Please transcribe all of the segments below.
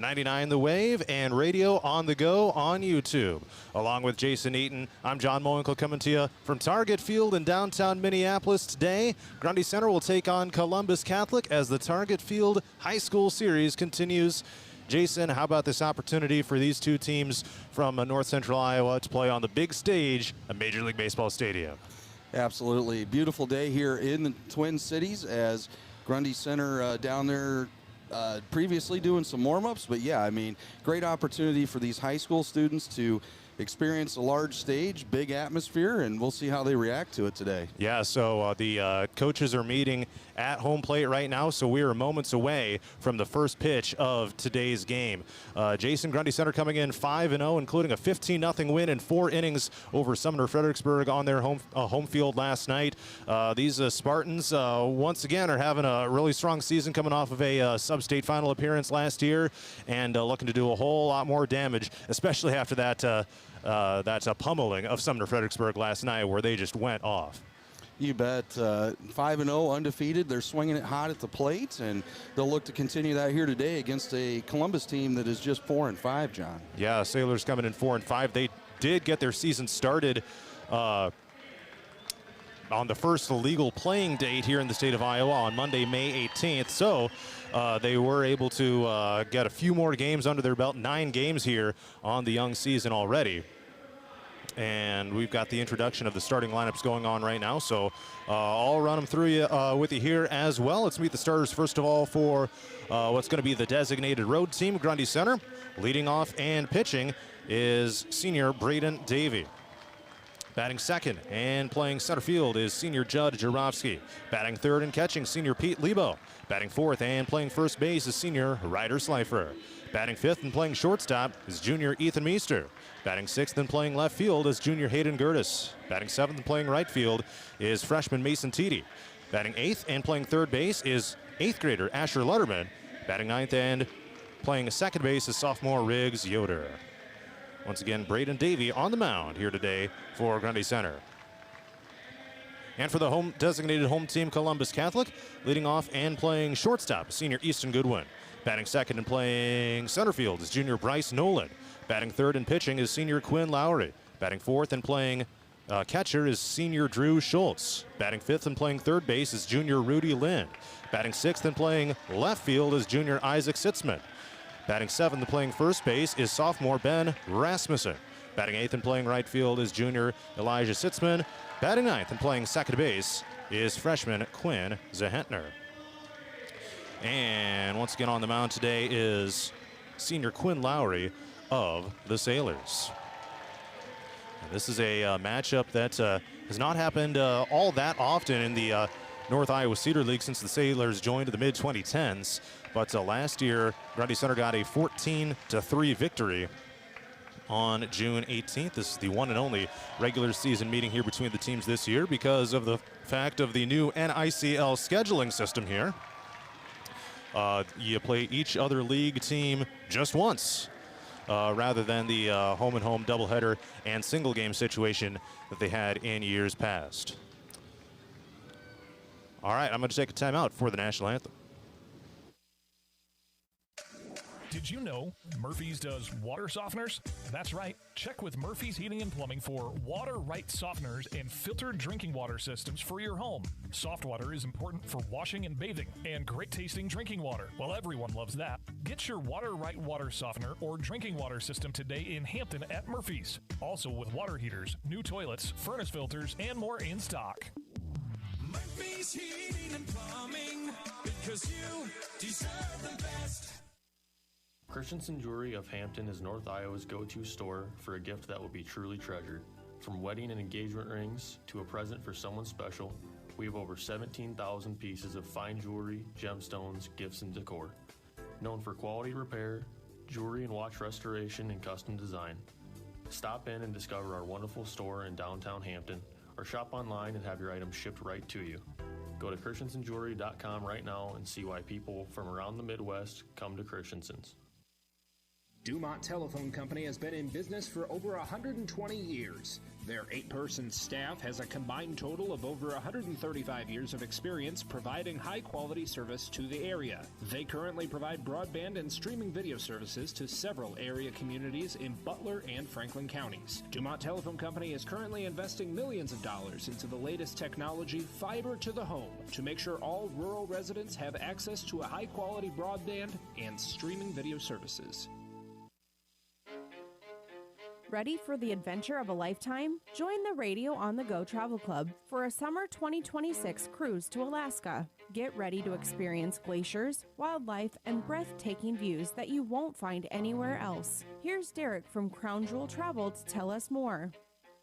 99 The Wave and radio on the go on YouTube. Along with Jason Eaton, I'm John Mowinkle coming to you from Target Field in downtown Minneapolis today. Grundy Center will take on Columbus Catholic as the Target Field High School Series continues. Jason, how about this opportunity for these two teams from North Central Iowa to play on the big stage at Major League Baseball Stadium? Absolutely. Beautiful day here in the Twin Cities as Grundy Center down there previously doing some warm-ups, but yeah, I mean, great opportunity for these high school students to experience a large stage, big atmosphere, and we'll see how they react to it today. Yeah, so the coaches are meeting at home plate right now, so we are moments away from the first pitch of today's game. Jason, Grundy Center coming in 5-0, including a 15-0 win in 4 innings over Sumner Fredericksburg on their home field last night. These Spartans, once again, are having a really strong season coming off of a sub-state final appearance last year and looking to do a whole lot more damage, especially after that that's a pummeling of Sumner Fredericksburg last night where they just went off. You bet. 5-0, undefeated. They're swinging it hot at the plate, and they'll look to continue that here today against a Columbus team that is just 4-5, John. Yeah, Sailors coming in 4-5. They did get their season started on the first legal playing date here in the state of Iowa on Monday, May 18th. So they were able to get a few more games under their belt, 9 games here on the young season already. And we've got the introduction of the starting lineups going on right now, so I'll run them through you with you here as well. Let's meet the starters first of all for what's going to be the designated road team, Grundy Center. Leading off and pitching is senior Braden Davey. Batting second and playing center field is senior Judd Jarofsky. Batting third and catching, senior Pete Lebo. Batting fourth and playing first base is senior Ryder Slifer. Batting fifth and playing shortstop is junior Ethan Meester. Batting sixth and playing left field is junior Hayden Gertis. Batting seventh and playing right field is freshman Mason Teedy. Batting eighth and playing third base is eighth grader Asher Lutterman. Batting ninth and playing second base is sophomore Riggs Yoder. Once again, Braden Davey on the mound here today for Grundy Center. And for the designated home team, Columbus Catholic, leading off and playing shortstop, senior Easton Goodwin. Batting second and playing center field is junior Bryce Nolan. Batting third and pitching is senior Quinn Lowry. Batting fourth and playing catcher is senior Drew Schultz. Batting fifth and playing third base is junior Rudy Lind. Batting sixth and playing left field is junior Isaac Sitzman. Batting seventh and playing first base is sophomore Ben Rasmussen. Batting eighth and playing right field is junior Elijah Sitzman. Batting ninth and playing second base is freshman Quinn Zahentner. And once again on the mound today is senior Quinn Lowry of the Sailors. And this is a matchup that has not happened all that often in the North Iowa Cedar League since the Sailors joined in the mid-2010s. But last year, Grundy Center got a 14-3 victory on June 18th. This is the one and only regular season meeting here between the teams this year because of the fact of the new NICL scheduling system here. You play each other league team just once rather than the home-and-home doubleheader and single game situation that they had in years past. All right, I'm going to take a timeout for the national anthem. Did you know Murphy's does water softeners? That's right. Check with Murphy's Heating and Plumbing for water right softeners and filtered drinking water systems for your home. Soft water is important for washing and bathing, and great tasting drinking water. Well, everyone loves that. Get your water right water softener or drinking water system today in Hampton at Murphy's. Also with water heaters, new toilets, furnace filters, and more in stock. Murphy's Heating and Plumbing, because you deserve the best. Christensen Jewelry of Hampton is North Iowa's go-to store for a gift that will be truly treasured. From wedding and engagement rings to a present for someone special, we have over 17,000 pieces of fine jewelry, gemstones, gifts, and decor. Known for quality repair, jewelry and watch restoration, and custom design. Stop in and discover our wonderful store in downtown Hampton, or shop online and have your items shipped right to you. Go to christensenjewelry.com right now and see why people from around the Midwest come to Christensen's. Dumont Telephone Company has been in business for over 120 years. Their 8-person staff has a combined total of over 135 years of experience providing high-quality service to the area. They currently provide broadband and streaming video services to several area communities in Butler and Franklin counties. Dumont Telephone Company is currently investing millions of dollars into the latest technology, fiber to the home, to make sure all rural residents have access to a high-quality broadband and streaming video services. Ready for the adventure of a lifetime? Join the Radio on the Go Travel Club for a summer 2026 cruise to Alaska. Get ready to experience glaciers, wildlife, and breathtaking views that you won't find anywhere else. Here's Derek from Crown Jewel Travel to tell us more.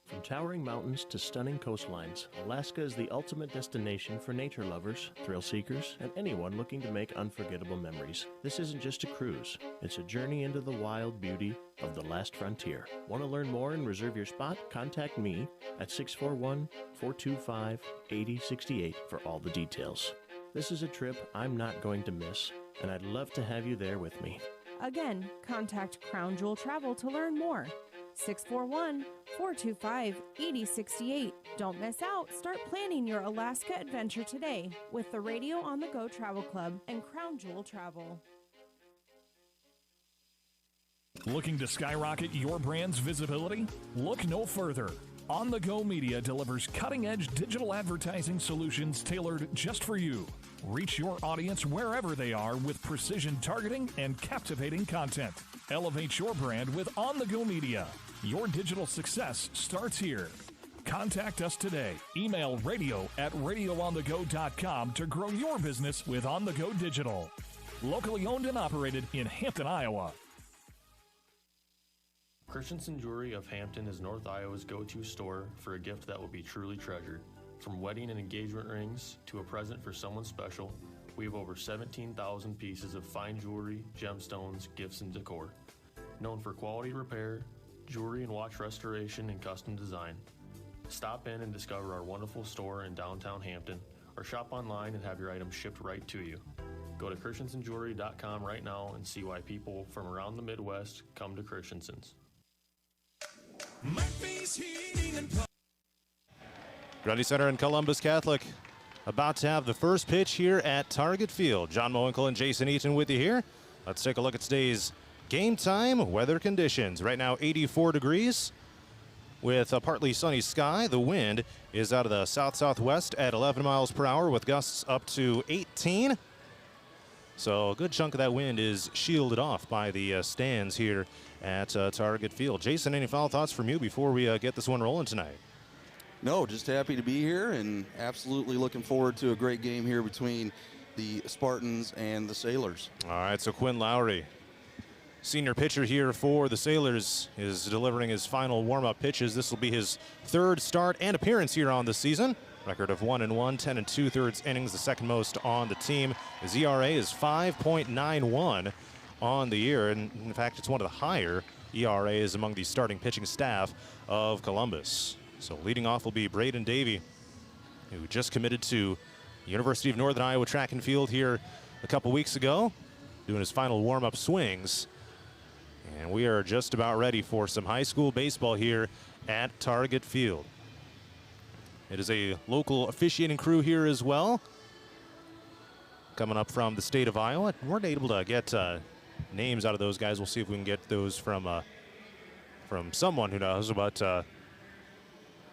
From towering mountains to stunning coastlines, Alaska is the ultimate destination for nature lovers, thrill seekers, and anyone looking to make unforgettable memories. This isn't just a cruise, it's a journey into the wild beauty of the last frontier. Want to learn more and reserve your spot? Contact me at 641-425-8068 for all the details. This is a trip I'm not going to miss, and I'd love to have you there with me. Again, contact Crown Jewel Travel to learn more. 641-425-8068. Don't miss out. Start planning your Alaska adventure today with the Radio on the Go Travel Club and Crown Jewel Travel. Looking to skyrocket your brand's visibility? Look no further. On the Go Media delivers cutting-edge digital advertising solutions tailored just for you. Reach your audience wherever they are with precision targeting and captivating content. Elevate your brand with On the Go Media. Your digital success starts here. Contact us today. Email radio@radioonthego.com to grow your business with On the Go Digital. Locally owned and operated in Hampton, Iowa. Christensen Jewelry of Hampton is North Iowa's go-to store for a gift that will be truly treasured. From wedding and engagement rings to a present for someone special, we have over 17,000 pieces of fine jewelry, gemstones, gifts, and decor. Known for quality repair, jewelry and watch restoration, and custom design. Stop in and discover our wonderful store in downtown Hampton, or shop online and have your items shipped right to you. Go to christensenjewelry.com right now and see why people from around the Midwest come to Christensen's. Murphy's Heating and Plumbing. Grundy Center and Columbus Catholic about to have the first pitch here at Target Field. John Mowinkle and Jason Eaton with you here. Let's take a look at today's game time weather conditions. Right now 84 degrees with a partly sunny sky. The wind is out of the south-southwest at 11 miles per hour with gusts up to 18. So a good chunk of that wind is shielded off by the stands here at Target Field. Jason, any final thoughts from you before we get this one rolling tonight? No, just happy to be here and absolutely looking forward to a great game here between the Spartans and the Sailors. All right, so Quinn Lowry, senior pitcher here for the Sailors, is delivering his final warm-up pitches. This will be his third start and appearance here on the season. Record of 1-1, 10 2/3 innings, the second most on the team. His ERA is 5.91 on the year, and in fact, it's one of the higher ERAs among the starting pitching staff of Columbus. So leading off will be Braden Davey, who just committed to University of Northern Iowa track and field here a couple weeks ago, doing his final warm-up swings. And we are just about ready for some high school baseball here at Target Field. It is a local officiating crew here as well, coming up from the state of Iowa. We weren't able to get names out of those guys. We'll see if we can get those from someone who knows, but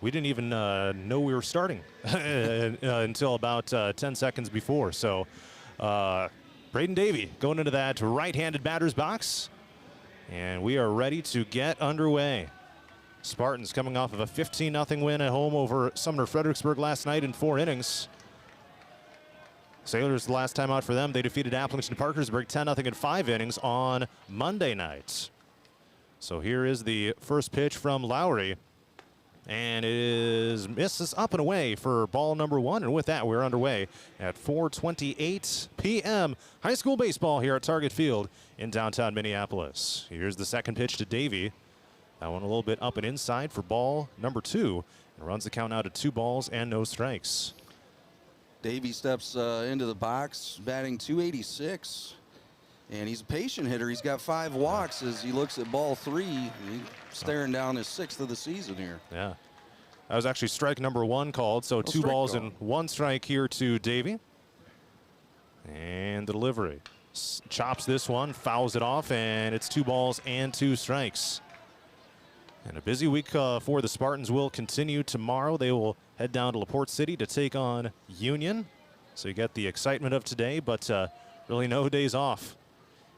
we didn't even know we were starting until about 10 seconds before. So Braden Davey going into that right-handed batter's box, and we are ready to get underway. Spartans coming off of a 15-0 win at home over Sumner Fredericksburg last night in 4 innings. Sailors, the last time out for them, they defeated Appleton Parkersburg 10-0 in 5 innings on Monday night. So here is the first pitch from Lowry, and it is misses up and away for ball number 1. And with that, we're underway at 4:28 p.m. High school baseball here at Target Field in downtown Minneapolis. Here's the second pitch to Davey. That one a little bit up and inside for ball number 2. And runs the count out at 2 balls and no strikes. Davey steps into the box, batting .286. And he's a patient hitter. He's got 5 walks as he looks at ball 3. And he's staring down his 6th of the season here. Yeah. That was actually strike number 1 called, so 2 balls and 1 strike here to Davey. And the delivery. Chops this one, fouls it off, and it's 2 balls and 2 strikes. And a busy week for the Spartans will continue tomorrow. They will head down to LaPorte City to take on Union. So you get the excitement of today, but really no days off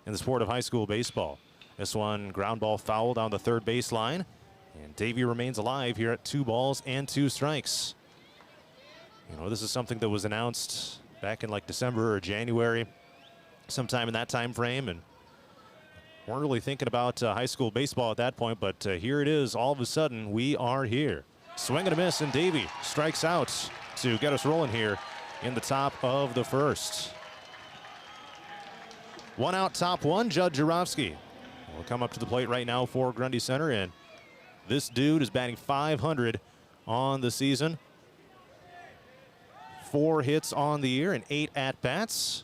in the sport of high school baseball. This one, ground ball foul down the third baseline. And Davey remains alive here at 2 balls and 2 strikes. You know, this is something that was announced back in like December or January, sometime in that time frame, and weren't really thinking about high school baseball at that point, but here it is. All of a sudden, we are here. Swing and a miss, and Davey strikes out to get us rolling here in the top of the first. 1 out, top 1. Judd Jarofsky will come up to the plate right now for Grundy Center, and this dude is batting .500 on the season. 4 hits on the year and 8 at-bats.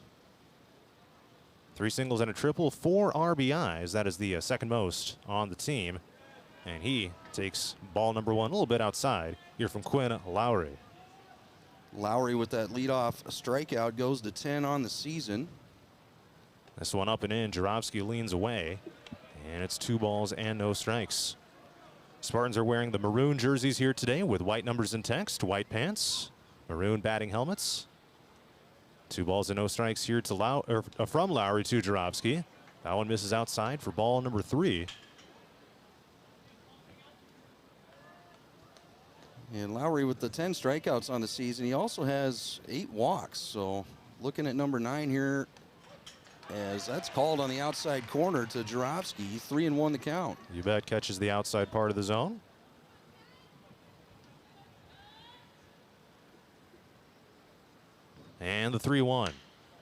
3 singles and a triple, 4 RBIs. That is the second most on the team. And he takes ball number 1 a little bit outside here from Quinn Lowry. Lowry with that leadoff strikeout goes to 10 on the season. This one up and in. Jarofsky leans away. And it's 2 balls and no strikes. Spartans are wearing the maroon jerseys here today with white numbers and text, white pants, maroon batting helmets. 2 balls and no strikes here to from Lowry to Jarofsky. That one misses outside for ball number 3. And Lowry with the 10 strikeouts on the season. He also has 8 walks. So looking at number 9 here, as that's called on the outside corner to Jarofsky. 3-1 the count. You bet. Catches the outside part of the zone. And the 3-1.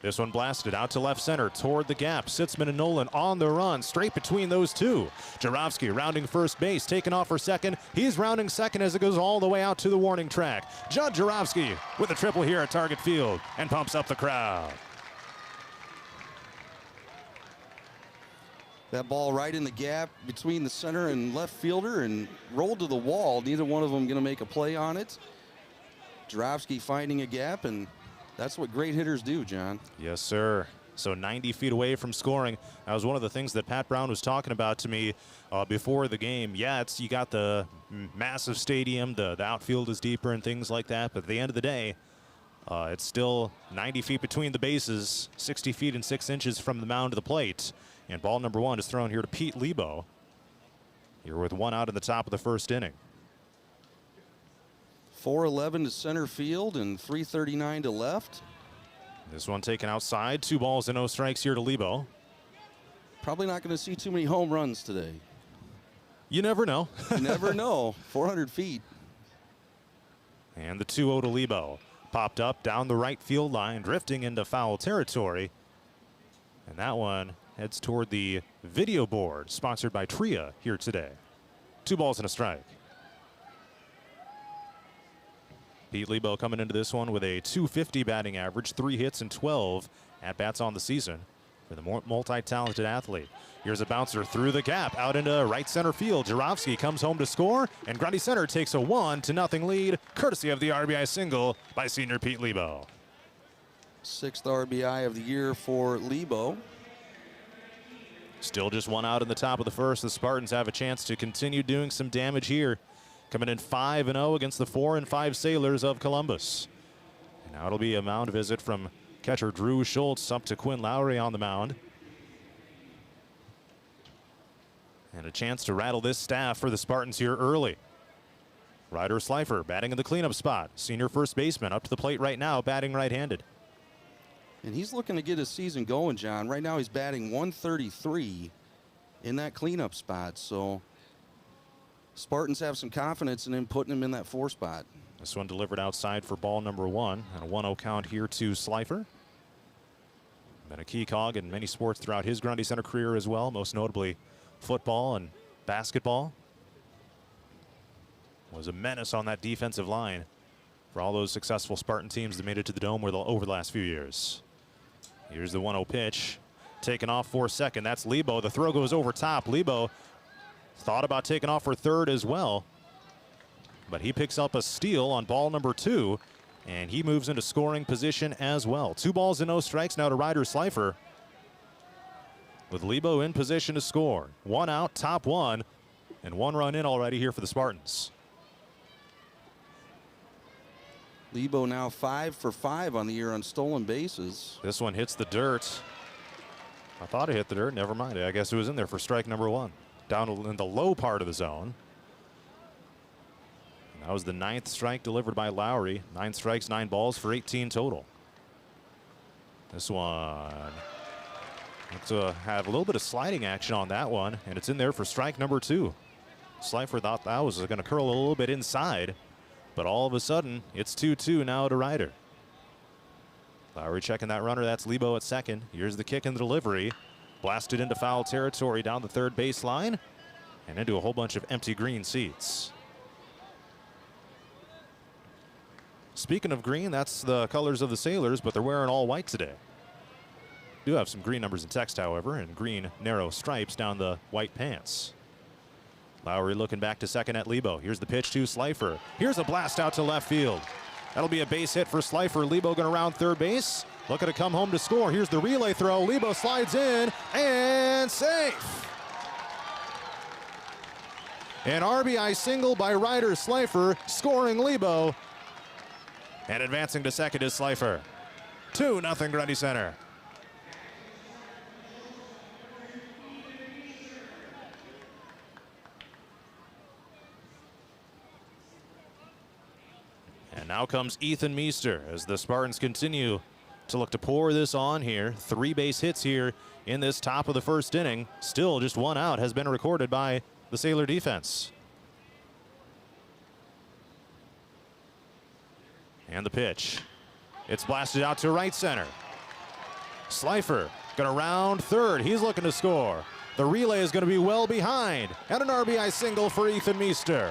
This one blasted out to left center toward the gap. Sitzman and Nolan on the run, straight between those two. Jarofsky rounding first base, taking off for second. He's rounding second as it goes all the way out to the warning track. Judd Jarofsky with a triple here at Target Field and pumps up the crowd. That ball right in the gap between the center and left fielder and rolled to the wall. Neither one of them going to make a play on it. Jarofsky finding a gap, and that's what great hitters do, John. Yes, sir. So 90 feet away from scoring. That was one of the things that Pat Brown was talking about to me before the game. Yeah, you got the massive stadium, the outfield is deeper and things like that, but at the end of the day, it's still 90 feet between the bases, 60 feet and 6 inches from the mound to the plate. And ball number 1 is thrown here to Pete Lebo. Here with 1 out in the top of the first inning. 4-11 to center field and 3:39 to left. This one taken outside. 2 balls and no strikes here to Lebo. Probably not going to see too many home runs today. You never know. You never know. 400 feet. And the 2-0 to Lebo. Popped up down the right field line, drifting into foul territory. And that one heads toward the video board, sponsored by Tria here today. 2 balls and a strike. Pete Lebo coming into this one with a .250 batting average, 3 hits and 12 at-bats on the season for the multi-talented athlete. Here's a bouncer through the gap out into right center field. Jarofsky comes home to score, and Grundy Center takes a 1-0 lead, courtesy of the RBI single by senior Pete Lebo. 6th RBI of the year for Lebo. Still just 1 out in the top of the first. The Spartans have a chance to continue doing some damage here. Coming in 5-0 against the 4-5 Sailors of Columbus. And now it'll be a mound visit from catcher Drew Schultz up to Quinn Lowry on the mound. And a chance to rattle this staff for the Spartans here early. Ryder Slifer batting in the cleanup spot. Senior first baseman up to the plate right now, batting right-handed. And he's looking to get his season going, John. Right now he's batting .133 in that cleanup spot. So Spartans have some confidence in him putting him in that 4 spot. This one delivered outside for ball number 1. And a 1-0 count here to Slifer. Been a key cog in many sports throughout his Grundy Center career as well, most notably football and basketball. Was a menace on that defensive line for all those successful Spartan teams that made it to the Dome over the last few years. Here's the 1-0 pitch. taking off for second. That's Lebo. The throw goes over top. Lebo thought about taking off for third as well, but he picks up a steal on ball number 2, and he moves into scoring position as well. 2 balls and no strikes now to Ryder Slifer, with Lebo in position to score. 1 out, top 1, and 1 run in already here for the Spartans. Lebo now 5 for 5 on the year on stolen bases. This one hits the dirt. I thought it hit the dirt. Never mind. I guess it was in there for strike number 1. Down in the low part of the zone. And that was the 9th strike delivered by Lowry. 9 strikes, 9 balls for 18 total. This one looks to have a little bit of sliding action on that one, and it's in there for strike number 2. Slifer thought that was going to curl a little bit inside, but all of a sudden, it's 2-2 now to Ryder. Lowry checking that runner. That's Lebo at second. Here's the kick and the delivery. Blasted into foul territory down the third baseline and into a whole bunch of empty green seats. Speaking of green, that's the colors of the Sailors, but they're wearing all white today. Do have some green numbers in text, however, and green narrow stripes down the white pants. Lowry looking back to second at Lebo. Here's the pitch to Slifer. Here's a blast out to left field. That'll be a base hit for Slifer. Lebo going to round third base. Looking to come home to score. Here's the relay throw. Lebo slides in and safe. An RBI single by Ryder Slifer, scoring Lebo. And advancing to second is Slifer. 2-0 Grundy Center. And now comes Ethan Meester as the Spartans continue to look to pour this on here. 3 base hits here in this top of the first inning. Still just 1 out has been recorded by the Sailor defense. And the pitch. It's blasted out to right center. Slifer going to round third. He's looking to score. The relay is going to be well behind. And an RBI single for Ethan Meester.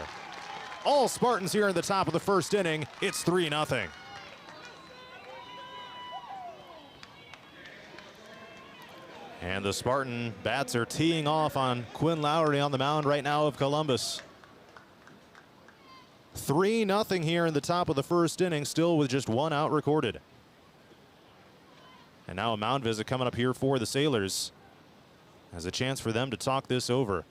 All Spartans here in the top of the first inning. It's 3-0. And the Spartan bats are teeing off on Quinn Lowry on the mound right now of Columbus. 3-0 here in the top of the first inning, still with just 1 out recorded. And now a mound visit coming up here for the Sailors. As a chance for them to talk this over.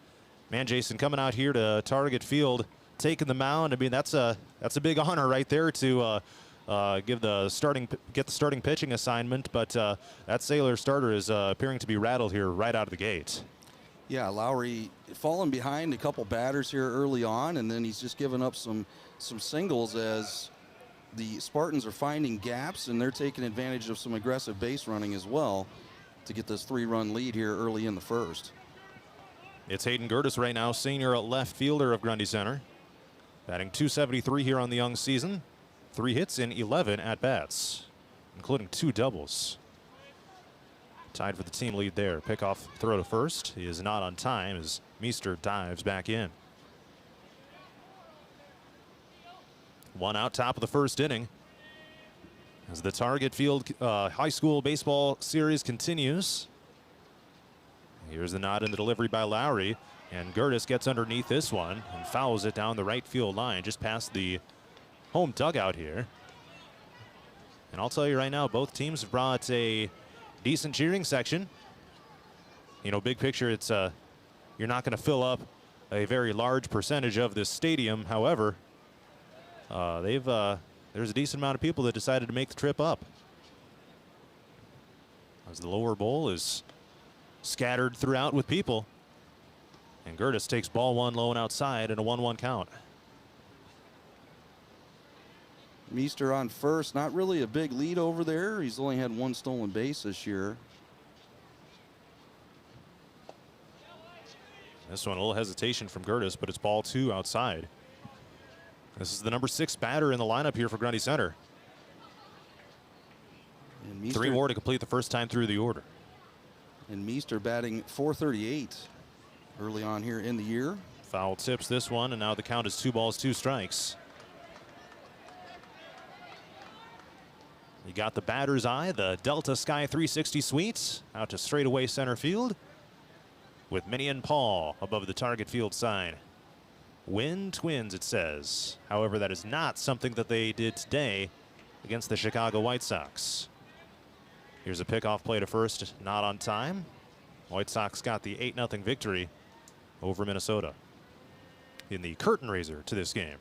Man, Jason, coming out here to Target Field, taking the mound. I mean, that's a big honor right there to get the starting pitching assignment. But that Sailor starter is appearing to be rattled here right out of the gate. Yeah, Lowry falling behind a couple batters here early on, and then he's just given up some singles as the Spartans are finding gaps, and they're taking advantage of some aggressive base running as well to get this 3-run lead here early in the first. It's Hayden Gertis right now, senior left fielder of Grundy Center. Batting .273 here on the young season. 3 hits in 11 at-bats, including 2 doubles. Tied for the team lead there. Pickoff throw to first. He is not on time as Meester dives back in. 1 out, top of the first inning. As the Target Field High School Baseball Series continues. Here's the nod in the delivery by Lowry. And Gertis gets underneath this one and fouls it down the right field line just past the home dugout here. And I'll tell you right now, both teams have brought a decent cheering section. You know, big picture, it's you're not going to fill up a very large percentage of this stadium. However, there's a decent amount of people that decided to make the trip up. As the lower bowl is scattered throughout with people. And Gertis takes ball 1 low and outside and a 1-1 count. Meester on first, not really a big lead over there. He's only had 1 stolen base this year. This one, a little hesitation from Gertis, but it's ball 2 outside. This is the number 6 batter in the lineup here for Grundy Center. 3 more to complete the first time through the order. And Meester batting .438 early on here in the year. Foul tips this one, and now the count is 2 balls, 2 strikes. You got the batter's eye, the Delta Sky 360 suite out to straightaway center field with Minnie and Paul above the target field sign. Win Twins, it says. However, that is not something that they did today against the Chicago White Sox. Here's a pickoff play to first, not on time. White Sox got the 8-0 victory over Minnesota in the curtain raiser to this game.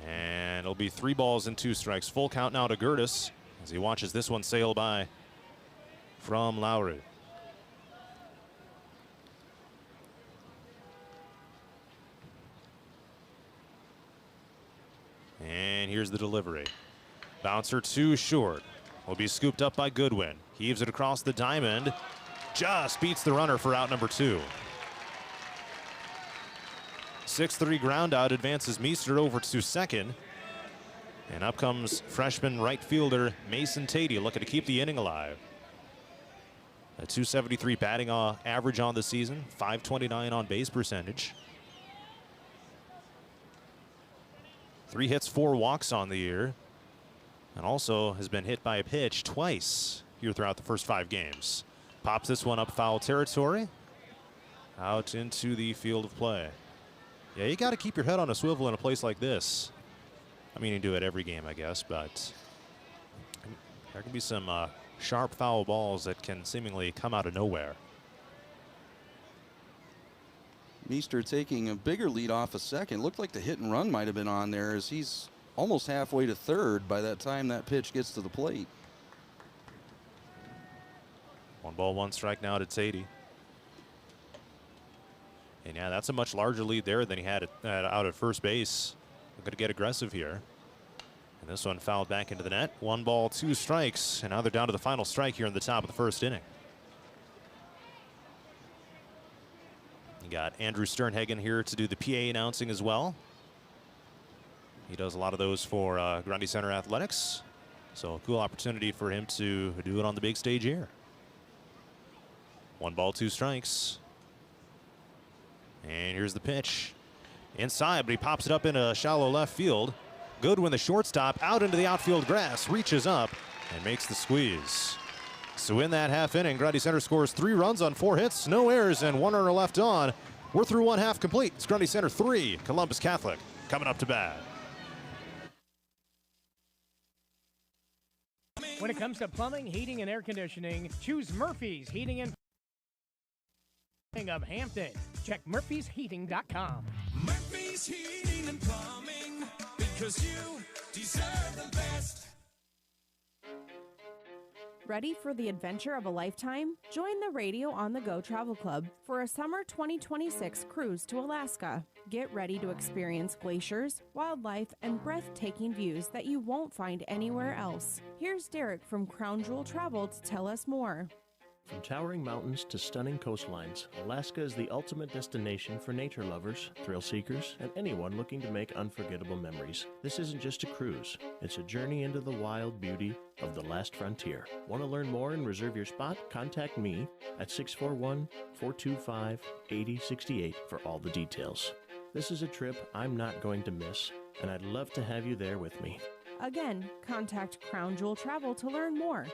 And it'll be 3 balls and 2 strikes. Full count now to Gertis as he watches this one sail by from Lowry. And here's the delivery. Bouncer too short. Will be scooped up by Goodwin. Heaves it across the diamond. Just beats the runner for out number 2. 6-3 ground out, advances Meester over to second. And up comes freshman right fielder Mason Tatey, looking to keep the inning alive. A 273 batting average on the season, 529 on base percentage. 3 hits, 4 walks on the year. And also has been hit by a pitch twice here throughout the first 5 games. Pops this one up foul territory. Out into the field of play. Yeah, you got to keep your head on a swivel in a place like this. I mean, you do it every game, I guess, but there can be some sharp foul balls that can seemingly come out of nowhere. Meester taking a bigger lead off a second. Looked like the hit and run might have been on there as he's almost halfway to third by that time that pitch gets to the plate. 1 ball, 1 strike now to Tatey. And yeah, that's a much larger lead there than he had out at first base. We're going to get aggressive here. And this one fouled back into the net. 1 ball, 2 strikes. And now they're down to the final strike here in the top of the first inning. You got Andrew Sternhagen here to do the PA announcing as well. He does a lot of those for Grundy Center Athletics. So a cool opportunity for him to do it on the big stage here. 1 ball, 2 strikes. And here's the pitch. Inside, but he pops it up in a shallow left field. Goodwin, the shortstop, out into the outfield grass, reaches up and makes the squeeze. So in that half inning, Grundy Center scores 3 runs on 4 hits, no errors, and 1 runner left on. We're through 1 half complete. It's Grundy Center 3, Columbus Catholic coming up to bat. When it comes to plumbing, heating, and air conditioning, choose Murphy's Heating and of Hampton. Check murphysheating.com. Murphy's Heating and Plumbing, because you deserve the best. Ready for the adventure of a lifetime? Join the Radio on the Go Travel Club for a summer 2026 cruise to Alaska. Get ready to experience glaciers, wildlife, and breathtaking views that you won't find anywhere else. Here's Derek from Crown Jewel Travel to tell us more. From towering mountains to stunning coastlines, Alaska is the ultimate destination for nature lovers, thrill seekers, and anyone looking to make unforgettable memories. This isn't just a cruise, it's a journey into the wild beauty of the last frontier. Want to learn more and reserve your spot? Contact me at 641-425-8068 for all the details. This is a trip I'm not going to miss, and I'd love to have you there with me. Again, contact Crown Jewel Travel to learn more.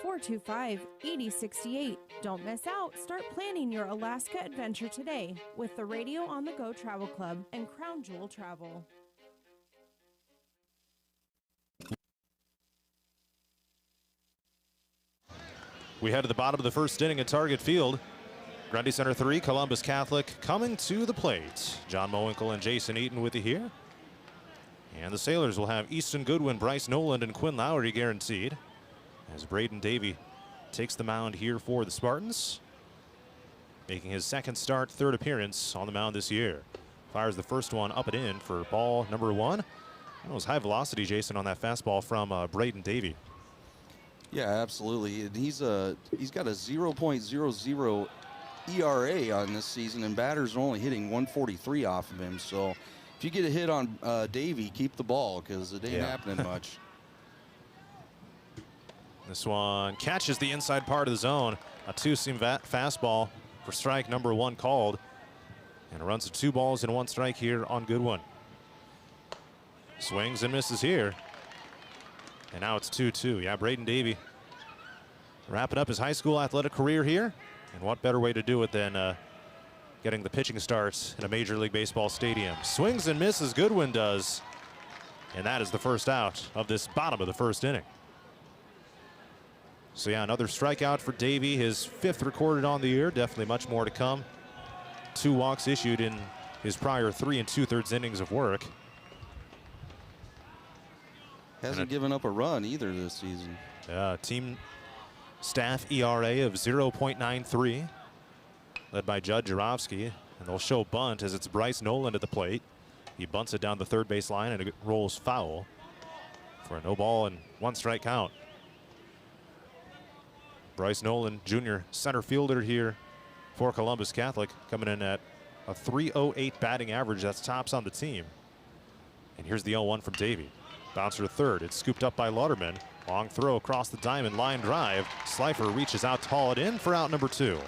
641-425-8068. Don't miss out. Start planning your Alaska adventure today with the Radio on the Go Travel Club and Crown Jewel Travel. We head to the bottom of the first inning at Target Field. Grundy Center 3, Columbus Catholic coming to the plate. John Mowinkle and Jason Eaton with you here. And the Sailors will have Easton Goodwin, Bryce Noland, and Quinn Lowry guaranteed, as Braden Davey takes the mound here for the Spartans, making his second start, 3rd appearance on the mound this year. Fires the first one up and in for ball number 1. That was high velocity, Jason, on that fastball from Braden Davey. Yeah, absolutely. And he's got a 0.00 ERA on this season, and batters are only hitting 143 off of him. So if you get a hit on Davey, keep the ball, because it ain't happening much. This one catches the inside part of the zone. A 2-seam fastball for strike number 1 called. And runs to 2 balls and 1 strike here on Goodwin. Swings and misses here. And now it's 2-2. Yeah, Braden Davey wrapping up his high school athletic career here. And what better way to do it than getting the pitching starts in a Major League Baseball stadium. Swings and misses, Goodwin does. And that is the first out of this bottom of the first inning. So yeah, another strikeout for Davey, his 5th recorded on the year. Definitely much more to come. 2 walks issued in his prior 3 2/3 innings of work. Hasn't given up a run either this season. Team staff ERA of 0.93, led by Judd Jarofsky. And they'll show bunt as it's Bryce Noland at the plate. He bunts it down the third base line and it rolls foul for a no ball and 1 strike count. Bryce Noland, junior center fielder here for Columbus Catholic, coming in at a .308 batting average. That's tops on the team. And here's the 0-1 from Davey. Bouncer to third. It's scooped up by Lauderman. Long throw across the diamond, line drive. Slifer reaches out to haul it in for out number 2.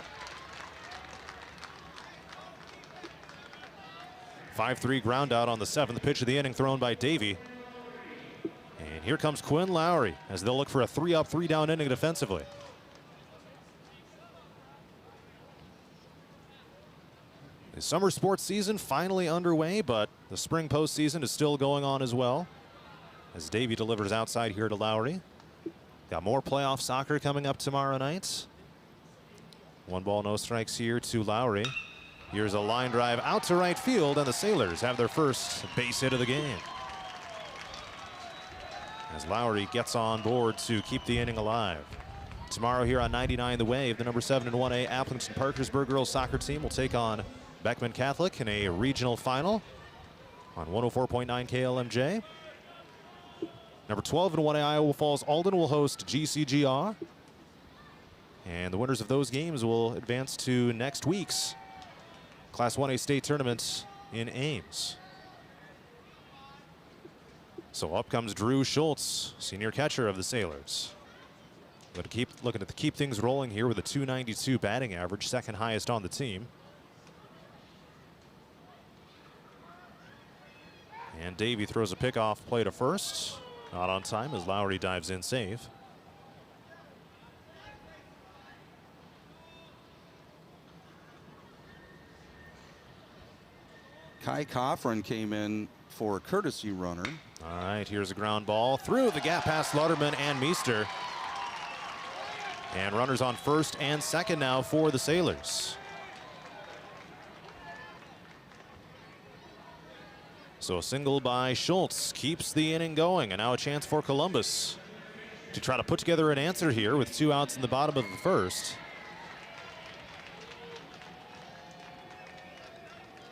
5-3 ground out on the 7th pitch of the inning, thrown by Davey. And here comes Quinn Lowry as they'll look for a 3-up, 3-down inning defensively. The summer sports season finally underway, but the spring postseason is still going on as well. As Davey delivers outside here to Lowry. Got more playoff soccer coming up tomorrow night. 1 ball, no strikes here to Lowry. Here's a line drive out to right field, and the Sailors have their first base hit of the game. As Lowry gets on board to keep the inning alive. Tomorrow here on 99 The Wave, the number 7 and 1A Appleton Parkersburg girls soccer team will take on Beckman Catholic in a regional final on 104.9 KLMJ. Number 12 and 1A Iowa Falls Alden will host GCGR. And the winners of those games will advance to next week's Class 1A state tournament in Ames. So up comes Drew Schultz, senior catcher of the Sailors. Looking to keep things rolling here with a .292 batting average, 2nd highest on the team. And Davey throws a pickoff play to first. Not on time as Lowry dives in safe. Kai Coffrin came in for a courtesy runner. All right, here's a ground ball through the gap past Lauderman and Meester. And runners on first and second now for the Sailors. So a single by Schultz keeps the inning going, and now a chance for Columbus to try to put together an answer here with 2 outs in the bottom of the first.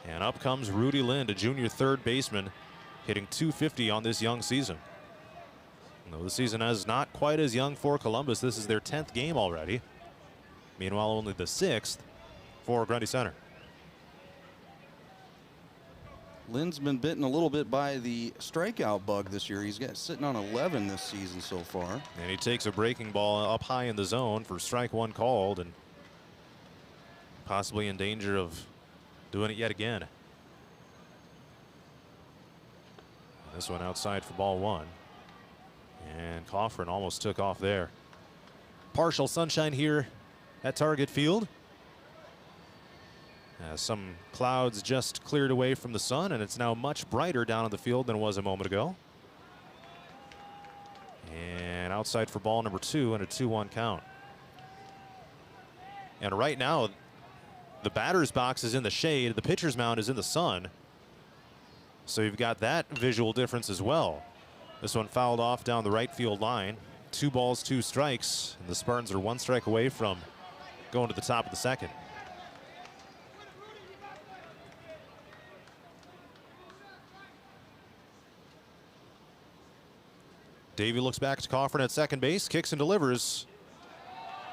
And up comes Rudy Lind, a junior 3rd baseman, hitting .250 on this young season. Though the season is not quite as young for Columbus, this is their 10th game already. Meanwhile, only the 6th for Grundy Center. Lynn's been bitten a little bit by the strikeout bug this year. He's sitting on 11 this season so far. And he takes a breaking ball up high in the zone for strike 1 called, and possibly in danger of doing it yet again. This one outside for ball 1. And Coffrin almost took off there. Partial sunshine here at Target Field. Some clouds just cleared away from the sun, and it's now much brighter down on the field than it was a moment ago. And outside for ball number 2 and a 2-1 count. And right now, the batter's box is in the shade, the pitcher's mound is in the sun. So you've got that visual difference as well. This one fouled off down the right field line. 2 balls, 2 strikes, and the Spartans are 1 strike away from going to the top of the second. Davey looks back to Coffrin at second base, kicks and delivers.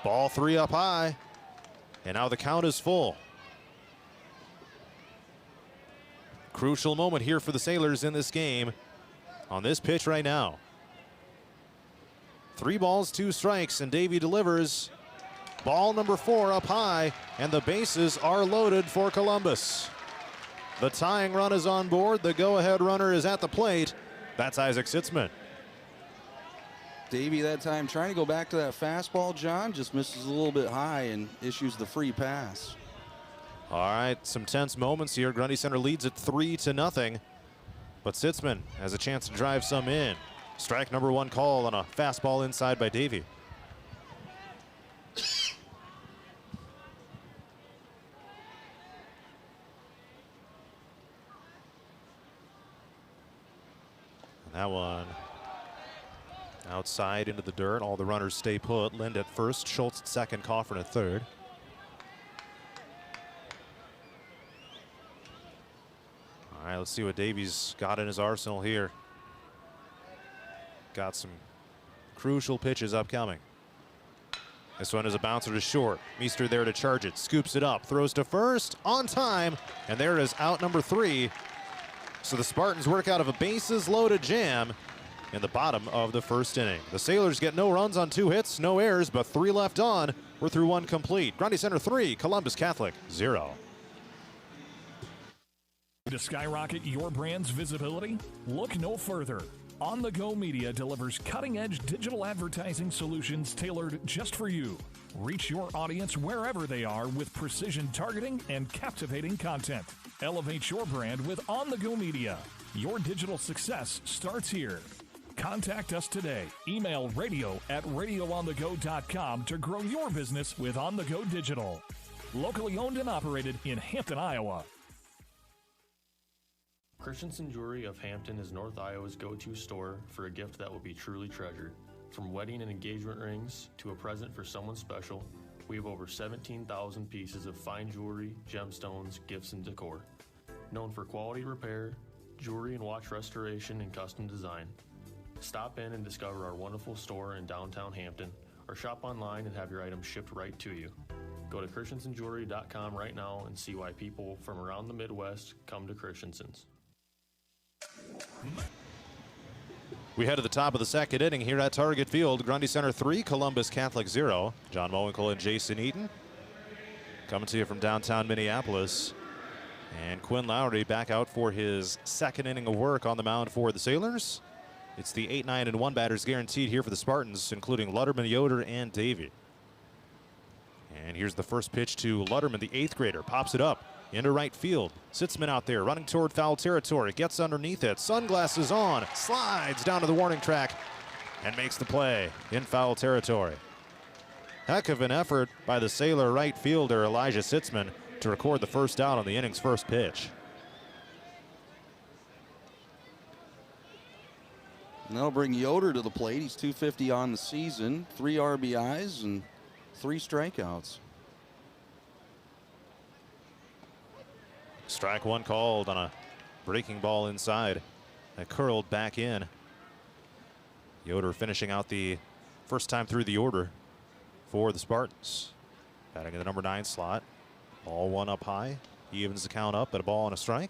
Ball 3 up high, and now the count is full. Crucial moment here for the Sailors in this game on this pitch right now. 3 balls, 2 strikes, and Davey delivers. Ball number 4 up high, and the bases are loaded for Columbus. The tying run is on board. The go-ahead runner is at the plate. That's Isaac Sitzman. Davey that time trying to go back to that fastball, John, just misses a little bit high and issues the free pass. All right, some tense moments here. Grundy Center leads it 3-0, but Sitzman has a chance to drive some in. Strike number one call on a fastball inside by Davey. That one outside into the dirt. All the runners stay put. Lind at first, Schultz at second, Coffin at third. All right, let's see what Davey's got in his arsenal here. Got some crucial pitches upcoming. This one is a bouncer to short. Meester there to charge it. Scoops it up. Throws to first. On time. And there is out number 3. So the Spartans work out of a bases-loaded jam in the bottom of the first inning. The Sailors get no runs on 2 hits, no errors, but 3 left on. We're through 1 complete. Grundy Center 3, Columbus Catholic 0. To skyrocket your brand's visibility? Look no further. On the Go Media delivers cutting-edge digital advertising solutions tailored just for you. Reach your audience wherever they are with precision targeting and captivating content. Elevate your brand with On the Go Media. Your digital success starts here. Contact us today. Email radio@radioonthego.com to grow your business with On the Go Digital. Locally owned and operated in Hampton, Iowa. Christensen Jewelry of Hampton is North Iowa's go-to store for a gift that will be truly treasured. From wedding and engagement rings to a present for someone special, we have over 17,000 pieces of fine jewelry, gemstones, gifts, and decor. Known for quality repair, jewelry and watch restoration, and custom design. Stop in and discover our wonderful store in downtown Hampton, or shop online and have your items shipped right to you. Go to christensenjewelry.com right now and see why people from around the Midwest come to Christensen's. We head to the top of the second inning here at Target Field. Grundy Center 3, Columbus Catholic 0. John Mowinkle and Jason Eaton coming to you from downtown Minneapolis. And Quinn Lowry back out for his second inning of work on the mound for the Sailors. It's the 8, 9, and 1 batters guaranteed here for the Spartans, including Lutterman, Yoder, and Davey. And here's the first pitch to Lutterman, the 8th grader. Pops it up into right field. Sitzman out there running toward foul territory. Gets underneath it. Sunglasses on. Slides down to the warning track and makes the play in foul territory. Heck of an effort by the Sailor right fielder Elijah Sitzman to record the first out on the inning's first pitch. And that'll bring Yoder to the plate. He's .250 on the season, 3 RBIs and 3 strikeouts. Strike one called on a breaking ball inside that curled back in. Yoder finishing out the first time through the order for the Spartans. Batting in the number 9 slot. Ball one up high. He evens the count up at a ball and a strike.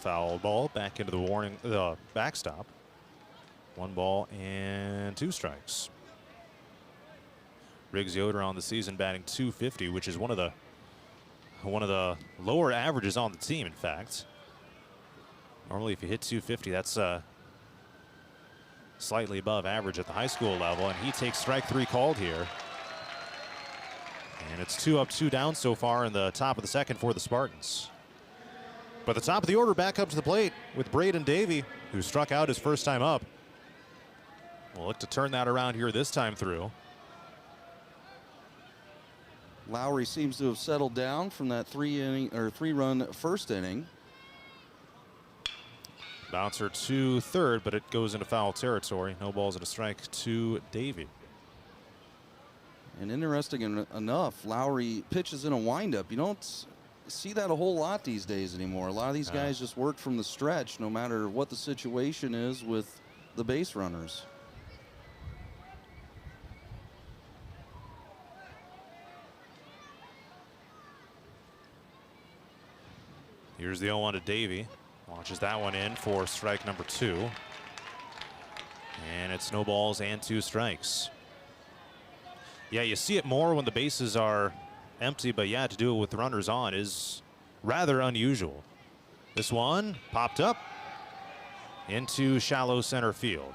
Foul ball back into the backstop. 1 ball and 2 strikes. Riggs Yoder on the season batting .250, which is one of the lower averages on the team, in fact. Normally if you hit .250, that's slightly above average at the high school level, and he takes strike 3 called here. And it's 2 up, 2 down so far in the top of the second for the Spartans. But the top of the order back up to the plate with Braden Davey, who struck out his first time up. We'll look to turn that around here this time through. Lowry seems to have settled down from that 3-run first inning. Bouncer to third, but it goes into foul territory. No balls and a strike to Davey. And interesting enough, Lowry pitches in a windup. You don't see that a whole lot these days anymore. A lot of these guys just work from the stretch, no matter what the situation is with the base runners. Here's the 0-1 to Davey. Launches that one in for strike number 2. And it's no balls and 2 strikes. Yeah, you see it more when the bases are empty, but yeah, to do it with runners on is rather unusual. This one popped up into shallow center field.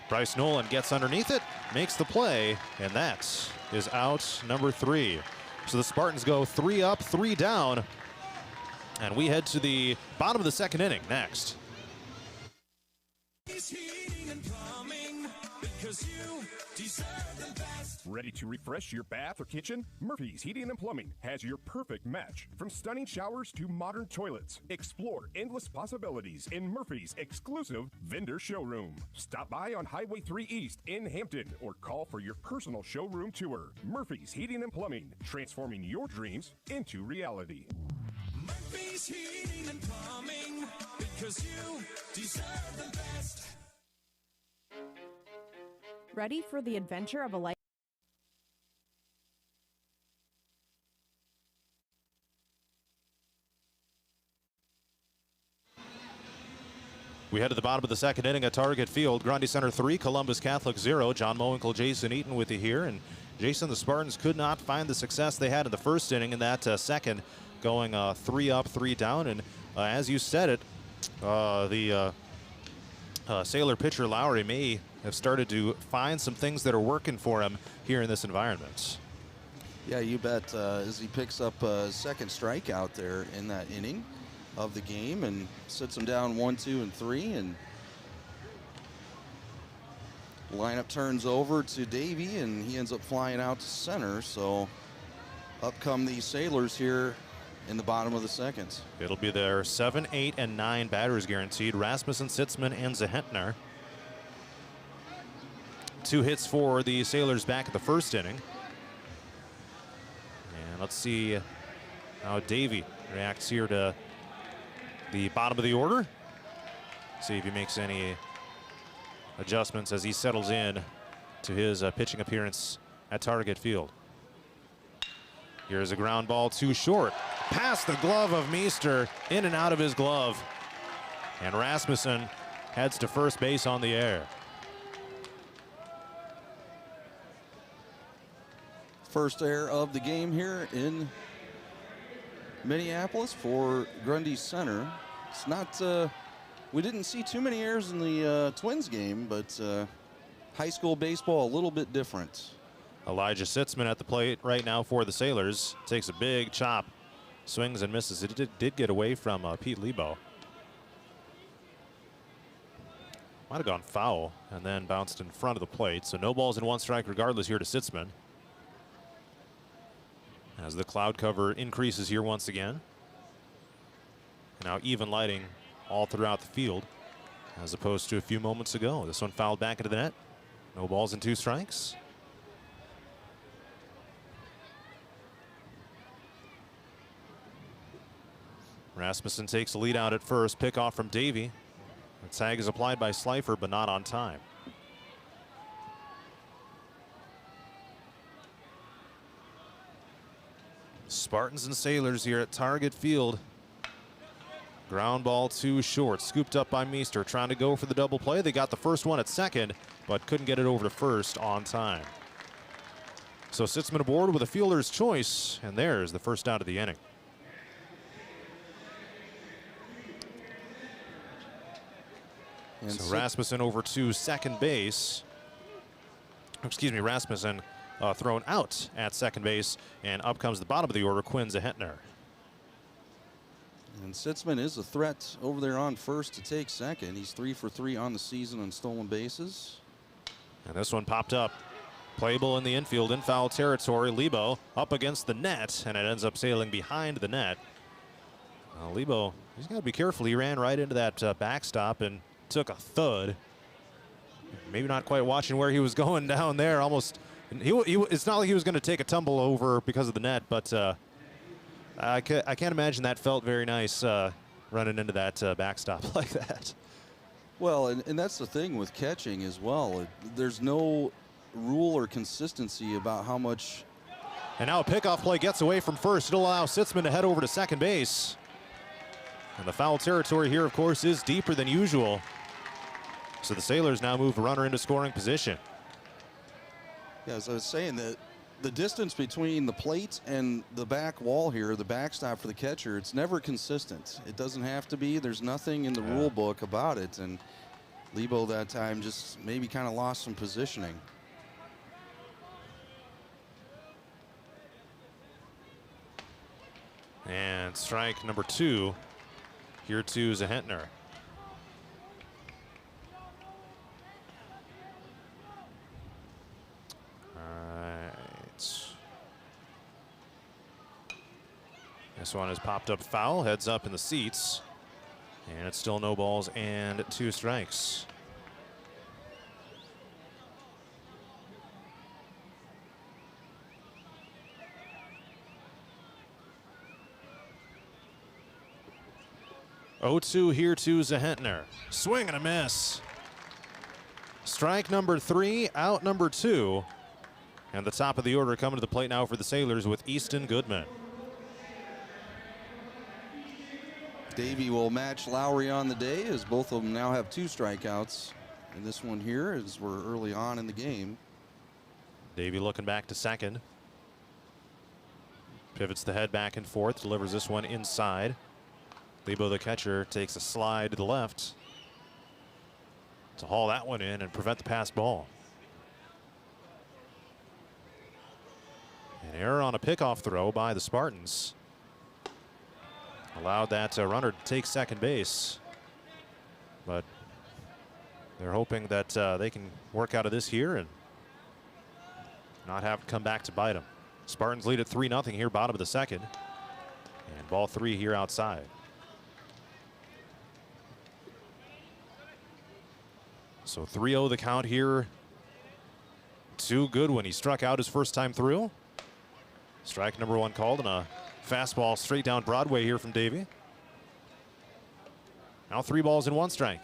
Bryce Nolan gets underneath it, makes the play, and that is out number 3. So the Spartans go 3 up, 3 down, and we head to the bottom of the 2nd inning next. Ready to refresh your bath or kitchen? Murphy's Heating and Plumbing has your perfect match. From stunning showers to modern toilets, explore endless possibilities in Murphy's exclusive vendor showroom. Stop by on Highway 3 East in Hampton or call for your personal showroom tour. Murphy's Heating and Plumbing, transforming your dreams into reality. Murphy's Heating and Plumbing, because you deserve the best. Ready for the adventure of a life? We head to the bottom of the 2nd inning at Target Field. Grundy Center 3, Columbus Catholic 0. John Mowinkle, Jason Eaton with you here. And Jason, the Spartans could not find the success they had in the 1st inning in that 2nd, going 3 up, 3 down. And as you said it, the Sailor pitcher Lowry may have started to find some things that are working for him here in this environment. Yeah, you bet. As he picks up a 2nd strikeout there in that inning of the game and sits him down 1, 2, and 3, and lineup turns over to Davey, and he ends up flying out to center. So up come the Sailors here in the bottom of the 2nd. It'll be their 7, 8, and 9 batters guaranteed. Rasmussen, Sitzman, and Zahentner. 2 hits for the Sailors back at the 1st inning. And let's see how Davey reacts here to the bottom of the order. See if he makes any adjustments as he settles in to his pitching appearance at Target Field. Here's a ground ball too short. Past the glove of Meester, in and out of his glove. And Rasmussen heads to first base on the air. First error of the game here in Minneapolis for Grundy Center. It's not, we didn't see too many errors in the Twins game, but high school baseball a little bit different. Elijah Sitzman at the plate right now for the Sailors. Takes a big chop, swings and misses. It did get away from Pete Lebo. Might have gone foul and then bounced in front of the plate. So no balls and 1 strike regardless here to Sitzman. As the cloud cover increases here once again. And now even lighting all throughout the field as opposed to a few moments ago. This one fouled back into the net. No balls and 2 strikes. Rasmussen takes the lead out at first. Pickoff from Davey. The tag is applied by Slifer, but not on time. Spartans and Sailors here at Target Field. Ground ball too short. Scooped up by Meester. Trying to go for the double play. They got the first one at 2nd, but couldn't get it over to 1st on time. So Sitzman aboard with a fielder's choice, and there's the first out of the inning. And so Rasmussen over to 2nd base. Excuse me, Rasmussen thrown out at 2nd base, and up comes the bottom of the order, Quinn Zahentner. And Sitzman is a threat over there on 1st to take 2nd. He's 3 for 3 on the season on stolen bases. And this one popped up. Playable in the infield in foul territory. Lebo up against the net, and it ends up sailing behind the net. Lebo, he's got to be careful. He ran right into that backstop and took a thud. Maybe not quite watching where he was going down there. Almost, it's not like he was going to take a tumble over because of the net, but I can't imagine that felt very nice running into that backstop like that. Well, and that's the thing with catching as well. There's no rule or consistency about how much. And now a pickoff play gets away from 1st. It'll allow Sitzman to head over to 2nd base. And the foul territory here, of course, is deeper than usual. So the Sailors now move a runner into scoring position. Yeah, as I was saying, the distance between the plate and the back wall here, the backstop for the catcher, it's never consistent. It doesn't have to be. There's nothing in the rule book about it. And Lebo that time just maybe kind of lost some positioning. And strike number 2 here to Zahentner. This one has popped up foul, heads up in the seats, and it's still no balls and 2 strikes. Oh-2 here to Zahentner. Swing and a miss. Strike number 3, out number 2. And the top of the order coming to the plate now for the Sailors with Easton Goodman. Davey will match Lowry on the day as both of them now have 2 strikeouts. And this one here as we're early on in the game. Davey looking back to second. Pivots the head back and forth, delivers this one inside. Lebo, the catcher, takes a slide to the left to haul that one in and prevent the pass ball. An error on a pickoff throw by the Spartans allowed that runner to take second base, but they're hoping that they can work out of this here and not have to come back to bite them. Spartans lead at 3-0 here, bottom of the second, and ball 3 here outside. So 3-0 the count here to Goodwin. He struck out his first time through. Strike number 1 called, and a fastball straight down Broadway here from Davey. Now 3 balls and 1 strike.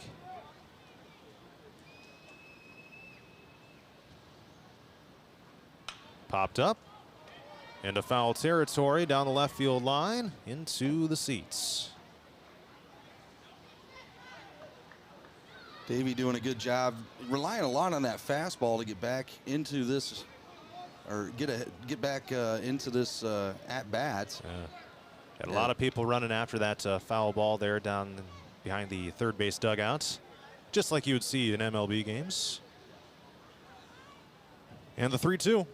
Popped up into foul territory down the left field line into the seats. Davey doing a good job, relying a lot on that fastball to get back into this, or get back into this at bat. Got a lot of people running after that foul ball there down behind the third base dugout, just like you would see in MLB games. And the 3-2.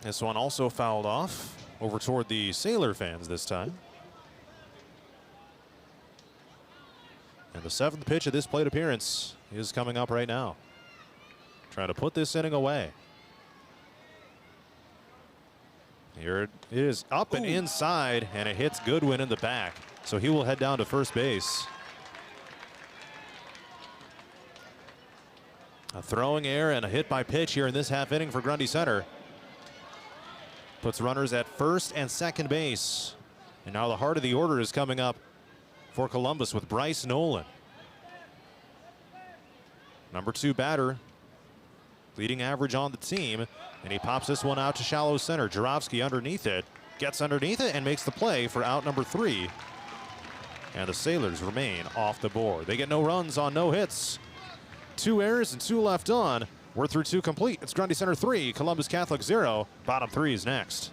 This one also fouled off over toward the Sailor fans this time. And the 7th pitch of this plate appearance is coming up right now. Trying to put this inning away. Here it is, up and inside, and it hits Goodwin in the back. So he will head down to first base. A throwing error and a hit by pitch here in this half inning for Grundy Center. Puts runners at first and second base. And now the heart of the order is coming up for Columbus with Bryce Nolan. Number 2 batter, leading average on the team, and he pops this one out to shallow center. Jarofsky underneath it, gets underneath it and makes the play for out number 3. And the Sailors remain off the board. They get no runs on no hits. 2 errors and 2 left on. We're through 2 complete. It's Grundy Center 3, Columbus Catholic 0. Bottom 3 is next.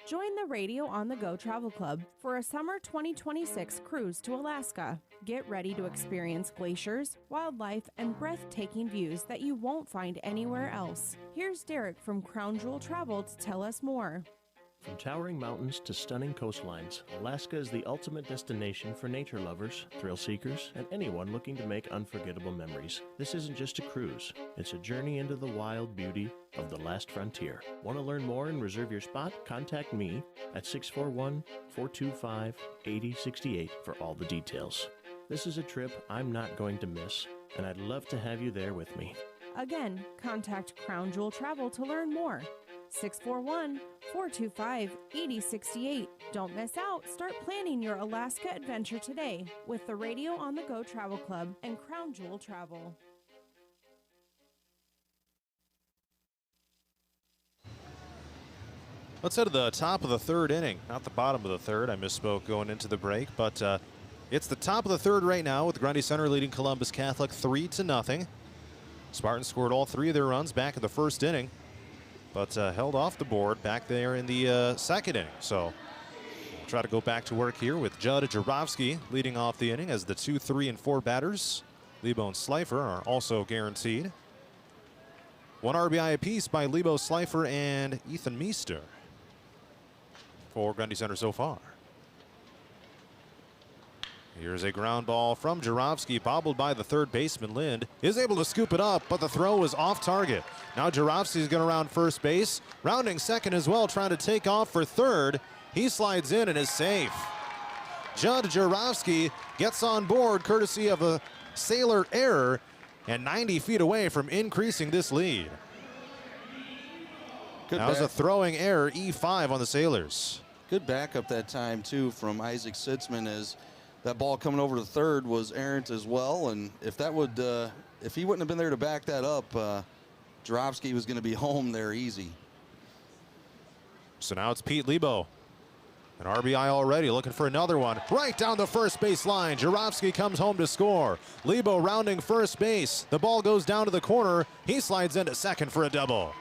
Join the Radio on the Go Travel Club for a summer 2026 cruise to Alaska. Get ready to experience glaciers, wildlife, and breathtaking views that you won't find anywhere else. Here's Derek from Crown Jewel Travel to tell us more. From towering mountains to stunning coastlines, Alaska is the ultimate destination for nature lovers, thrill seekers, and anyone looking to make unforgettable memories. This isn't just a cruise, it's a journey into the wild beauty of the last frontier. Want to learn more and reserve your spot? Contact me at 641-425-8068 for all the details. This is a trip I'm not going to miss, and I'd love to have you there with me. Again, contact Crown Jewel Travel to learn more. 641-425-8068. Don't miss out. Start planning your Alaska adventure today with the Radio on the Go Travel Club and Crown Jewel Travel. Let's head to the top of the 3rd inning, not the bottom of the 3rd. I misspoke going into the break, but It's the top of the third right now with Grundy Center leading Columbus Catholic 3-0. Spartans scored all 3 of their runs back in the first inning, but held off the board back there in the second inning. So we'll try to go back to work here with Judd Jarofsky leading off the inning as the 2, 3, and 4 batters, Lebo and Slifer, are also guaranteed. 1 RBI apiece by Lebo, Slifer, and Ethan Meester for Grundy Center so far. Here's a ground ball from Jarofsky, bobbled by the third baseman. Lind is able to scoop it up, but the throw was off target. Now Jarofsky is going to round first base, rounding second as well, trying to take off for third. He slides in and is safe. Judd Jarofsky gets on board courtesy of a Sailor error and 90 feet away from increasing this lead. That was a throwing error, E5 on the Sailors. Good backup that time, too, from Isaac Sitzman, as that ball coming over to third was errant as well. And if that would, if he wouldn't have been there to back that up, Jarofsky was going to be home there easy. So now it's Pete Lebo. An RBI already, looking for another one. Right down the first base line. Jarofsky comes home to score. Lebo rounding first base. The ball goes down to the corner. He slides into second for a double.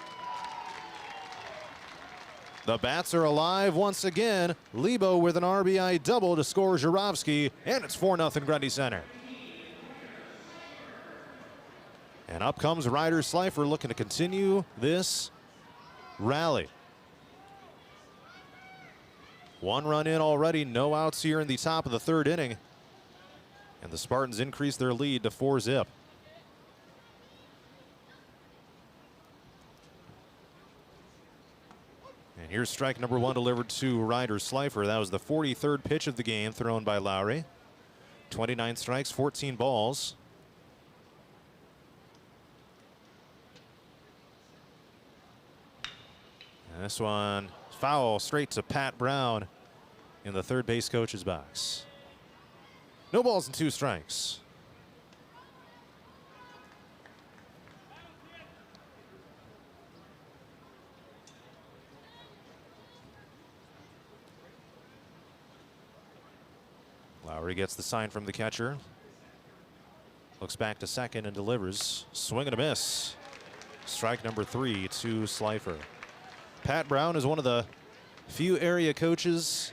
The bats are alive once again. Lebo with an RBI double to score Jarofsky, and it's 4-0 Grundy Center. And up comes Ryder Slifer looking to continue this rally. 1 run in already, no outs here in the top of the third inning. And the Spartans increase their lead to 4-zip. And here's strike number 1 delivered to Ryder Slifer. That was the 43rd pitch of the game thrown by Lowry. 29 strikes, 14 balls. And this one foul straight to Pat Brown in the third base coach's box. No balls and 2 strikes. Lowry gets the sign from the catcher. Looks back to second and delivers. Swing and a miss. Strike number 3 to Slifer. Pat Brown is one of the few area coaches,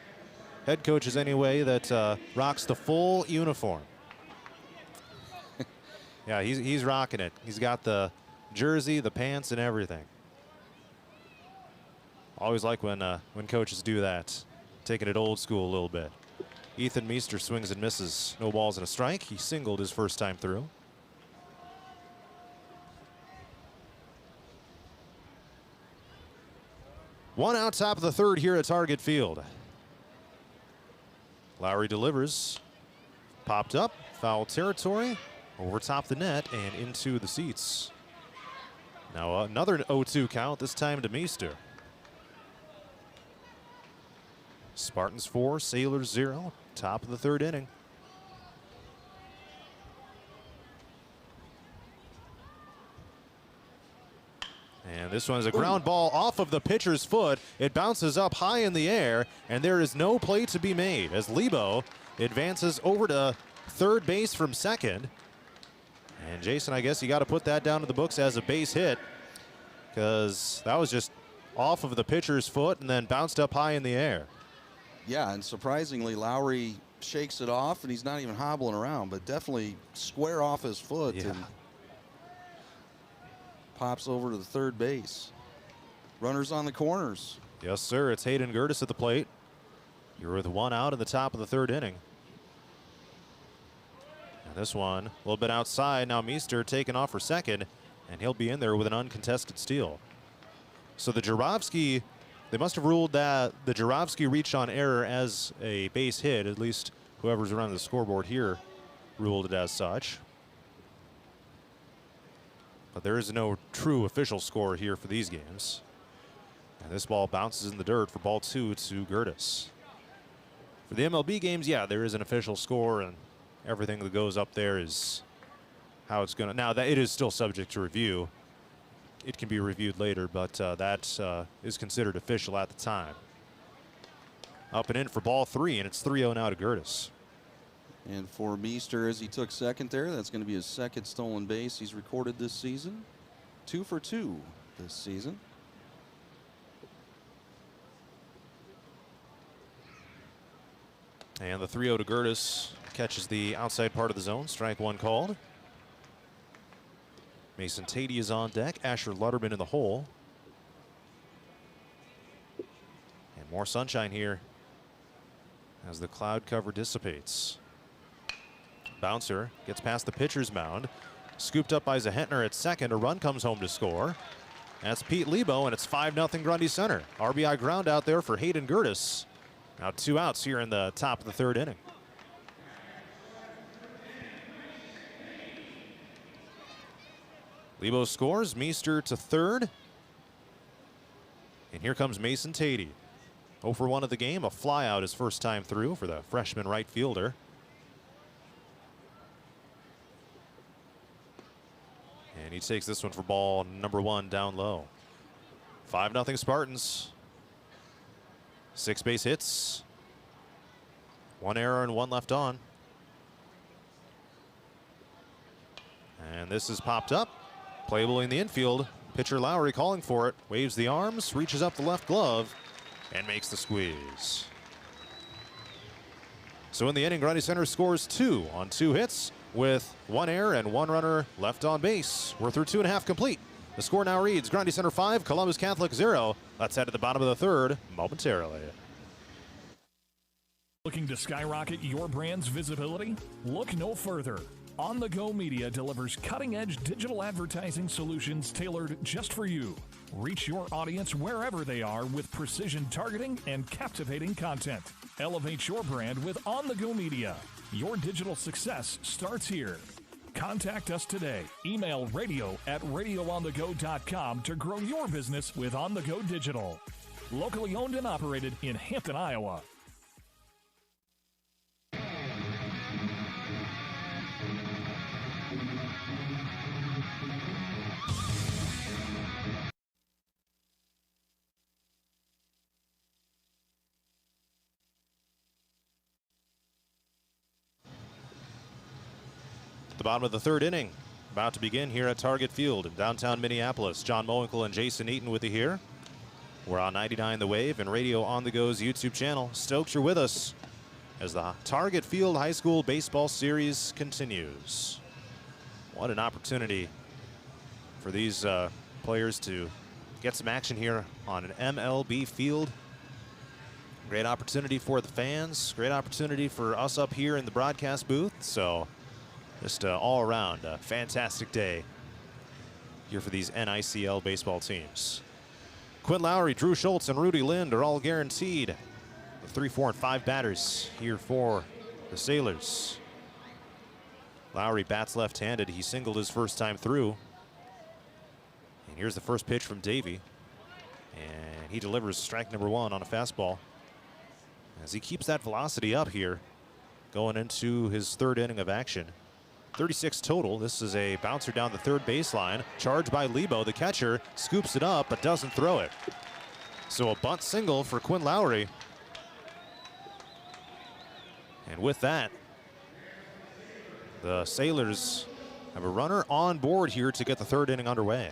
head coaches anyway, that rocks the full uniform. Yeah, he's rocking it. He's got the jersey, the pants, and everything. Always like when coaches do that, taking it old school a little bit. Ethan Meester swings and misses. No balls and a strike. He singled his first time through. One out, top of the third here at Target Field. Lowry delivers. Popped up, foul territory, over top the net and into the seats. Now another 0-2 count, this time to Meester. Spartans 4, Sailors 0, top of the third inning. And this one is a ground ball off of the pitcher's foot. It bounces up high in the air, and there is no play to be made as Lebo advances over to third base from second. And Jason, I guess you got to put that down to the books as a base hit, because that was just off of the pitcher's foot and then bounced up high in the air. Yeah, and surprisingly, Lowry shakes it off, and he's not even hobbling around, but definitely square off his foot. Yeah. And pops over to the third base. Runners on the corners. Yes, sir. It's Hayden Gertis at the plate. You're with 1 out in the top of the third inning. And this one a little bit outside. Now Meester taking off for second, and he'll be in there with an uncontested steal. So the Jarofsky, they must have ruled that the Jarofsky reach on error as a base hit. At least whoever's around the scoreboard here ruled it as such. But there is no true official score here for these games. And this ball bounces in the dirt for ball 2 to Gertis. For the MLB games, yeah, there is an official score, and everything that goes up there is how it's going to. Now, that it is still subject to review. It can be reviewed later, but that is considered official at the time. Up and in for ball 3, and it's 3-0 now to Gertis. And for Meester, as he took second there, that's going to be his second stolen base he's recorded this season. 2 for 2 this season. And the 3-0 to Gertis catches the outside part of the zone. Strike one called. Mason Tatey is on deck. Asher Lutterman in the hole. And more sunshine here as the cloud cover dissipates. Bouncer gets past the pitcher's mound. Scooped up by Zahentner at second. A run comes home to score. That's Pete Lebo, and it's 5-0 Grundy Center. RBI ground out there for Hayden Gertis. Now 2 outs here in the top of the 3rd inning. Lebo scores. Meester to 3rd. And here comes Mason Tatey. 0 for 1 of the game. A fly out his first time through for the freshman right fielder. And he takes this one for ball number 1 down low. 5-0 Spartans. 6 base hits. 1 error and 1 left on. And this is popped up. Playable in the infield. Pitcher Lowry calling for it. Waves the arms, reaches up the left glove, and makes the squeeze. So in the inning, Grundy Center scores 2 on 2 hits with 1 error and 1 runner left on base. We're through 2.5 complete. The score now reads Grundy Center 5, Columbus Catholic 0. Let's head to the bottom of the 3rd momentarily. Looking to skyrocket your brand's visibility? Look no further. On the Go Media delivers cutting-edge digital advertising solutions tailored just for you. Reach your audience wherever they are with precision targeting and captivating content. Elevate your brand with On the Go Media. Your digital success starts here. Contact us today. Email radio@radioonthego.com to grow your business with On the Go Digital. Locally owned and operated in Hampton, Iowa. The bottom of the 3rd inning about to begin here at Target Field in downtown Minneapolis. John Mowinkle and Jason Eaton with you here. We're on 99 The Wave and Radio On The Go's YouTube channel. Stokes, you're with us as the Target Field High School Baseball Series continues. What an opportunity for these players to get some action here on an MLB field. Great opportunity for the fans. Great opportunity for us up here in the broadcast booth. So just all around a fantastic day here for these NICL baseball teams. Quinn Lowry, Drew Schultz, and Rudy Lind are all guaranteed. The 3, 4, and 5 batters here for the Sailors. Lowry bats left-handed. He singled his first time through. And here's the first pitch from Davey. And he delivers strike number 1 on a fastball. As he keeps that velocity up here, going into his 3rd inning of action. 36 total. This is a bouncer down the 3rd baseline. Charged by Lebo. The catcher scoops it up but doesn't throw it. So a bunt single for Quinn Lowry. And with that, the Sailors have a runner on board here to get the 3rd inning underway.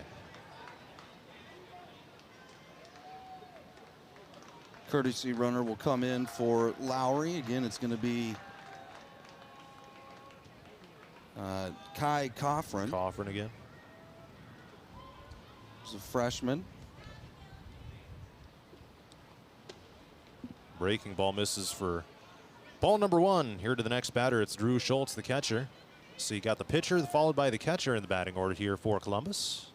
Courtesy runner will come in for Lowry. Again, it's going to be Kai Coffrin. Coffrin again. He's a freshman. Breaking ball misses for ball number 1. Here to the next batter, it's Drew Schultz, the catcher. So you got the pitcher followed by the catcher in the batting order here for Columbus.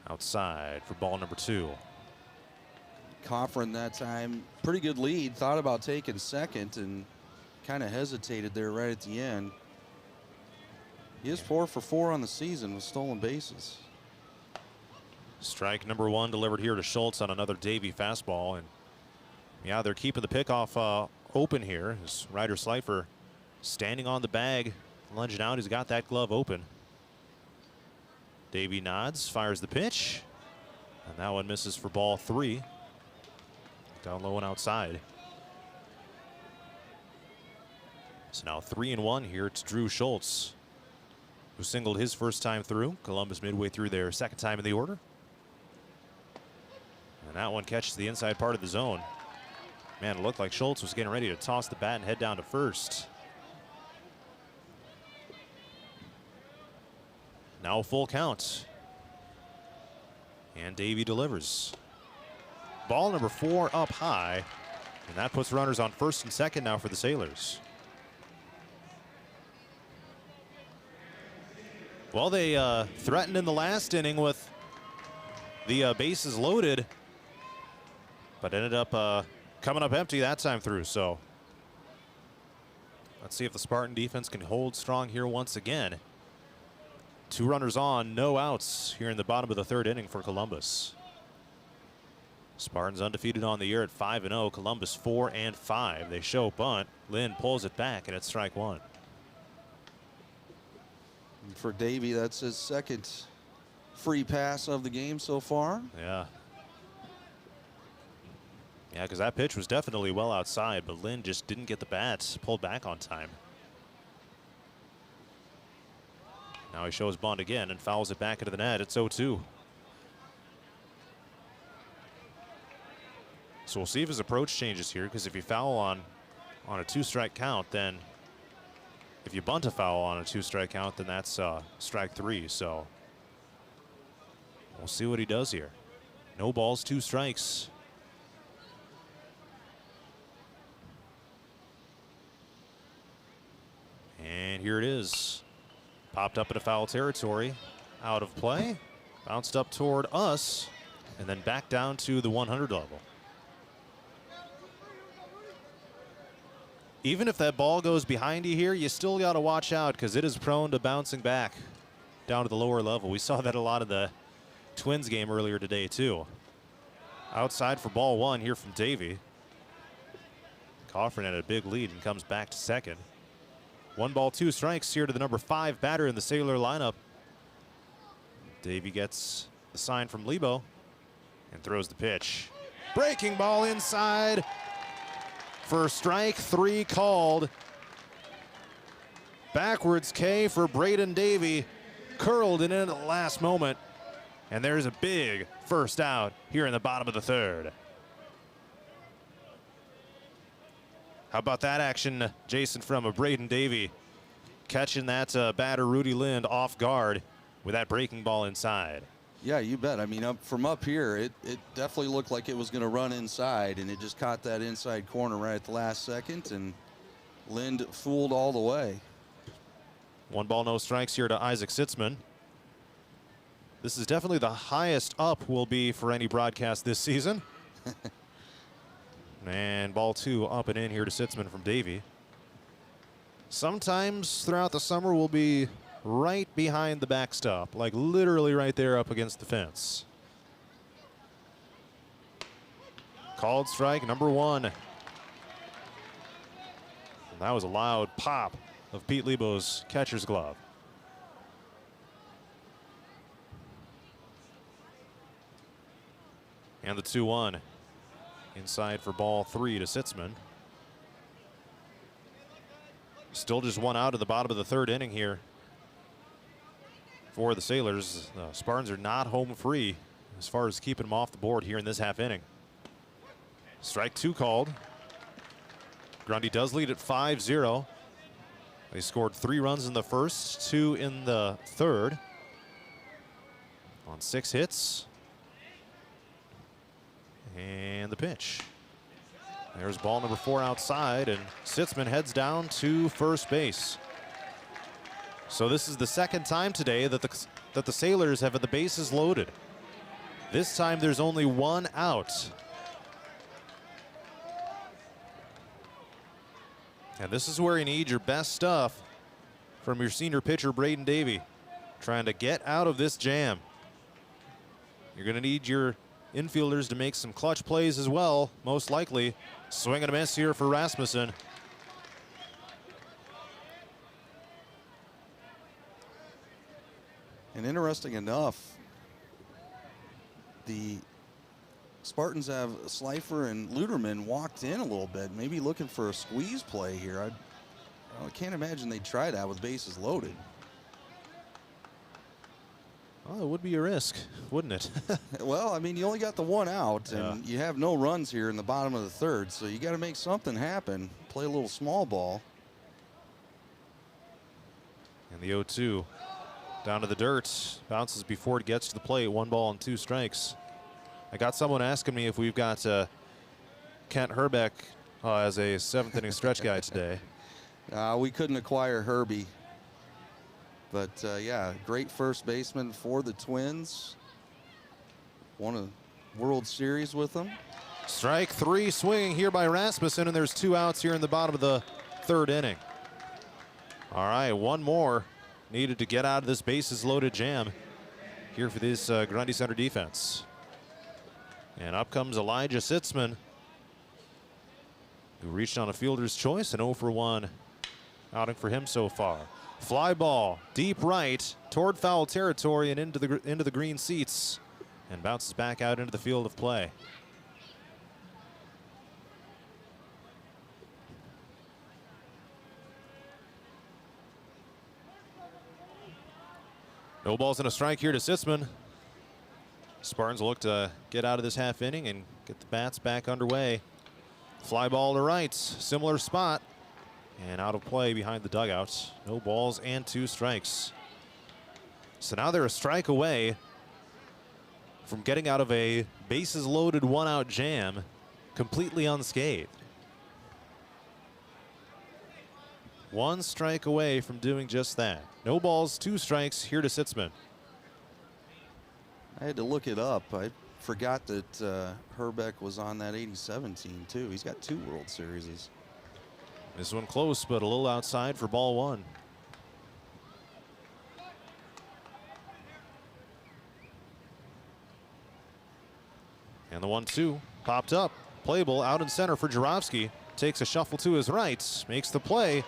Outside for ball number 2. Coffrin that time, pretty good lead. Thought about taking second and kind of hesitated there right at the end. He is 4 for 4 on the season with stolen bases. Strike number 1 delivered here to Schultz on another Davey fastball. And yeah, they're keeping the pickoff open here. As Ryder Slifer standing on the bag, lunging out. He's got that glove open. Davey nods, fires the pitch. And that one misses for ball 3. Down low and outside. So now 3-1 here. It's Drew Schultz, who singled his first time through. Columbus midway through their second time in the order. And that one catches the inside part of the zone. Man, it looked like Schultz was getting ready to toss the bat and head down to first. Now a full count. And Davey delivers. Ball number 4 up high. And that puts runners on first and second now for the Sailors. Well, they threatened in the last inning with the bases loaded, but ended up coming up empty that time through. So let's see if the Spartan defense can hold strong here once again. 2 runners on, no outs here in the bottom of the 3rd inning for Columbus. Spartans undefeated on the year at 5-0. Columbus 4-5. They show bunt. Lynn pulls it back, and it's strike 1. And for Davey, that's his second free pass of the game so far. Yeah. Yeah, because that pitch was definitely well outside, but Lynn just didn't get the bat pulled back on time. Now he shows bunt again and fouls it back into the net. It's 0-2. So we'll see if his approach changes here, because if you foul on a 2-strike count, then if you bunt a foul on a 2-strike count, then that's strike 3. So we'll see what he does here. No balls, 2 strikes. And here it is. Popped up into foul territory. Out of play. Bounced up toward us. And then back down to the 100 level. Even if that ball goes behind you here, you still got to watch out, because it is prone to bouncing back down to the lower level. We saw that a lot of the Twins game earlier today, too. Outside for ball 1 here from Davey. Coffrin had a big lead and comes back to second. 1 ball, 2 strikes here to the number 5 batter in the Sailor lineup. Davey gets the sign from Lebo and throws the pitch. Breaking ball inside. For strike 3 called. Backwards K for Braden Davey. Curled it in at the last moment. And there's a big first out here in the bottom of the 3rd. How about that action, Jason, from a Braden Davey catching that batter Rudy Lind off guard with that breaking ball inside. Yeah, you bet. I mean, from up here, it definitely looked like it was going to run inside, and it just caught that inside corner right at the last second, and Lind fooled all the way. 1 ball, no strikes here to Isaac Sitzman. This is definitely the highest up will be for any broadcast this season. And ball 2 up and in here to Sitzman from Davey. Sometimes throughout the summer we'll be right behind the backstop, like literally right there up against the fence. Called strike number 1. And that was a loud pop of Pete Lebo's catcher's glove. And the 2-1 inside for ball 3 to Sitzman. Still just 1 out of the bottom of the 3rd inning here for the Sailors. The Spartans are not home free as far as keeping them off the board here in this half inning. Strike 2 called. Grundy does lead at 5-0. They scored 3 runs in the first, 2 in the 3rd on 6 hits. And the pitch. There's ball number 4 outside, and Sitzman heads down to first base. So this is the second time today that the Sailors have had the bases loaded. This time there's only 1 out. And this is where you need your best stuff from your senior pitcher, Braden Davey, trying to get out of this jam. You're going to need your infielders to make some clutch plays as well, most likely. Swing and a miss here for Rasmussen. And interesting enough, the Spartans have Slifer and Luderman walked in a little bit, maybe looking for a squeeze play here. Well, I can't imagine they'd try that with bases loaded. Well, it would be a risk, wouldn't it? Well, I mean, you only got the one out, and you have no runs here in the bottom of the third, so you got to make something happen. Play a little small ball. And the 0-2 down to the dirt. Bounces before it gets to the plate. 1 ball and 2 strikes. I got someone asking me if we've got Kent Herbeck as a 7th inning stretch guy today. We couldn't acquire Herbie. But, yeah, great first baseman for the Twins. Won a World Series with them. Strike 3 swinging here by Rasmussen, and there's 2 outs here in the bottom of the 3rd inning. All right, 1 more needed to get out of this bases loaded jam here for this Grundy Center defense. And up comes Elijah Sitzman, who reached on a fielder's choice, and 0 for 1 outing for him so far. Fly ball deep right toward foul territory and into the green seats, and bounces back out into the field of play. No balls and a strike here to Sitzman. Spartans look to get out of this half inning and get the bats back underway. Fly ball to right, similar spot, and out of play behind the dugout. No balls and 2 strikes. So now they're a strike away from getting out of a bases loaded 1-out jam completely unscathed. 1 strike away from doing just that. No balls, 2 strikes here to Sitzman. I had to look it up. I forgot that Herbeck was on that '87 team, too. He's got 2 World Series. This one close, but a little outside for ball 1. And the 1-2 popped up. Playable out in center for Jarofsky. Takes a shuffle to his right, makes the play,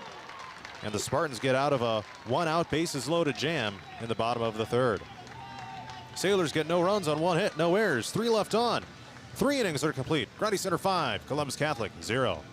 and the Spartans get out of a 1-out bases loaded jam in the bottom of the 3rd. Sailors get no runs on 1 hit, no errors, 3 left on. 3 innings are complete. Grundy Center 5, Columbus Catholic 0.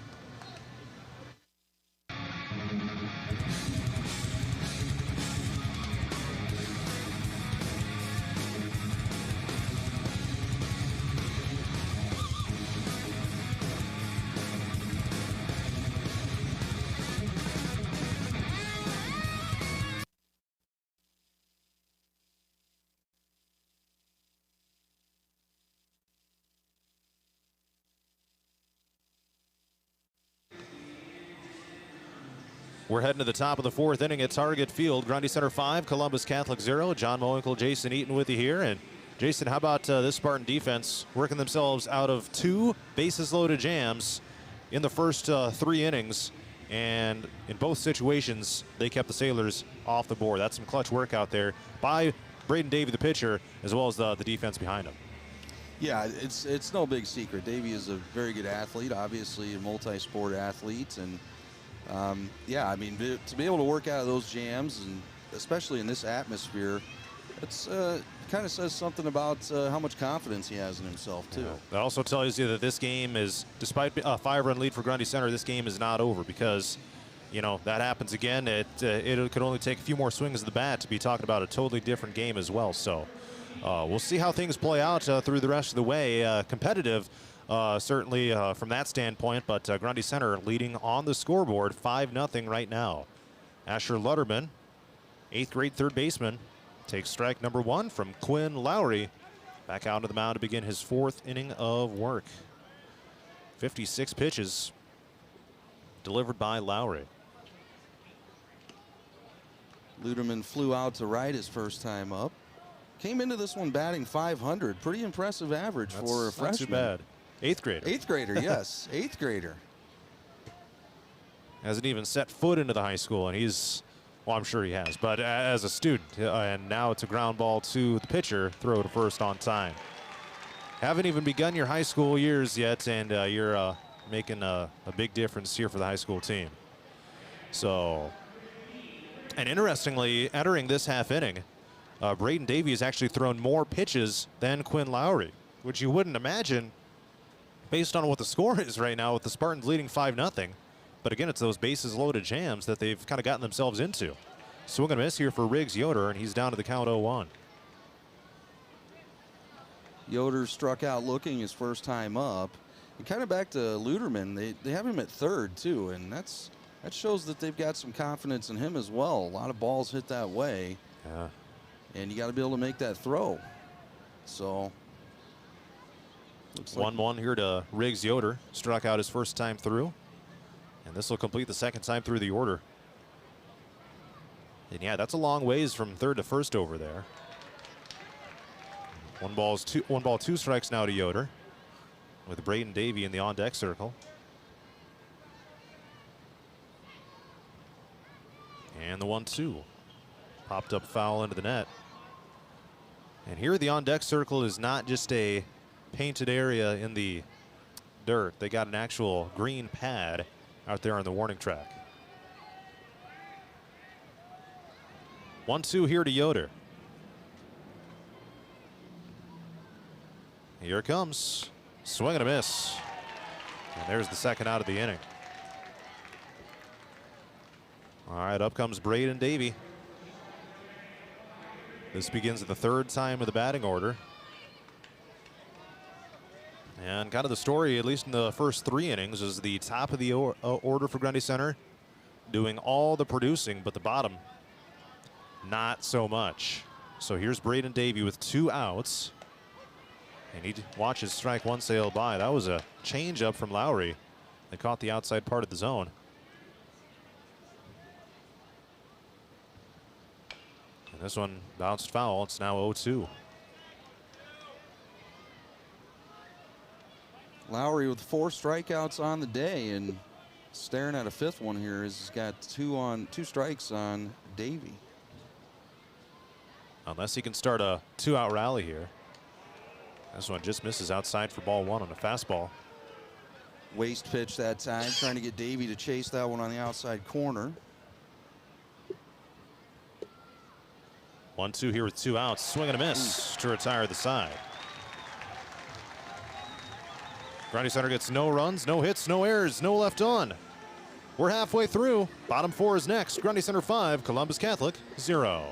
We're heading to the top of the 4th inning at Target Field. Grundy Center 5, Columbus Catholic 0. John Mowinkle, Jason Eaton with you here. And Jason, how about this Spartan defense working themselves out of 2 bases loaded jams in the first 3 innings? And in both situations, they kept the Sailors off the board. That's some clutch work out there by Braden Davey, the pitcher, as well as the defense behind him. Yeah, it's no big secret. Davey is a very good athlete, obviously a multi-sport athlete, and yeah, I mean, to be able to work out of those jams, and especially in this atmosphere, it's kind of says something about how much confidence he has in himself, too. Yeah. That also tells you that this game is, despite a 5-run lead for Grundy Center, this game is not over because, you know, that happens again. It could only take a few more swings of the bat to be talking about a totally different game as well. So we'll see how things play out through the rest of the way. Competitive. Certainly from that standpoint, but Grundy Center leading on the scoreboard 5-0 right now. Asher Lutterman, 8th grade 3rd baseman, takes strike number 1 from Quinn Lowry. Back out to the mound to begin his 4th inning of work. 56 pitches delivered by Lowry. Luderman flew out to right his first time up. Came into this one batting .500. Pretty impressive average for a freshman. Not too bad. 8th grader. 8th grader, yes. 8th grader. Hasn't even set foot into the high school, and he's, well, I'm sure he has, but as a student, and now it's a ground ball to the pitcher, throw to first on time. Haven't even begun your high school years yet, and you're making a big difference here for the high school team. So, and interestingly, entering this half inning, Braden Davey has actually thrown more pitches than Quinn Lowry, which you wouldn't imagine based on what the score is right now with the Spartans leading 5-0. But again, it's those bases loaded jams that they've kind of gotten themselves into. Swing and a miss here for Riggs Yoder, and he's down to the count 0-1. Yoder struck out looking his first time up. And kind of back to Luderman, they have him at third too, and that shows that they've got some confidence in him as well. A lot of balls hit that way. Yeah. And you got to be able to make that throw. So, looks like 1-1 here to Riggs Yoder. Struck out his first time through. And this will complete the second time through the order. And yeah, that's a long ways from third to first over there. One ball, 2 strikes now to Yoder, with Braden Davey in the on-deck circle. And the 1-2. Popped up foul into the net. And here the on-deck circle is not just a painted area in the dirt. They got an actual green pad out there on the warning track. 1-2 here to Yoder. Here it comes. Swing and a miss. And there's the second out of the inning. All right, up comes Braden Davey. This begins the third time of the batting order. And kind of the story, at least in the first 3 innings, is the top of the order for Grundy Center doing all the producing, but the bottom, not so much. So here's Braden Davey with 2 outs. And he watches strike 1 sail by. That was a changeup from Lowry. They caught the outside part of the zone. And this one bounced foul. It's now 0-2. Lowry with 4 strikeouts on the day, and staring at a 5th one here. He's got 2 strikes on Davey. Unless he can start a 2-out rally here. This one just misses outside for ball 1 on a fastball. Waste pitch that time, trying to get Davey to chase that one on the outside corner. 1-2 here with 2 outs. Swing and a miss to retire the side. Grundy Center gets no runs, no hits, no errors, no left on. We're halfway through. Bottom 4 is next. Grundy Center 5, Columbus Catholic 0.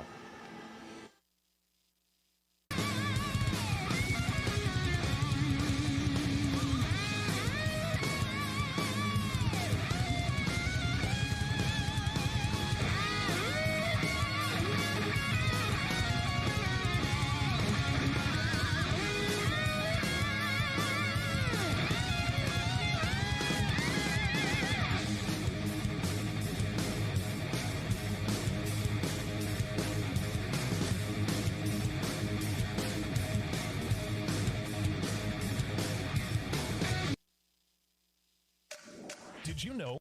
Did you know?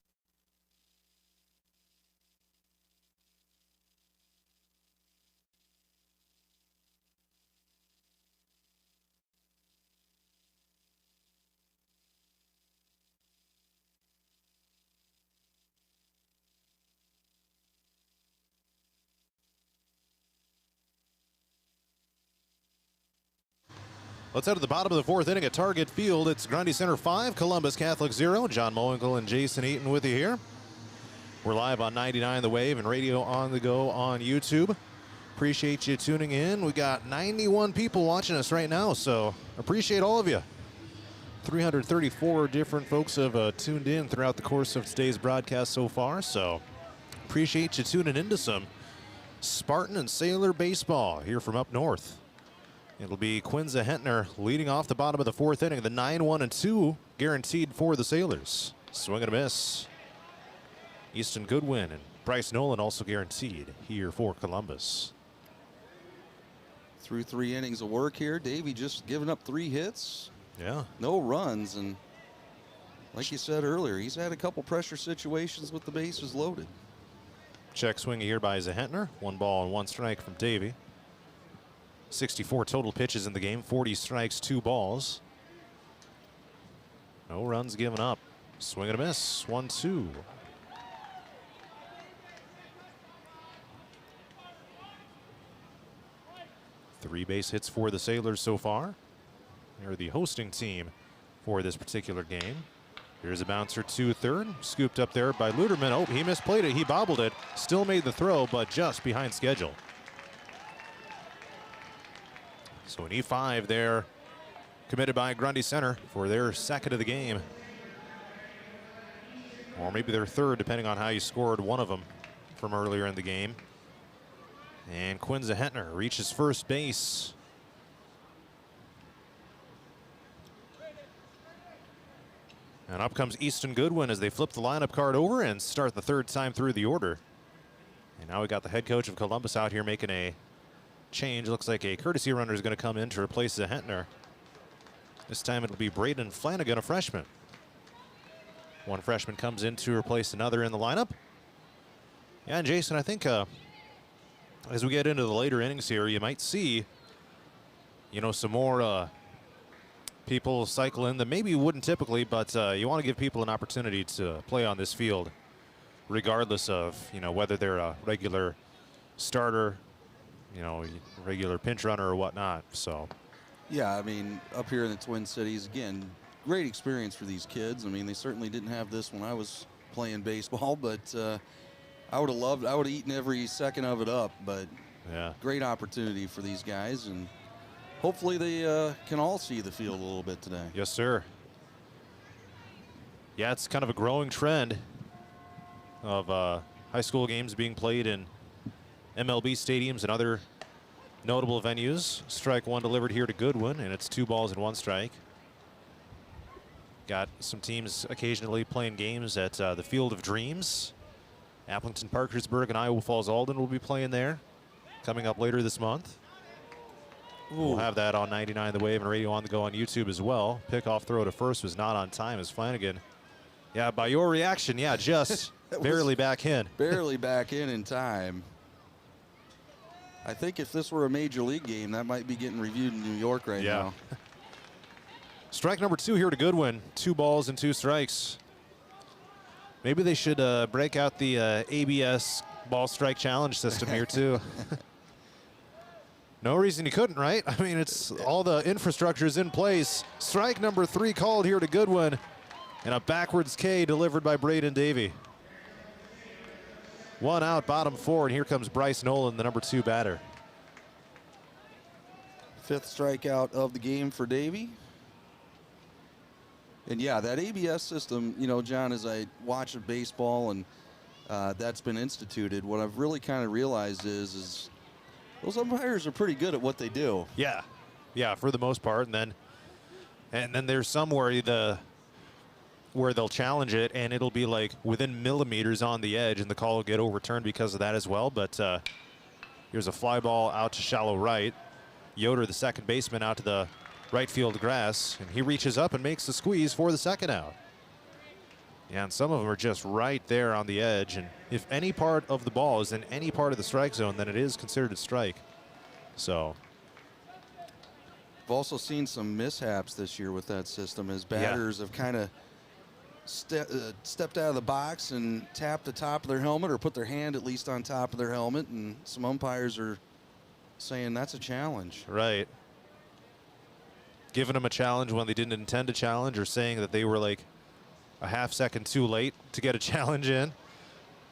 Let's head to the bottom of the 4th inning at Target Field. It's Grundy Center 5, Columbus Catholic 0. John Mowinkle and Jason Eaton with you here. We're live on 99 The Wave and Radio on the Go on YouTube. Appreciate you tuning in. We got 91 people watching us right now, so appreciate all of you. 334 different folks have tuned in throughout the course of today's broadcast so far, so appreciate you tuning into some Spartan and Sailor baseball here from up north. It'll be Quinza Hentner leading off the bottom of the 4th inning. The 9-1-2 guaranteed for the Sailors. Swing and a miss. Easton Goodwin and Bryce Nolan also guaranteed here for Columbus. Through 3 innings of work here, Davey just giving up 3 hits. Yeah. No runs, and like you said earlier, he's had a couple pressure situations with the bases loaded. Check swing here by Zahentner. 1 ball and 1 strike from Davey. 64 total pitches in the game, 40 strikes, 2 balls. No runs given up. Swing and a miss. 1-2. Three base hits for the Sailors so far. They're the hosting team for this particular game. Here's a bouncer to third, scooped up there by Luderman. Oh, he misplayed it. He bobbled it. Still made the throw, but just behind schedule. So an E5 there, committed by Grundy Center for their second of the game. Or maybe their third, depending on how you scored one of them from earlier in the game. And Quinza Hentner reaches first base. And up comes Easton Goodwin as they flip the lineup card over and start the third time through the order. And now we got the head coach of Columbus out here making a change. Looks like a courtesy runner is going to come in to replace Zahentner. This time it'll be Braden Flanagan, a freshman. One freshman comes in to replace another in the lineup. Yeah, and Jason, I think as we get into the later innings here, you might see, you know, some more people cycle in that maybe you wouldn't typically, but you want to give people an opportunity to play on this field, regardless of, you know, whether they're a regular starter, you know, regular pinch runner or whatnot. So, yeah, I mean, up here in the Twin Cities, again, great experience for these kids. I mean, they certainly didn't have this when I was playing baseball, but I would have eaten every second of it up. But yeah, great opportunity for these guys, and hopefully they can all see the field a little bit today. Yes, sir. Yeah, it's kind of a growing trend of high school games being played in MLB stadiums and other notable venues. Strike one delivered here to Goodwin, and it's 2 balls and 1 strike. Got some teams occasionally playing games at the Field of Dreams. Appleton Parkersburg and Iowa Falls Alden will be playing there coming up later this month. We'll have that on 99 The Wave and Radio on the Go on YouTube as well. Pickoff throw to first was not on time as Flanagan. Yeah, by your reaction, yeah, just barely back in. Barely back in time. I think if this were a major league game, that might be getting reviewed in New York right now. Strike number 2 here to Goodwin. 2 balls and 2 strikes. Maybe they should break out the ABS ball strike challenge system here too. No reason you couldn't, right? I mean, it's all the infrastructure is in place. Strike number 3 called here to Goodwin, and a backwards K delivered by Braden Davey. 1 out, bottom 4, and here comes Bryce Nolan, the number 2 batter. 5th strikeout of the game for Davey. And yeah, that ABS system, you know, John, as I watch baseball and that's been instituted, what I've really kind of realized is those umpires are pretty good at what they do. Yeah, yeah, for the most part, and then there's some where they'll challenge it and it'll be like within millimeters on the edge, and the call will get overturned because of that as well. But here's a fly ball out to shallow right. Yoder, the second baseman, out to the right field grass, and he reaches up and makes the squeeze for the second out. Yeah, and some of them are just right there on the edge, and if any part of the ball is in any part of the strike zone, then it is considered a strike. So I've also seen some mishaps this year with that system as batters have kind of stepped out of the box and tapped the top of their helmet, or put their hand at least on top of their helmet, and some umpires are saying that's a challenge. Right. Giving them a challenge when they didn't intend to challenge, or saying that they were like a half second too late to get a challenge in.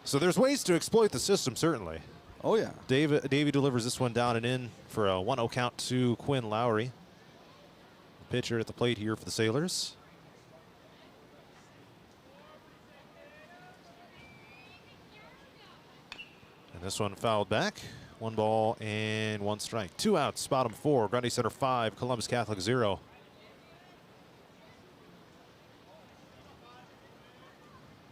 So there's ways to exploit the system, certainly. Oh, yeah. Davey delivers this one down and in for a 1-0 count to Quinn Lowry. Pitcher at the plate here for the Sailors. And this one fouled back. 1 ball and 1 strike. 2 outs, bottom 4. Grundy Center 5, Columbus Catholic 0.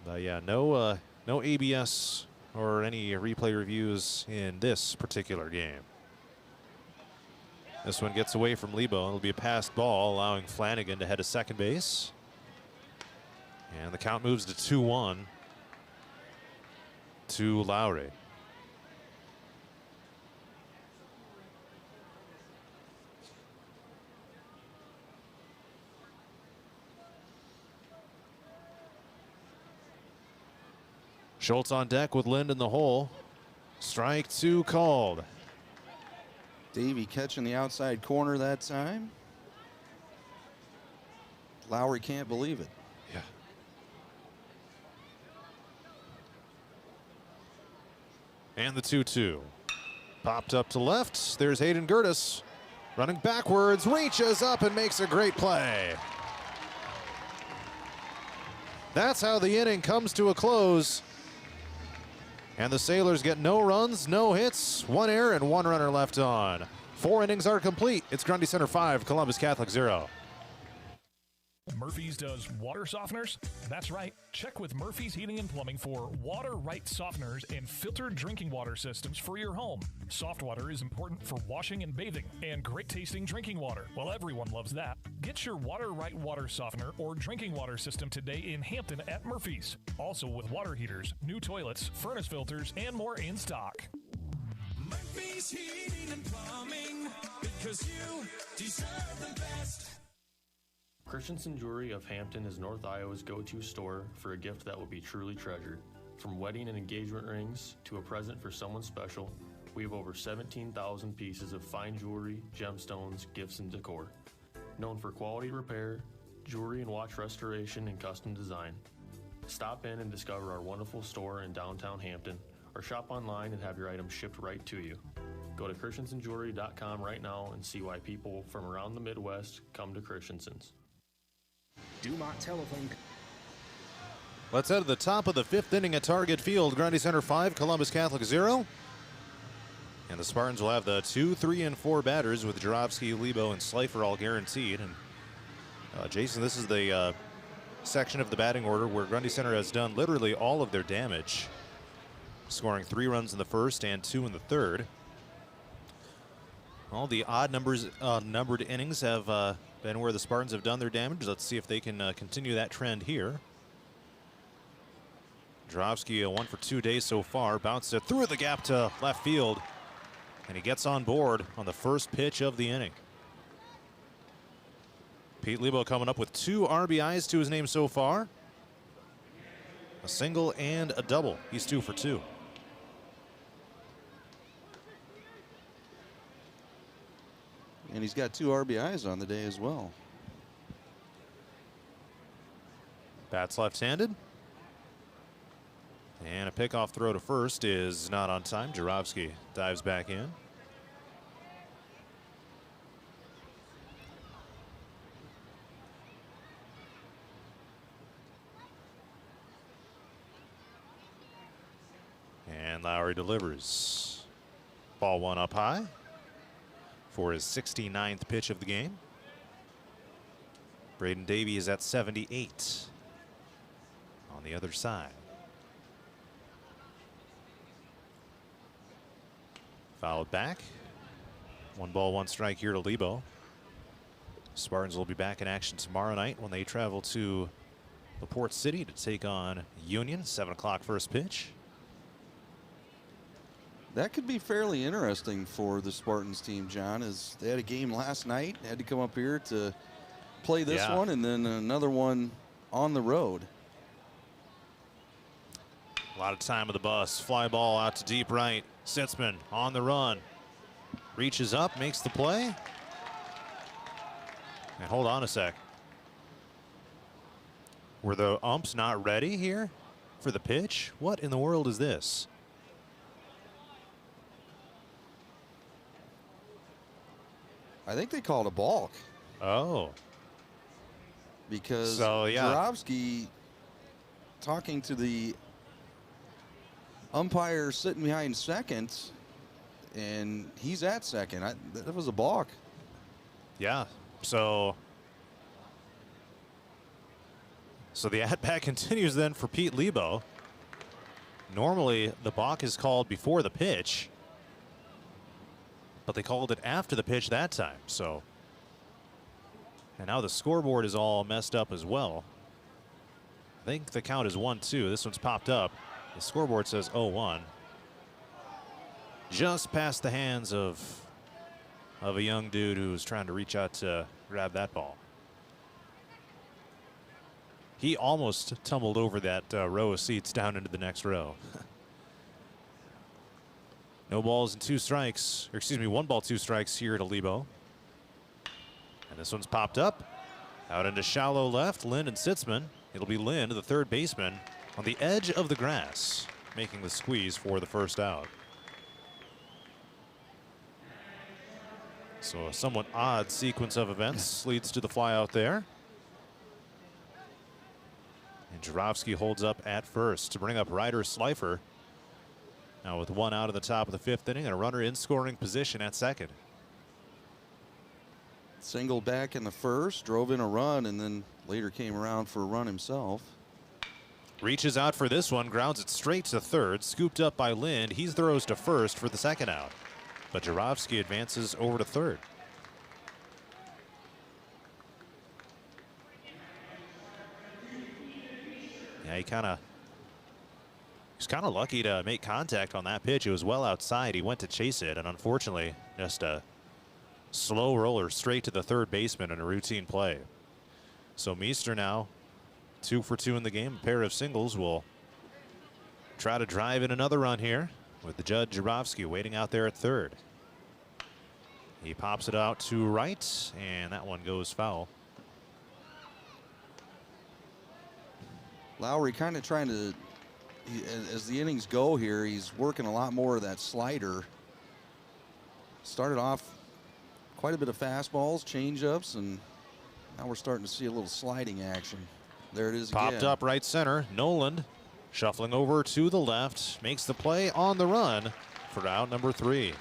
But yeah, no ABS or any replay reviews in this particular game. This one gets away from Lebo. It'll be a passed ball, allowing Flanagan to head to second base. And the count moves to 2-1 to Lowry. Schultz on deck with Lind in the hole. Strike 2 called. Davey catching the outside corner that time. Lowry can't believe it. Yeah. And the 2-2. Popped up to left. There's Hayden Gertis. Running backwards, reaches up and makes a great play. That's how the inning comes to a close. And the Sailors get no runs, no hits, 1 error, and 1 runner left on. 4 innings are complete. It's Grundy Center 5, Columbus Catholic 0. Murphy's does water softeners? That's right. Check with Murphy's Heating and Plumbing for water right softeners and filtered drinking water systems for your home. Soft water is important for washing and bathing, and great tasting drinking water. Well, everyone loves that. Get your water right water softener or drinking water system today in Hampton at Murphy's. Also with water heaters, new toilets, furnace filters, and more in stock. Murphy's Heating and Plumbing, because you deserve the best. Christensen Jewelry of Hampton is North Iowa's go-to store for a gift that will be truly treasured. From wedding and engagement rings to a present for someone special, we have over 17,000 pieces of fine jewelry, gemstones, gifts, and decor. Known for quality repair, jewelry and watch restoration, and custom design. Stop in and discover our wonderful store in downtown Hampton, or shop online and have your items shipped right to you. Go to christensenjewelry.com right now and see why people from around the Midwest come to Christensen's. Dumont Telephone. Let's head to the top of the 5th inning at Target Field. Grundy Center 5, Columbus Catholic 0. And the Spartans will have the 2, 3, and 4 batters with Jarofsky, Lebo, and Slifer all guaranteed. And Jason, this is the section of the batting order where Grundy Center has done literally all of their damage, scoring 3 runs in the first and 2 in the third. All the odd numbered innings have been where the Spartans have done their damage. Let's see if they can continue that trend here. Jarofsky 1 for 2 days so far. Bounced it through the gap to left field. And he gets on board on the first pitch of the inning. Pete Lebo coming up with 2 RBIs to his name so far. A single and a double. He's 2 for 2. And he's got 2 RBIs on the day as well. Bats left-handed. And a pickoff throw to first is not on time. Jarofsky dives back in. And Lowry delivers. Ball 1 up high for his 69th pitch of the game. Braden Davey is at 78 on the other side. Fouled back. 1 ball, 1 strike here to Lebo. Spartans will be back in action tomorrow night when they travel to LaPorte City to take on Union. 7 o'clock first pitch. That could be fairly interesting for the Spartans team, John, as they had a game last night, had to come up here to play this one, and then another one on the road. A lot of time of the bus. Fly ball out to deep right. Sitzman on the run. Reaches up, makes the play. And hold on a sec. Were the umps not ready here for the pitch? What in the world is this? I think they called a balk. Oh. Because yeah. Jarofsky talking to the umpire sitting behind second, and he's at second. That was a balk. Yeah. So the at-bat continues then for Pete Lebo. Normally the balk is called before the pitch, but they called it after the pitch that time. So, and now the scoreboard is all messed up as well. I think the count is 1-2. This one's popped up. The scoreboard says 0-1. Just past the hands of a young dude who was trying to reach out to grab that ball. He almost tumbled over that row of seats down into the next row. No balls and 2 strikes, or excuse me, 1 ball, 2 strikes here to Lebo. And this one's popped up. Out into shallow left, Lind and Sitzman. It'll be Lind, the third baseman, on the edge of the grass, making the squeeze for the first out. So a somewhat odd sequence of events leads to the fly out there. And Jarofsky holds up at first to bring up Ryder Slifer. Now with one out of the top of the 5th inning and a runner in scoring position at second. Single back in the first, drove in a run, and then later came around for a run himself. Reaches out for this one, grounds it straight to third, scooped up by Lind. He throws to first for the second out. But Jarofsky advances over to third. Yeah, he's kind of lucky to make contact on that pitch. It was well outside. He went to chase it, and unfortunately, just a slow roller straight to the third baseman in a routine play. So Meester now 2 for 2 in the game. A pair of singles will try to drive in another run here with the Judge Jarofsky waiting out there at third. He pops it out to right, and that one goes foul. Lowry kind of trying to, as the innings go here, he's working a lot more of that slider. Started off quite a bit of fastballs, changeups, and now we're starting to see a little sliding action. There it is again. Popped up right center. Noland shuffling over to the left, makes the play on the run for out number 3.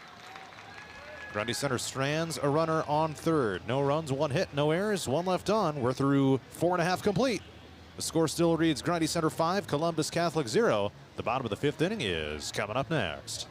Grundy Center strands a runner on third. No runs, 1 hit, no errors, 1 left on. We're through 4.5 complete. The score still reads Grundy Center 5, Columbus Catholic 0. The bottom of the 5th inning is coming up next.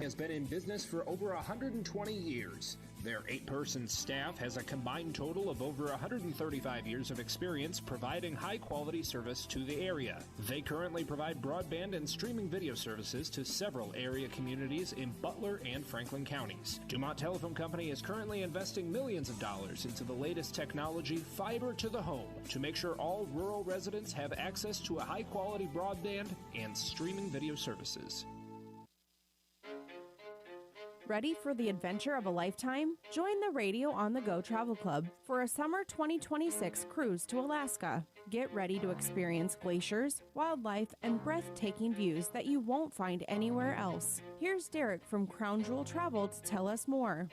Has been in business for over 120 years. Their 8-person staff has a combined total of over 135 years of experience providing high-quality service to the area. They currently provide broadband and streaming video services to several area communities in Butler and Franklin counties. Dumont Telephone Company is currently investing millions of dollars into the latest technology, fiber to the home, to make sure all rural residents have access to a high-quality broadband and streaming video services. Ready for the adventure of a lifetime? Join the Radio on the Go Travel Club for a summer 2026 cruise to Alaska. Get ready to experience glaciers, wildlife, and breathtaking views that you won't find anywhere else. Here's Derek from Crown Jewel Travel to tell us more.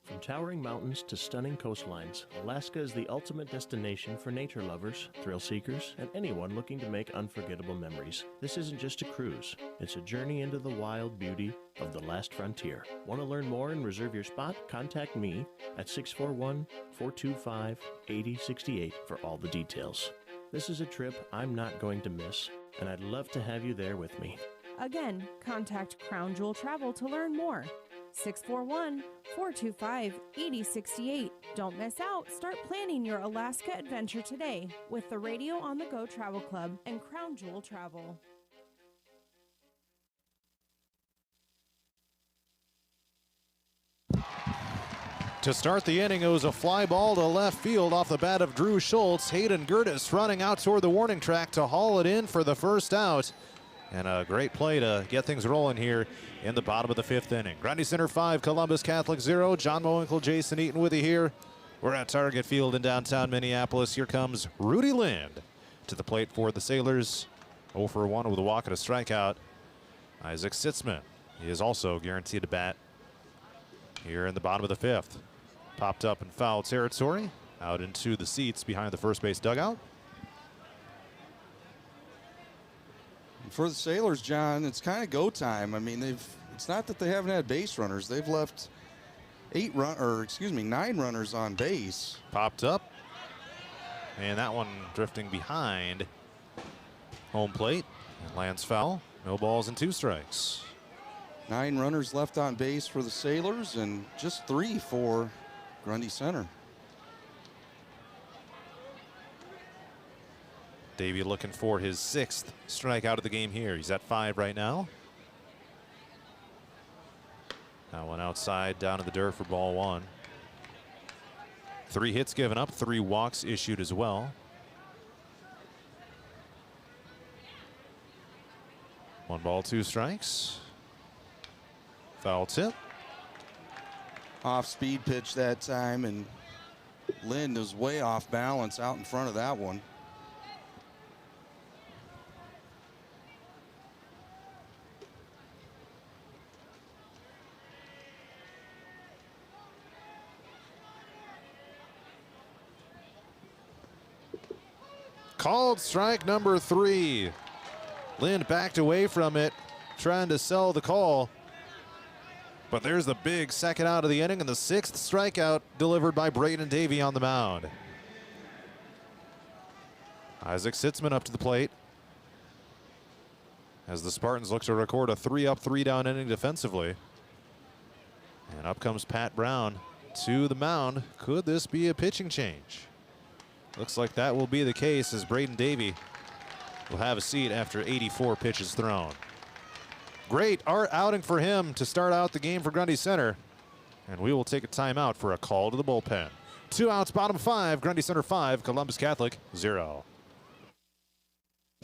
From towering mountains to stunning coastlines, Alaska is the ultimate destination for nature lovers, thrill seekers, and anyone looking to make unforgettable memories. This isn't just a cruise, it's a journey into the wild beauty of the last frontier. Want to learn more and reserve your spot? Contact me at 641-425-8068 for all the details. This is a trip I'm not going to miss, and I'd love to have you there with me. Again, contact Crown Jewel Travel to learn more. 641-425-8068. Don't miss out. Start planning your Alaska adventure today with the Radio on the Go Travel Club and Crown Jewel Travel. To start the inning, it was a fly ball to left field off the bat of Drew Schultz. Hayden Gertis running out toward the warning track to haul it in for the first out. And a great play to get things rolling here in the bottom of the 5th inning. Grundy Center 5, Columbus Catholic 0. John Mowinkle, Jason Eaton with you here. We're at Target Field in downtown Minneapolis. Here comes Rudy Lind to the plate for the Sailors. 0 for 1 with a walk and a strikeout. Isaac Sitzman, he is also guaranteed a bat here in the bottom of the 5th. Popped up in foul territory, out into the seats behind the first base dugout. For the Sailors, John, it's kind of go time. I mean, it's not that they haven't had base runners. They've left 9 runners on base. Popped up. And that one drifting behind home plate. And lands foul. No balls and 2 strikes. 9 runners left on base for the Sailors and just 3 for Grundy Center. Davey looking for his 6th strikeout of the game here. He's at 5 right now. That one outside, down to the dirt for ball 1. 3 hits given up, 3 walks issued as well. 1 ball, 2 strikes. Foul tip. Off speed pitch that time, and Lind was way off balance out in front of that one. Called strike number 3. Lind backed away from it, trying to sell the call. But there's the big second out of the inning and the 6th strikeout delivered by Braden Davey on the mound. Isaac Sitzman up to the plate as the Spartans look to record a 3-up, 3-down inning defensively. And up comes Pat Brown to the mound. Could this be a pitching change? Looks like that will be the case as Braden Davey will have a seat after 84 pitches thrown. Great outing for him to start out the game for Grundy Center. And we will take a timeout for a call to the bullpen. 2 outs, bottom 5, Grundy Center 5, Columbus Catholic 0.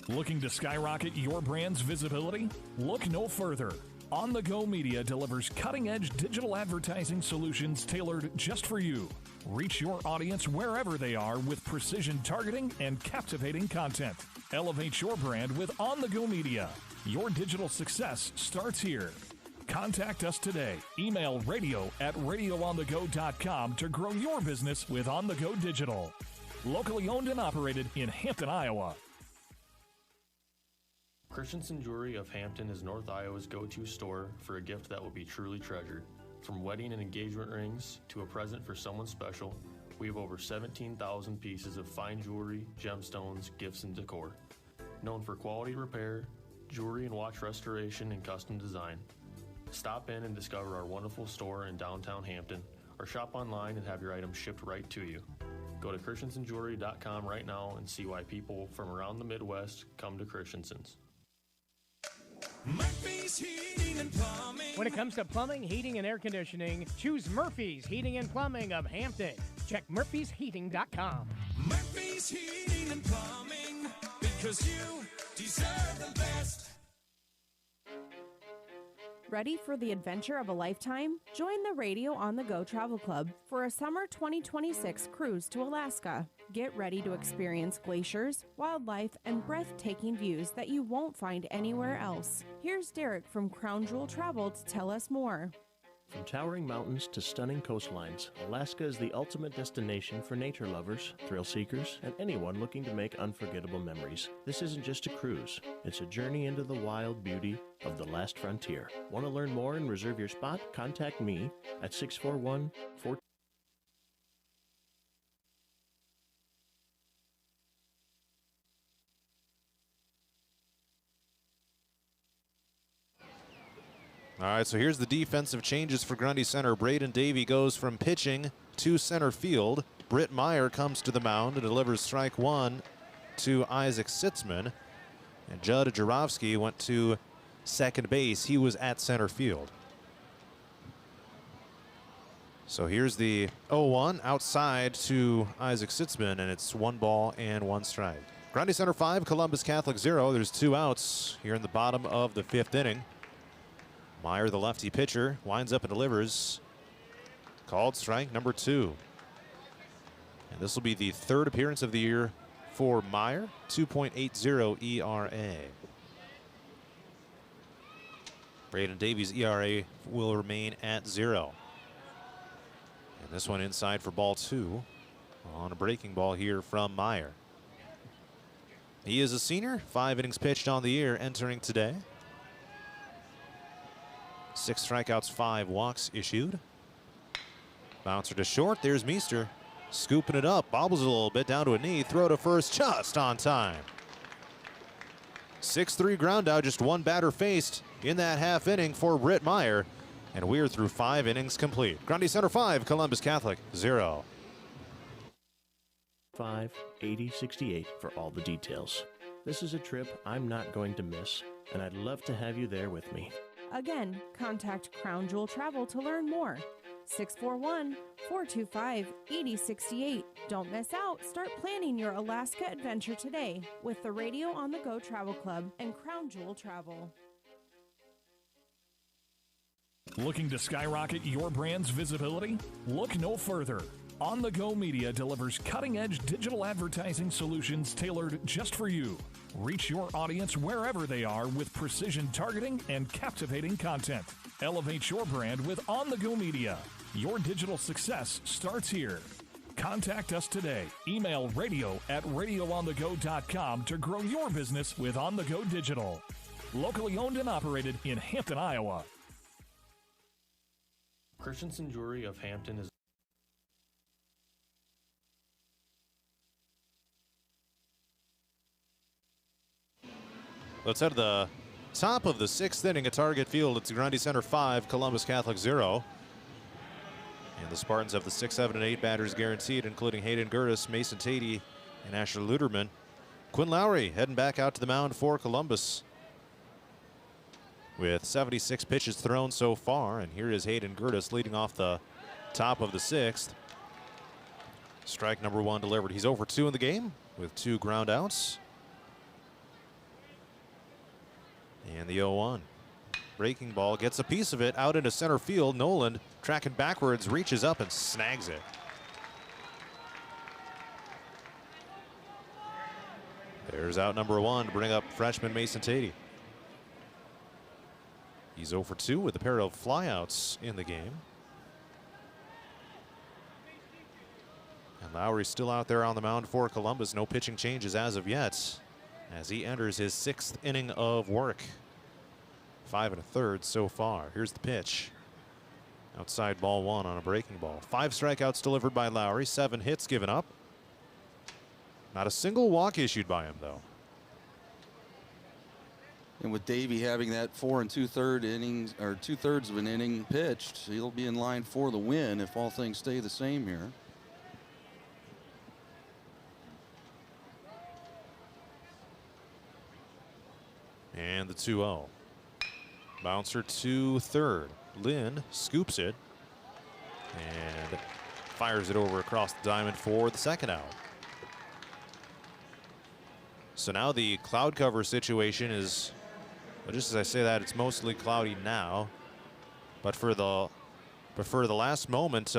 Looking to skyrocket your brand's visibility? Look no further. On the Go Media delivers cutting-edge digital advertising solutions tailored just for you. Reach your audience wherever they are with precision targeting and captivating content. Elevate your brand with On the Go Media. Your digital success starts here. Contact us today. Email radio@radioonthego.com to grow your business with On the Go Digital. Locally owned and operated in Hampton, Iowa. Christensen Jewelry of Hampton is North Iowa's go-to store for a gift that will be truly treasured. From wedding and engagement rings to a present for someone special, we have over 17,000 pieces of fine jewelry, gemstones, gifts, and decor. Known for quality repair, jewelry and watch restoration, and custom design. Stop in and discover our wonderful store in downtown Hampton, or shop online and have your items shipped right to you. Go to christensenjewelry.com right now and see why people from around the Midwest come to Christensen's. Murphy's Heating and Plumbing. When it comes to plumbing, heating, and air conditioning, choose Murphy's Heating and Plumbing of Hampton. Check murphysheating.com. Murphy's Heating and Plumbing, because you deserve the best. Ready for the adventure of a lifetime? Join the Radio on the Go Travel Club for a summer 2026 cruise to Alaska. Get ready to experience glaciers, wildlife, and breathtaking views that you won't find anywhere else. Here's Derek from Crown Jewel Travel to tell us more. From towering mountains to stunning coastlines, Alaska is the ultimate destination for nature lovers, thrill seekers, and anyone looking to make unforgettable memories. This isn't just a cruise, it's a journey into the wild beauty of the last frontier. Want to learn more and reserve your spot? Contact me at 641-4... All right, so here's the defensive changes for Grundy Center. Braden Davey goes from pitching to center field. Britt Meyer comes to the mound and delivers strike 1 to Isaac Sitzman. And Judd Jarofsky went to second base. He was at center field. So here's the 0-1 outside to Isaac Sitzman, and it's 1 ball and 1 strike. Grundy Center 5, Columbus Catholic 0. There's 2 outs here in the bottom of the 5th inning. Meyer, the lefty pitcher, winds up and delivers. Called strike number 2. And this will be the 3rd appearance of the year for Meyer, 2.80 ERA. Braden Davies' ERA will remain at 0. And this one inside for ball 2 on a breaking ball here from Meyer. He is a senior, 5 innings pitched on the year entering today. 6 strikeouts, 5 walks issued. Bouncer to short. There's Meester scooping it up. Bobbles it a little bit down to a knee. Throw to first just on time. 6-3 ground out. Just 1 batter faced in that half inning for Britt Meyer. And we're through 5 innings complete. Grundy Center 5, Columbus Catholic 0. 58068 for all the details. This is a trip I'm not going to miss, and I'd love to have you there with me. Again, contact Crown Jewel Travel to learn more. 641-425-8068. Don't miss out. Start planning your Alaska adventure today with the Radio on the Go Travel Club and Crown Jewel Travel. Looking to skyrocket your brand's visibility? Look no further. On the Go Media delivers cutting-edge digital advertising solutions tailored just for you. Reach your audience wherever they are with precision targeting and captivating content. Elevate your brand with On the Go Media. Your digital success starts here. Contact us today. Email radio@radioonthego.com to grow your business with On The Go Digital. Locally owned and operated in Hampton, Iowa. Christensen Jewelry of Hampton is Let's head to the top of the 6th inning at Target Field. It's Grundy Center 5, Columbus Catholic 0. And the Spartans have the 6, 7, and 8 batters guaranteed, including Hayden Gurtis, Mason Tatey, and Asher Luderman. Quinn Lowry heading back out to the mound for Columbus with 76 pitches thrown so far. And here is Hayden Gurtis leading off the top of the 6th. Strike number 1 delivered. He's over 2 in the game with 2 ground outs. And the 0-1. Breaking ball gets a piece of it out into center field. Noland tracking backwards, reaches up and snags it. There's out number 1 to bring up freshman Mason Tatey. He's 0 for 2 with a pair of flyouts in the game. And Lowry's still out there on the mound for Columbus. No pitching changes as of yet, as he enters his 6th inning of work. 5 1/3 so far. Here's the pitch. Outside ball 1 on a breaking ball. 5 strikeouts delivered by Lowry, 7 hits given up. Not a single walk issued by him, though. And with Davey having that 4 2/3 innings, or 2/3 of an inning pitched, he'll be in line for the win if all things stay the same here. And the 2-0. Bouncer to third. Lynn scoops it and fires it over across the diamond for the 2nd out. So now the cloud cover situation is, well, just as I say that, it's mostly cloudy now. But for the last moment,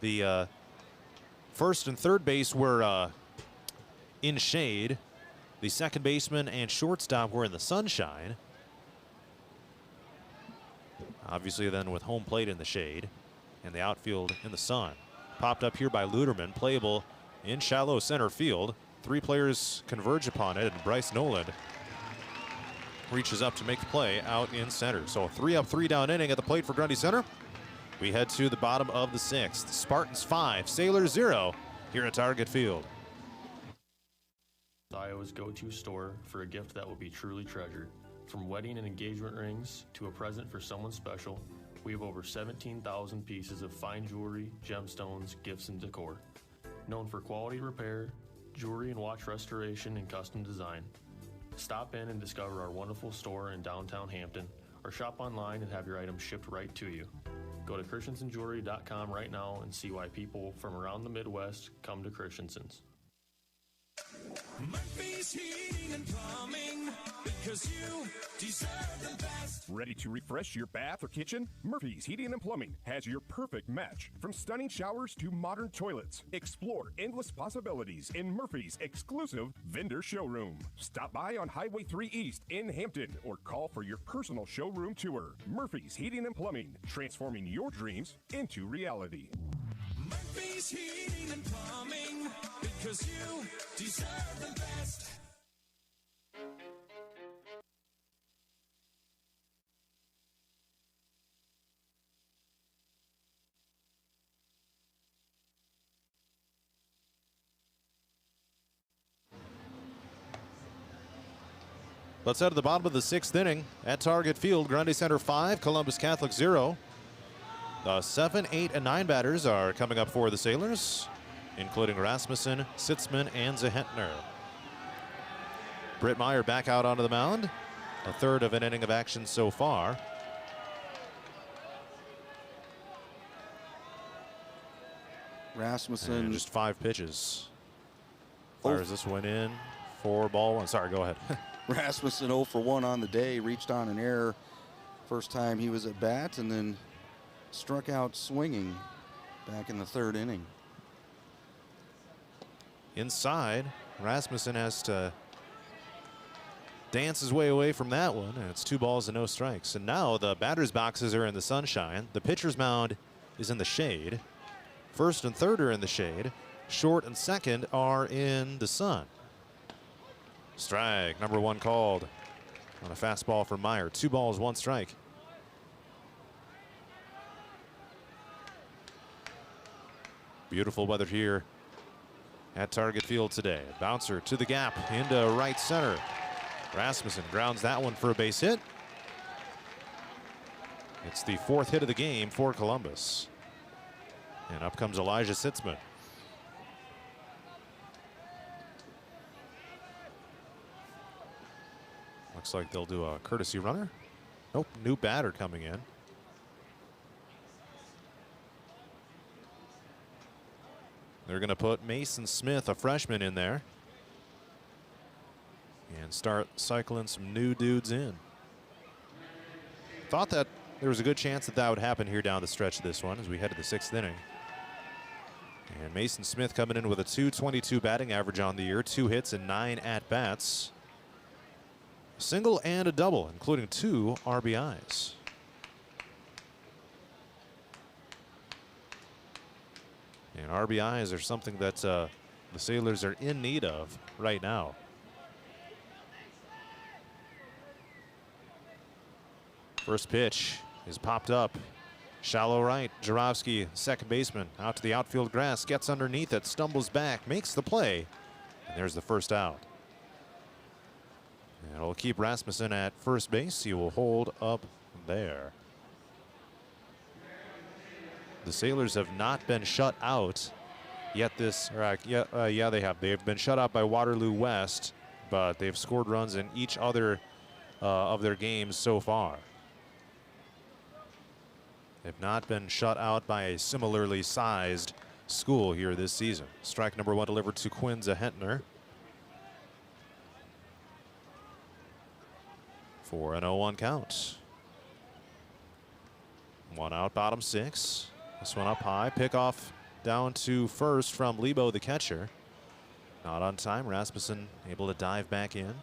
the first and third base were in shade. The second baseman and shortstop were in the sunshine. Obviously then with home plate in the shade and the outfield in the sun. Popped up here by Luderman, playable in shallow center field. 3 players converge upon it, and Bryce Noland reaches up to make the play out in center. So a 3 up, 3 down inning at the plate for Grundy Center. We head to the bottom of the 6th. Spartans 5, Sailors 0 here at Target Field. Iowa's go-to store for a gift that will be truly treasured. From wedding and engagement rings to a present for someone special, we have over 17,000 pieces of fine jewelry, gemstones, gifts, and decor. Known for quality repair, jewelry and watch restoration, and custom design. Stop in and discover our wonderful store in downtown Hampton, or shop online and have your items shipped right to you. Go to christensenjewelry.com right now and see why people from around the Midwest come to Christensen's. Murphy's Heating and Plumbing, because you deserve the best. Ready to refresh your bath or kitchen? Murphy's Heating and Plumbing has your perfect match. From stunning showers to modern toilets, explore endless possibilities in Murphy's exclusive vendor showroom. Stop by on Highway 3 East in Hampton or call for your personal showroom tour. Murphy's Heating and Plumbing, transforming your dreams into reality. Murphy's Heating and Plumbing, because you deserve the best. Let's head to the bottom of the 6th inning at Target Field. Grundy Center 5, Columbus Catholic 0. The 7, 8, and 9 batters are coming up for the Sailors, including Rasmussen, Sitzman, and Zahentner. Britt Meyer back out onto the mound. A 1/3 of an inning of action so far. Rasmussen. And just 5 pitches. Fires this one in for ball 1. Sorry, go ahead. Rasmussen 0 for 1 on the day, reached on an error first time he was at bat, and then struck out swinging back in the 3rd inning. Inside, Rasmussen has to dance his way away from that one, and it's 2 balls and no strikes. And now the batter's boxes are in the sunshine. The pitcher's mound is in the shade. First and third are in the shade. Short and second are in the sun. Strike number 1 called on a fastball from Meyer. 2 balls, 1 strike. Beautiful weather here at Target Field today. Bouncer to the gap into right center. Rasmussen grounds that one for a base hit. It's the 4th hit of the game for Columbus. And up comes Elijah Sitzman. Looks like they'll do a courtesy runner. Nope, new batter coming in. They're going to put Mason Smith, a freshman, in there. And start cycling some new dudes in. Thought that there was a good chance that that would happen here down the stretch of this one as we head to the 6th inning. And Mason Smith coming in with a .222 batting average on the year, 2 hits and 9 at-bats. A single and a double, including 2 RBIs. And RBIs are something that the Sailors are in need of right now. First pitch is popped up. Shallow right. Jarowski, second baseman, out to the outfield grass, gets underneath it, stumbles back, makes the play, and there's the first out. And it'll keep Rasmussen at first base. He will hold up there. The Sailors have not been shut out yet this, yeah, they have. They've been shut out by Waterloo West, but they've scored runs in each other of their games so far. They've not been shut out by a similarly sized school here this season. Strike number 1 delivered to Quinza Hentner. For an 0-1 count. 1 out, bottom 6. This one up high. Pickoff down to first from Lebo, the catcher. Not on time. Rasmussen able to dive back in.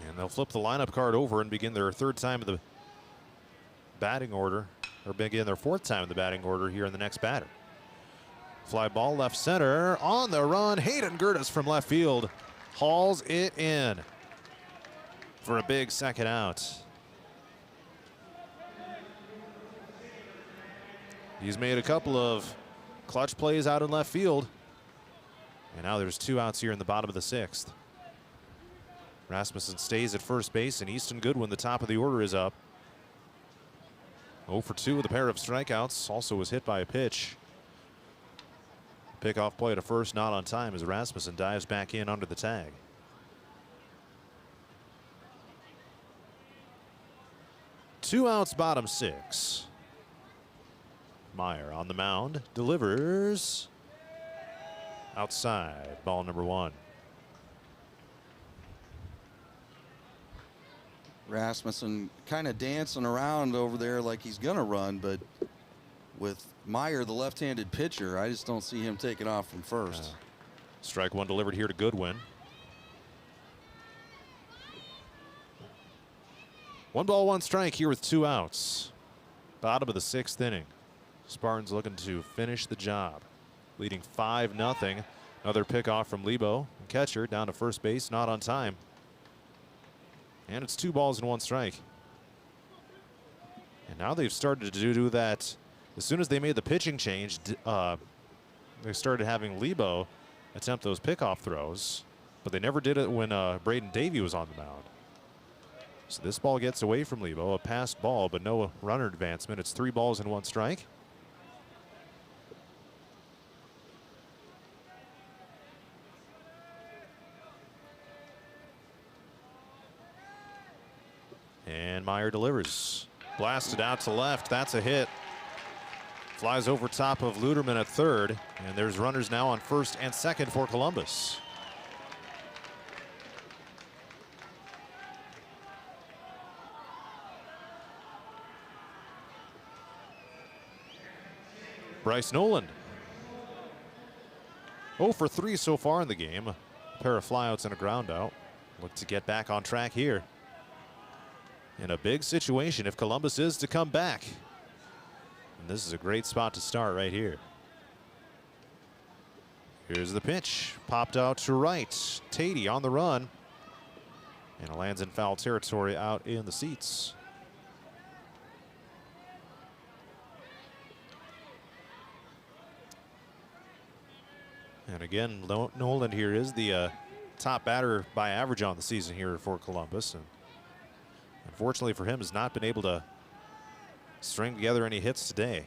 And they'll flip the lineup card over and begin their 3rd time of the batting order, or begin their 4th time of the batting order here in the next batter. Fly ball left center, on the run. Hayden Gertis from left field hauls it in for a big second out. He's made a couple of clutch plays out in left field. And now there's 2 outs here in the bottom of the 6th. Rasmussen stays at first base, and Easton Goodwin, the top of the order, is up. 0 for 2 with a pair of strikeouts. Also was hit by a pitch. Pickoff play to first, not on time, as Rasmussen dives back in under the tag. Two outs, bottom 6. Meyer on the mound, delivers outside, ball number 1. Rasmussen kind of dancing around over there like he's going to run, but with Meyer, the left-handed pitcher, I just don't see him taking off from first. Strike 1 delivered here to Goodwin. 1 ball, 1 strike here with 2 outs. Bottom of the 6th inning. Spartans looking to finish the job. Leading 5-0. Another pickoff from Lebo. Catcher down to first base, not on time. And it's 2 balls and 1 strike. And now they've started to do that. As soon as they made the pitching change, they started having Lebo attempt those pickoff throws, but they never did it when Braden Davey was on the mound. So this ball gets away from Lebo, a passed ball, but no runner advancement. It's 3 balls and 1 strike. And Meyer delivers. Blasted out to left. That's a hit. Flies over top of Luderman at third. And there's runners now on first and second for Columbus. Bryce Noland. 0 for 3 so far in the game. A pair of flyouts and a ground out. Look to get back on track here. in a big situation if Columbus is to come back. And this is a great spot to start right here. Here's the pitch. Popped out to right. Tatey on the run. And it lands in foul territory out in the seats. And again, Nolan here is the top batter by average on the season here for Columbus. And unfortunately for him, has not been able to string together any hits today.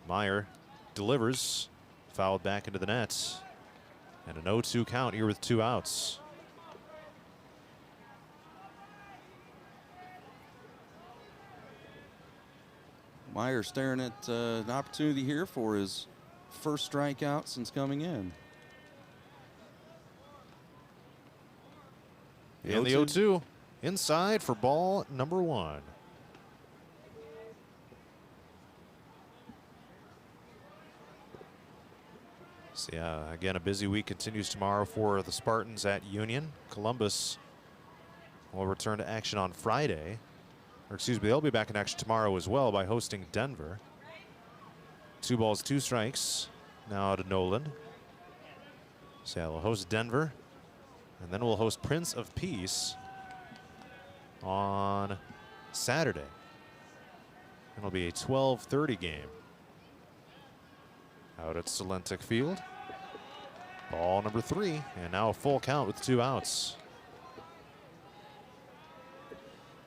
Meyer delivers, fouled back into the net. And an 0-2 count here with 2 outs. Meyer staring at an opportunity here for his first strikeout since coming in. And the 0-2 inside for ball number 1. So yeah, again, a busy week continues tomorrow for the Spartans at Union. Columbus will return to action on Friday. Or excuse me, they'll be back in action tomorrow as well by hosting Denver. 2 balls, 2 strikes. Now to Nolan. So yeah, we'll host Denver. And then we'll host Prince of Peace on Saturday. It'll be a 12:30 game out at Salentic Field. Ball number 3, and now a full count with 2 outs.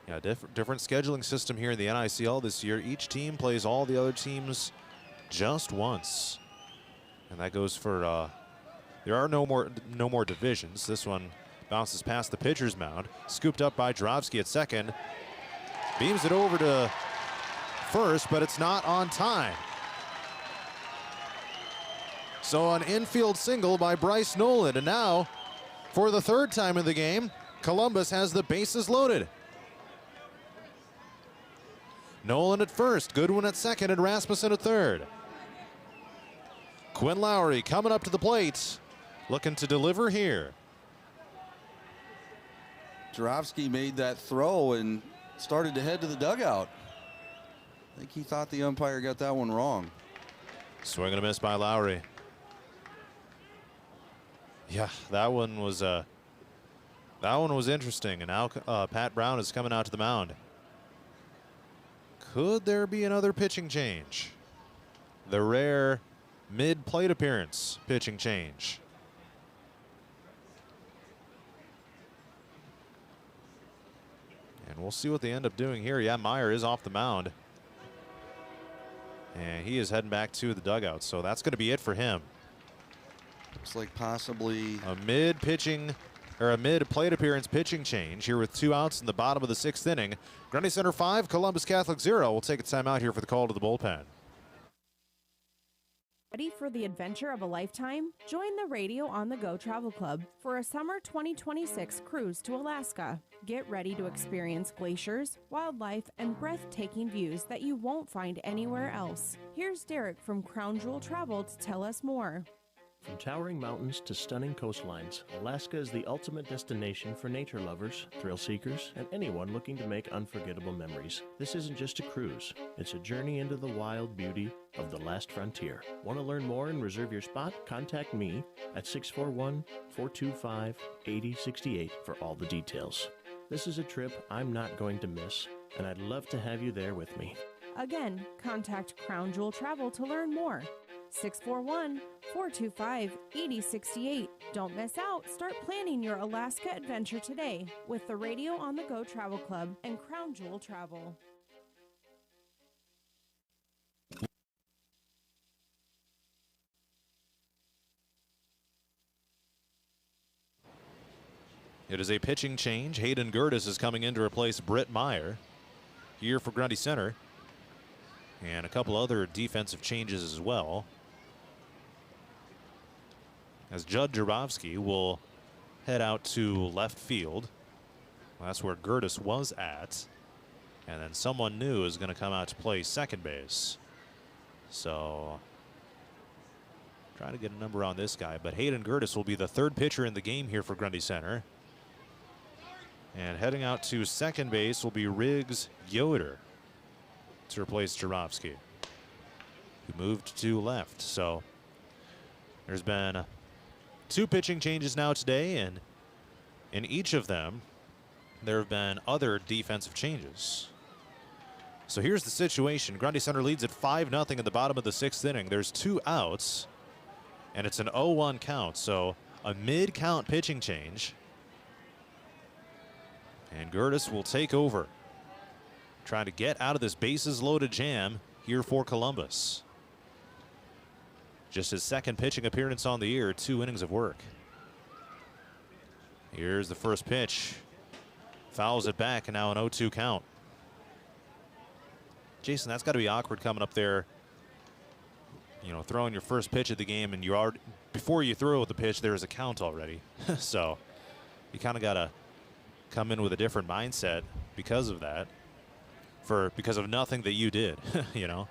Yeah, different scheduling system here in the NICL this year. Each team plays all the other teams just once, and that goes for. There are no more divisions. This one bounces past the pitcher's mound, scooped up by Drofsky at second, beams it over to first, but it's not on time. So an infield single by Bryce Nolan, and now, for the 3rd time in the game, Columbus has the bases loaded. Nolan at first, Goodwin at second, and Rasmussen at third. Quinn Lowry coming up to the plate, looking to deliver here. Jarofsky made that throw and started to head to the dugout. I think he thought the umpire got that one wrong. Swing and a miss by Lowry. Yeah, that one was interesting, and now Pat Brown is coming out to the mound. Could there be another pitching change? The rare mid-plate appearance pitching change. And we'll see what they end up doing here. Yeah, Meyer is off the mound. And he is heading back to the dugout, so that's going to be it for him. Looks like possibly a mid-pitching or a mid-plate appearance pitching change here with 2 outs in the bottom of the 6th inning. Grundy Center 5, Columbus Catholic 0. We'll take a timeout here for the call to the bullpen. Ready for the adventure of a lifetime? Join the Radio on the Go Travel Club for a summer 2026 cruise to Alaska. Get ready to experience glaciers, wildlife, and breathtaking views that you won't find anywhere else. Here's Derek from Crown Jewel Travel to tell us more. From towering mountains to stunning coastlines, Alaska is the ultimate destination for nature lovers, thrill seekers, and anyone looking to make unforgettable memories. This isn't just a cruise, it's a journey into the wild beauty of the last frontier. Want to learn more and reserve your spot? Contact me at 641-425-8068 for all the details. This is a trip I'm not going to miss, and I'd love to have you there with me. Again, contact Crown Jewel Travel to learn more. 641-425-8068. Don't miss out. Start planning your Alaska adventure today with the Radio on the Go Travel Club and Crown Jewel Travel. It is a pitching change. Hayden Gertis is coming in to replace Britt Meyer here for Grundy Center. And a couple other defensive changes as well. As Judd Jarofsky will head out to left field. That's where Gertis was at. And then someone new is going to come out to play second base. So trying to get a number on this guy. But Hayden Gertis will be the 3rd pitcher in the game here for Grundy Center. And heading out to second base will be Riggs Yoder to replace Jarofsky, who moved to left. So there's been 2 pitching changes now today, and in each of them, there have been other defensive changes. So here's the situation. Grundy Center leads at 5-0 at the bottom of the 6th inning. There's 2 outs, and it's an 0-1 count. So a mid-count pitching change. And Gertis will take over, trying to get out of this bases-loaded jam here for Columbus. Just his 2nd pitching appearance on the year, 2 innings of work. Here's the first pitch. Fouls it back, and now an 0-2 count. Jason, that's got to be awkward coming up there, you know, throwing your first pitch of the game, and you already, before you throw the pitch, there's a count already. So you kind of got to come in with a different mindset because of that, because of nothing that you did, you know.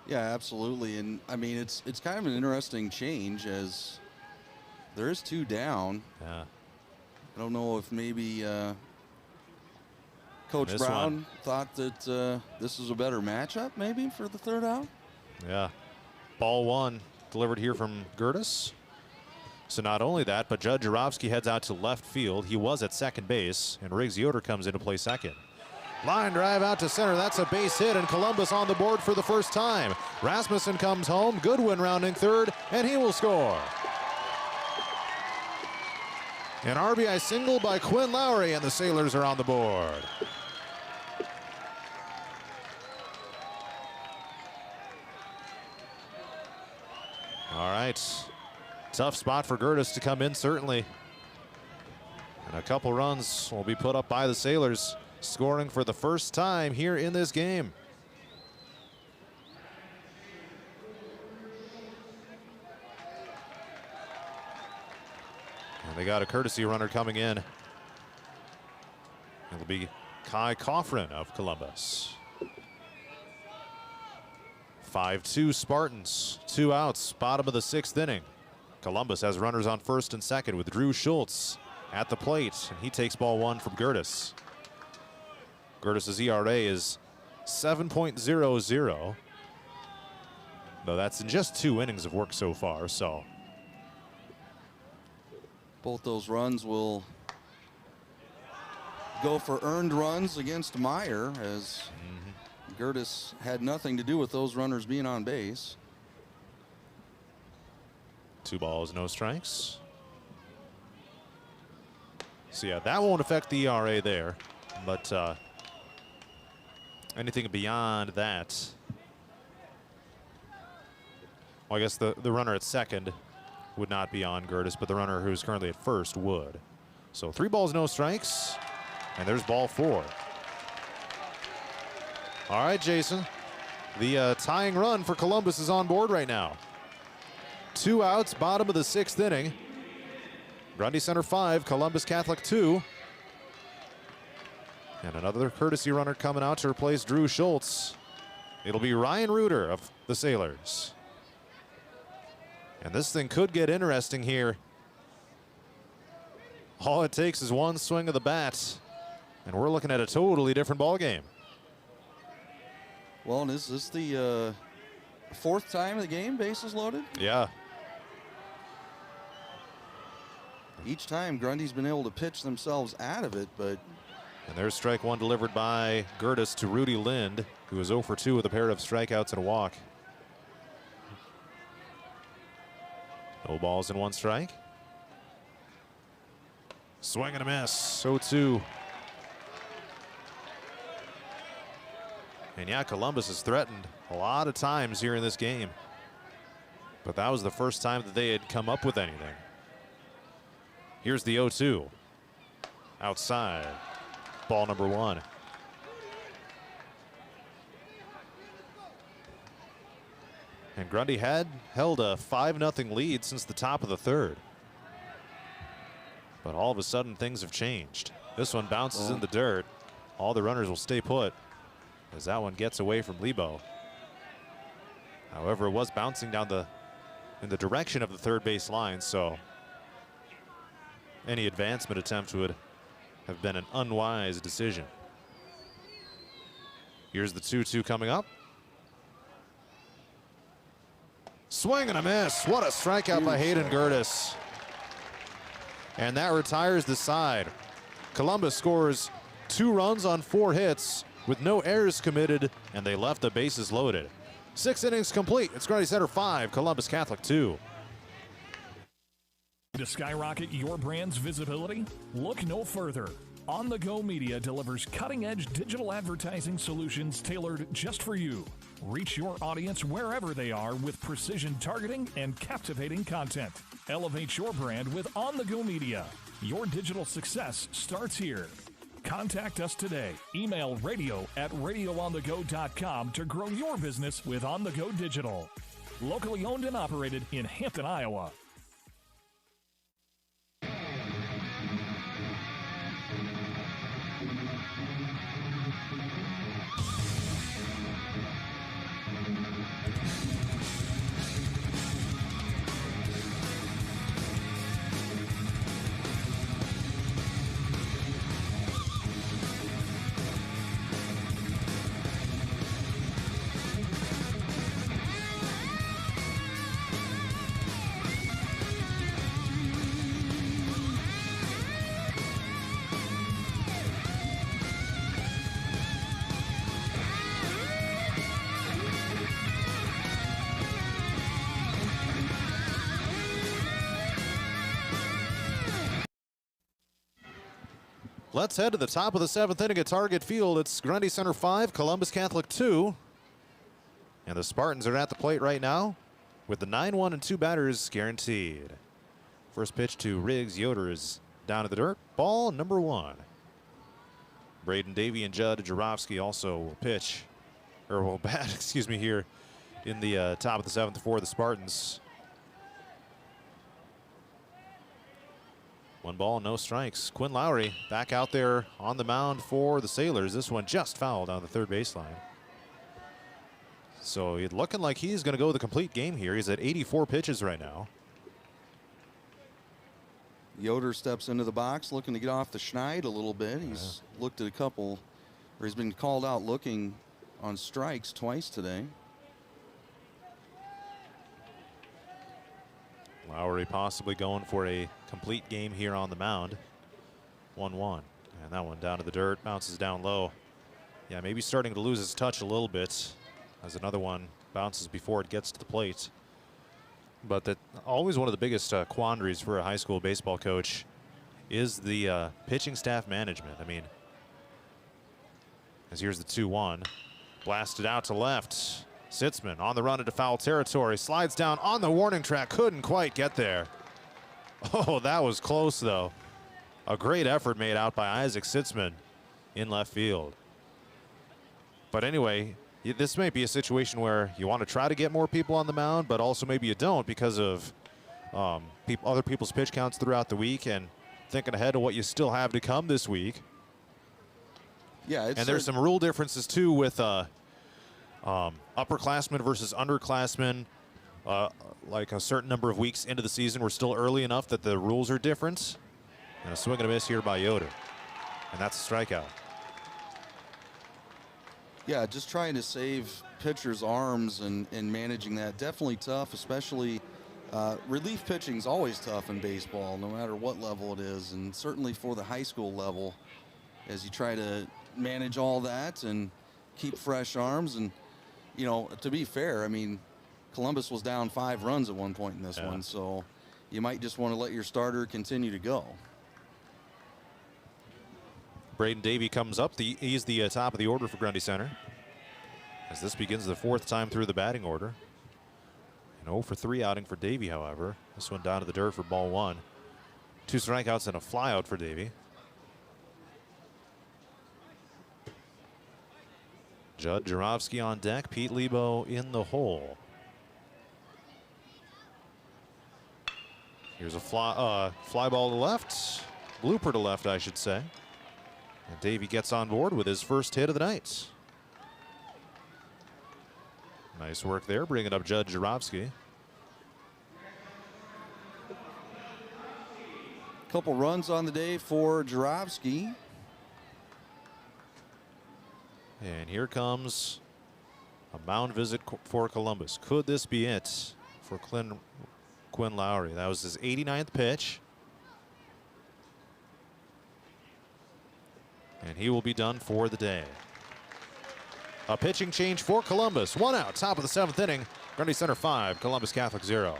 Yeah, absolutely. And I mean, it's kind of an interesting change as there is 2 down. Yeah. I don't know if maybe Coach Brown thought that this was a better matchup maybe for the 3rd out. Yeah. Ball 1 delivered here from Gertis. So not only that, but Judd Jarofsky heads out to left field. He was at second base, and Riggs Yoder comes in to play second. Line drive out to center. That's a base hit, and Columbus on the board for the first time. Rasmussen comes home. Goodwin rounding third, and he will score. An RBI single by Quinn Lowry, and the Sailors are on the board. All right. Tough spot for Gertis to come in, certainly. And a couple runs will be put up by the Sailors, scoring for the first time here in this game. And they got a courtesy runner coming in. It'll be Kai Coffrin of Columbus. 5-2 Spartans, 2 outs, bottom of the 6th inning. Columbus has runners on first and second with Drew Schultz at the plate, and he takes ball 1 from Gertis. Gertis's ERA is 7.00, though that's in just 2 innings of work so far. So both those runs will go for earned runs against Meyer, as Gertis had nothing to do with those runners being on base. 2 balls, no strikes. So yeah, that won't affect the ERA there, but anything beyond that, well, I guess the runner at second would not be on Gertis, but the runner who's currently at first would. So 3 balls, no strikes, and there's ball 4. All right, Jason, the tying run for Columbus is on board right now. 2 outs, bottom of the 6th inning. Grundy Center 5, Columbus Catholic 2. And another courtesy runner coming out to replace Drew Schultz. It'll be Ryan Reuter of the Sailors. And this thing could get interesting here. All it takes is 1 swing of the bat, and we're looking at a totally different ball game. Well, and is this the 4th time of the game bases loaded? Yeah. Each time Grundy's been able to pitch themselves out of it, but. And there's strike 1 delivered by Gertis to Rudy Lind, who is 0 for 2 with a pair of strikeouts and a walk. No balls and 1 strike. Swing and a miss, 0-2. And yeah, Columbus has threatened a lot of times here in this game, but that was the first time that they had come up with anything. Here's the 0-2. Outside. Ball number 1. And Grundy had held a 5-0 lead since the top of the 3rd. But all of a sudden things have changed. This one bounces in the dirt. All the runners will stay put as that one gets away from Lebo. However, it was bouncing down in the direction of the 3rd base line, so any advancement attempt would have been an unwise decision. Here's the 2-2 coming up. Swing and a miss. What a strikeout by Hayden Gertis. And that retires the side. Columbus scores 2 runs on 4 hits with no errors committed, and they left the bases loaded. 6 innings complete. It's Grundy Center 5, Columbus Catholic 2. To skyrocket your brand's visibility? Look no further. On the Go Media delivers cutting-edge digital advertising solutions tailored just for you. Reach your audience wherever they are with precision targeting and captivating content. Elevate your brand with On the Go Media. Your digital success starts here. Contact us today. Email radio@radioonthego.com to grow your business with On the Go Digital. Locally owned and operated in Hampton, Iowa. Let's head to the top of the 7th inning at Target Field. It's Grundy Center 5, Columbus Catholic 2. And the Spartans are at the plate right now with the 9-1 and 2 batters guaranteed. First pitch to Riggs. Yoder is down to the dirt. Ball number 1. Braden Davey and Judd Jarofsky also will pitch, or will bat, excuse me, here in the top of the 7th for the Spartans. 1 ball, no strikes. Quinn Lowry back out there on the mound for the Sailors. This one just fouled on the 3rd baseline. So it's looking like he's going to go the complete game here. He's at 84 pitches right now. Yoder steps into the box looking to get off the schneid a little bit. He's looked at a couple, or he's been called out looking on strikes twice today. Lowry possibly going for a complete game here on the mound. 1-1. And that one down to the dirt, bounces down low. Yeah, maybe starting to lose his touch a little bit as another one bounces before it gets to the plate. But that always one of the biggest quandaries for a high school baseball coach is the pitching staff management. I mean, as here's the 2-1. Blasted out to left. Sitzman on the run into foul territory. Slides down on the warning track. Couldn't quite get there. Oh, that was close, though. A great effort made out by Isaac Sitzman in left field. But anyway, this might be a situation where you want to try to get more people on the mound, but also maybe you don't because of other people's pitch counts throughout the week and thinking ahead to what you still have to come this week. Yeah, and there's some rule differences, too, with upperclassmen versus underclassmen. Like a certain number of weeks into the season, we're still early enough that the rules are different. And a swing and a miss here by Yoder. And that's a strikeout. Yeah, just trying to save pitchers' arms and managing that. Definitely tough, especially relief pitching is always tough in baseball, no matter what level it is. And certainly for the high school level, as you try to manage all that and keep fresh arms. And, you know, to be fair, I mean, Columbus was down 5 runs at one point in this one, so you might just want to let your starter continue to go. Braden Davey comes up. He's the top of the order for Grundy Center, as this begins the 4th time through the batting order. An 0 for 3 outing for Davey, however. This one down to the dirt for ball 1. 2 strikeouts and a flyout for Davey. Judd Jarofsky on deck. Pete Lebo in the hole. Here's a fly ball to left. Blooper to left, I should say. And Davey gets on board with his first hit of the night. Nice work there, bringing up Judd Jarofsky. Couple runs on the day for Jarofsky. And here comes a mound visit for Columbus. Could this be it for Quinn Lowry? That was his 89th pitch. And he will be done for the day. A pitching change for Columbus. 1 out, top of the 7th inning. Grundy Center 5, Columbus Catholic 0.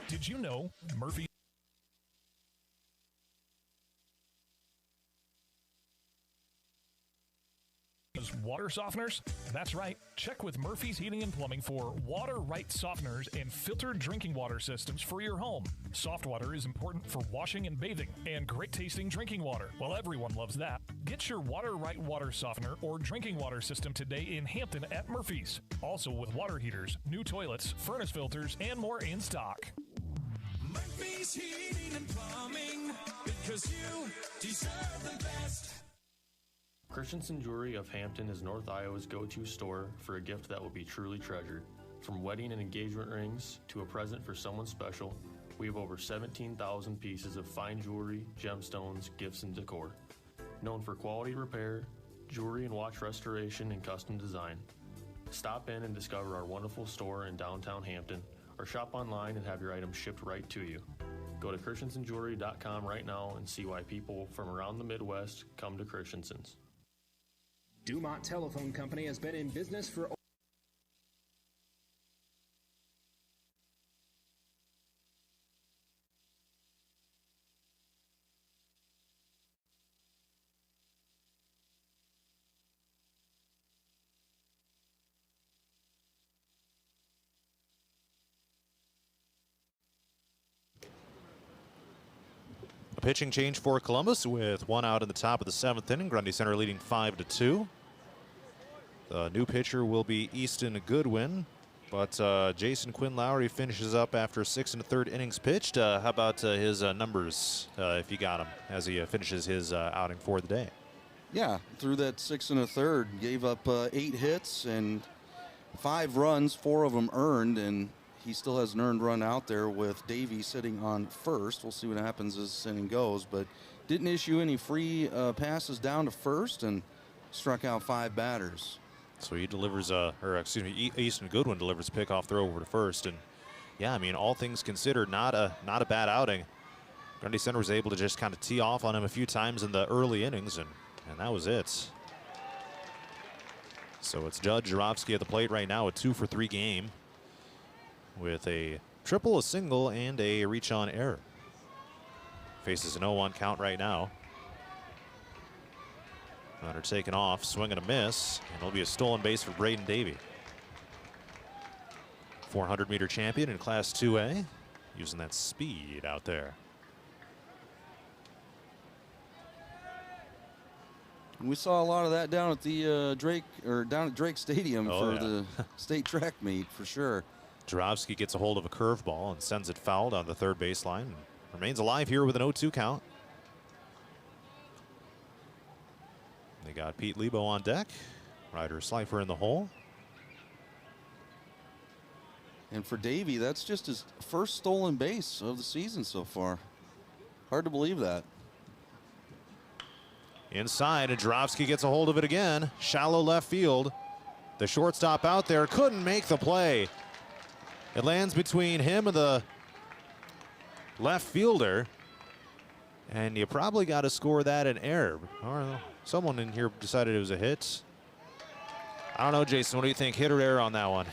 Did you know Murphy water softeners? That's right. Check with Murphy's Heating and Plumbing for water right softeners and filtered drinking water systems for your home. Soft water is important for washing and bathing, and great tasting drinking water. Well, everyone loves that. Get your water right water softener or drinking water system today in Hampton at Murphy's. Also with water heaters, new toilets, furnace filters, and more in stock. Murphy's Heating and Plumbing, because you deserve the best. Christensen Jewelry of Hampton is North Iowa's go-to store for a gift that will be truly treasured. From wedding and engagement rings to a present for someone special, we have over 17,000 pieces of fine jewelry, gemstones, gifts, and decor. Known for quality repair, jewelry and watch restoration, and custom design. Stop in and discover our wonderful store in downtown Hampton, or shop online and have your items shipped right to you. Go to christensenjewelry.com right now and see why people from around the Midwest come to Christensen's. Dumont Telephone Company has been in business for A pitching change for Columbus with 1 out in the top of the 7th inning. Grundy Center leading 5-2. The new pitcher will be Easton Goodwin, but Jason Quinn Lowry finishes up after 6 1/3 innings pitched. How about his numbers, if you got them, as he finishes his outing for the day? Yeah, through that 6 1/3, gave up 8 hits and 5 runs, 4 of them earned, and he still has an earned run out there with Davey sitting on first. We'll see what happens as this inning goes, but didn't issue any free passes down to first and struck out 5 batters. So he delivers, Easton Goodwin delivers a pickoff throw over to first, and yeah, I mean, all things considered, not a bad outing. Grundy Center was able to just kind of tee off on him a few times in the early innings, and that was it. So it's Judge Jarofsky at the plate right now, a 2-for-3 game, with a triple, a single, and a reach-on error. Faces an 0-1 count right now. Runner taken off, swing and a miss, and it'll be a stolen base for Braden Davey. 400-meter champion in Class 2A, using that speed out there. We saw a lot of that down at the down at Drake Stadium the state track meet for sure. Jarofsky gets a hold of a curveball and sends it foul down the third baseline. And remains alive here with an 0-2 count. They got Pete Lebo on deck. Ryder Slifer in the hole. And for Davey, that's just his first stolen base of the season so far. Hard to believe that. Inside, and Jarofsky gets a hold of it again. Shallow left field. The shortstop out there couldn't make the play. It lands between him and the left fielder. And you probably got to score that an error. Or someone in here decided it was a hit. I don't know, Jason. What do you think? Hit or error on that one?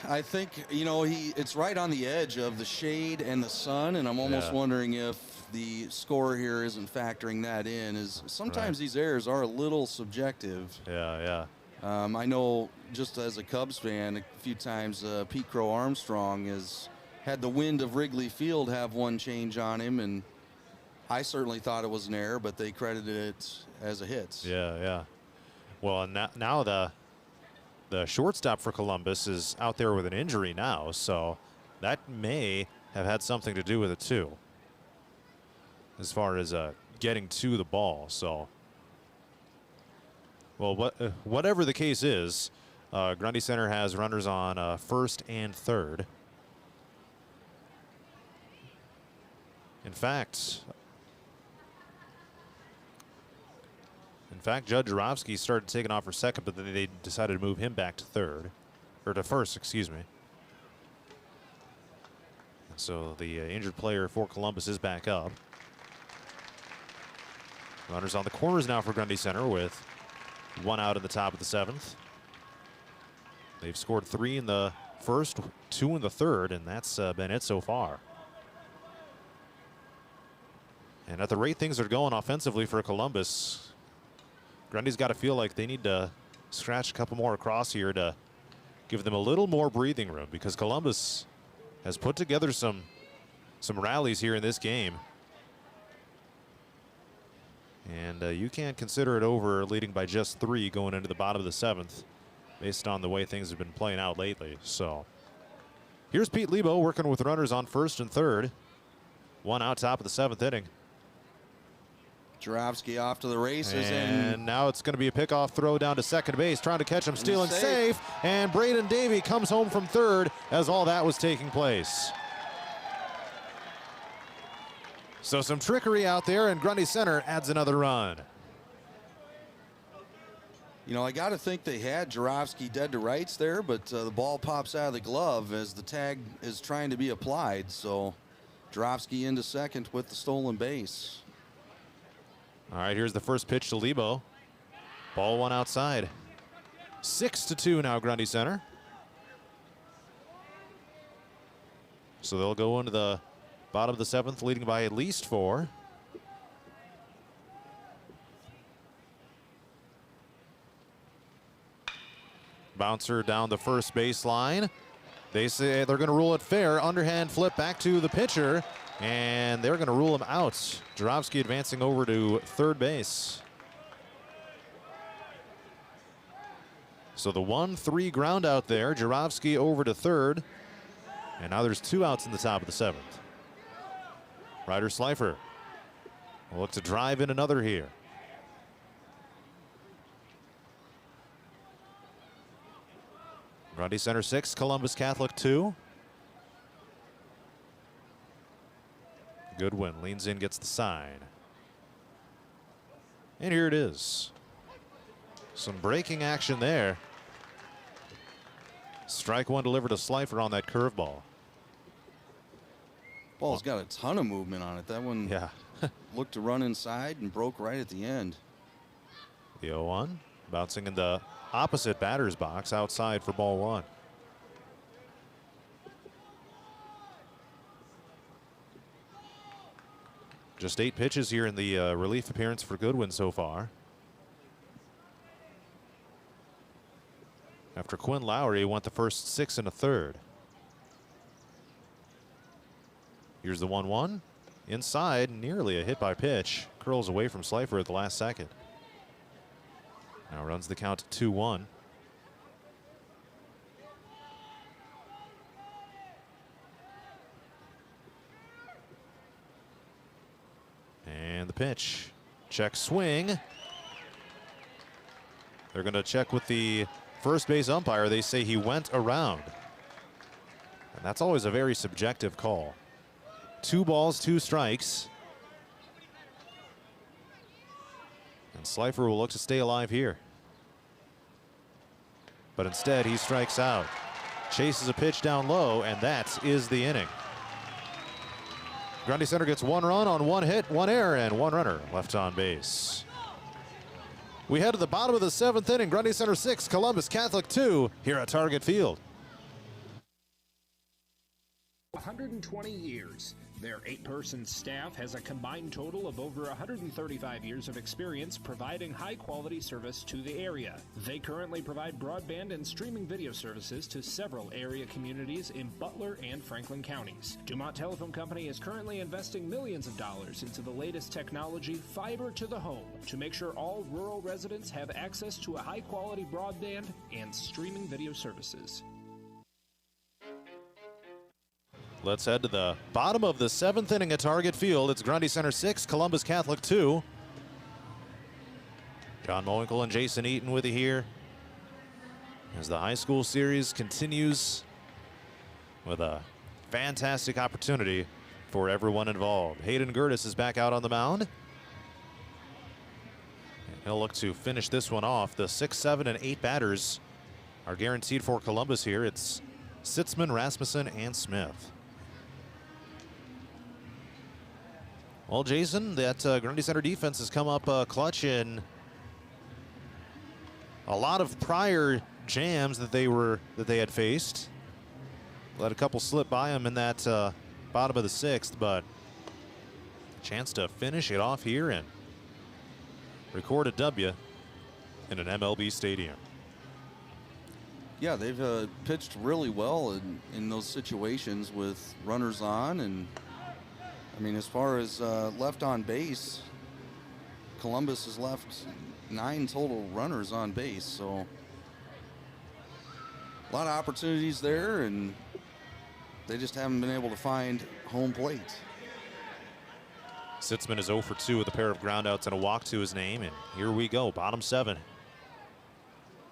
I think, it's right on the edge of the shade and the sun, and I'm almost wondering if the score here isn't factoring that in. Is sometimes these errors are a little subjective. Yeah. I know, just as a Cubs fan, a few times Pete Crow Armstrong has had the wind of Wrigley Field have one change on him, and I certainly thought it was an error, but they credited it as a hit. Yeah. Well, now the shortstop for Columbus is out there with an injury now, so that may have had something to do with it too, as far as getting to the ball. So, well, whatever the case is, Grundy Center has runners on first and third. In fact, Judge Jarofsky started taking off for second, but then they decided to move him back to third, or to first, excuse me. So the injured player for Columbus is back up. Runners on the corners now for Grundy Center with one out in the top of the seventh. They've scored 3 in the first, 2 in the third, and that's been it so far. And at the rate things are going offensively for Columbus, Grundy's got to feel like they need to scratch a couple more across here to give them a little more breathing room, because Columbus has put together some rallies here in this game. And you can't consider it over leading by just 3 going into the bottom of the seventh based on the way things have been playing out lately. So here's Pete Lebo working with runners on first and third. 1 out top of the seventh inning. Jarofsky off to the races. And now it's going to be a pickoff throw down to second base, trying to catch him stealing safe. And Braden Davey comes home from third as all that was taking place. So some trickery out there, and Grundy Center adds another run. You know, I got to think they had Jarofsky dead to rights there, but the ball pops out of the glove as the tag is trying to be applied. So Jarofsky into second with the stolen base. All right, here's the first pitch to Lebo. Ball 1 outside. 6-2 now, Grundy Center. So they'll go into the bottom of the seventh, leading by at least 4. Bouncer down the first baseline. They say they're going to rule it fair. Underhand flip back to the pitcher, and they're going to rule him out. Jarofsky advancing over to third base. So the 1-3 ground out there. Jarofsky over to third, and now there's 2 outs in the top of the seventh. Ryder Slifer will look to drive in another here. Grundy Center 6, Columbus Catholic 2. Goodwin leans in, gets the sign. And here it is. Some breaking action there. Strike 1 delivered to Slifer on that curveball. Ball's got a ton of movement on it. That one looked to run inside and broke right at the end. The 0-1 bouncing in the opposite batter's box outside for ball 1. Just 8 pitches here in the relief appearance for Goodwin so far. After Quinn Lowry went the first 6 1/3. Here's the 1-1. Inside, nearly a hit by pitch. Curls away from Slifer at the last second. Now runs the count to 2-1. And the pitch. Check swing. They're going to check with the first base umpire. They say he went around. And that's always a very subjective call. 2 balls, 2 strikes. And Slifer will look to stay alive here. But instead, he strikes out. Chases a pitch down low, and that is the inning. Grundy Center gets 1 run on 1 hit, 1 error, and 1 runner left on base. We head to the bottom of the 7th inning. Grundy Center 6, Columbus Catholic 2 here at Target Field. 120 years. Their 8-person staff has a combined total of over 135 years of experience providing high-quality service to the area. They currently provide broadband and streaming video services to several area communities in Butler and Franklin counties. Dumont Telephone Company is currently investing millions of dollars into the latest technology, fiber to the home, to make sure all rural residents have access to a high-quality broadband and streaming video services. Let's head to the bottom of the 7th inning at Target Field. It's Grundy Center 6, Columbus Catholic 2. John Mowinkle and Jason Eaton with you here as the high school series continues with a fantastic opportunity for everyone involved. Hayden Gertis is back out on the mound. And he'll look to finish this one off. The 6, 7, and 8 batters are guaranteed for Columbus here. It's Sitzman, Rasmussen, and Smith. Well, Jason, that Grundy Center defense has come up clutch in a lot of prior jams that they had faced. Let a couple slip by them in that bottom of the 6th, but a chance to finish it off here and record a W in an MLB stadium. Yeah, they've pitched really well in those situations with runners on. And I mean, as far as left on base, Columbus has left 9 total runners on base. So a lot of opportunities there, and they just haven't been able to find home plate. Sitzman is 0 for 2 with a pair of groundouts and a walk to his name. And here we go, bottom 7.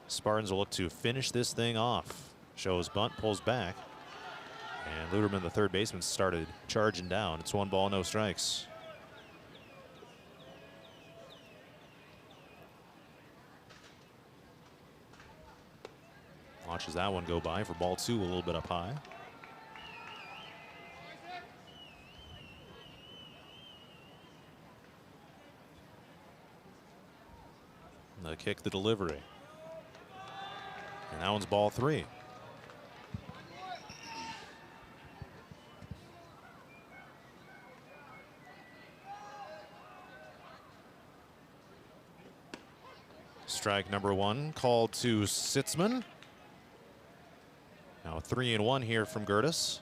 Spartans will look to finish this thing off. Shows bunt, pulls back. And Luderman, the third baseman, started charging down. It's 1 ball, no strikes. Watches that one go by for ball 2, a little bit up high. The kick, the delivery. And that one's ball 3. Strike number 1 called to Sitzman. Now 3-1 here from Gertis.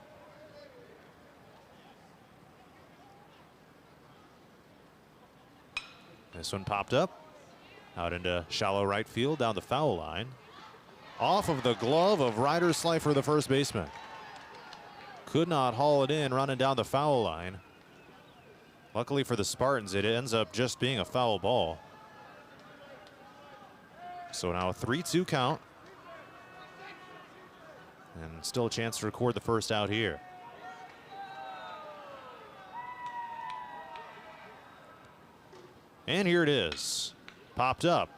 This one popped up. Out into shallow right field, down the foul line. Off of the glove of Ryder Slifer, the first baseman. Could not haul it in, running down the foul line. Luckily for the Spartans, it ends up just being a foul ball. So now a 3-2 count. And still a chance to record the first out here. And here it is. Popped up.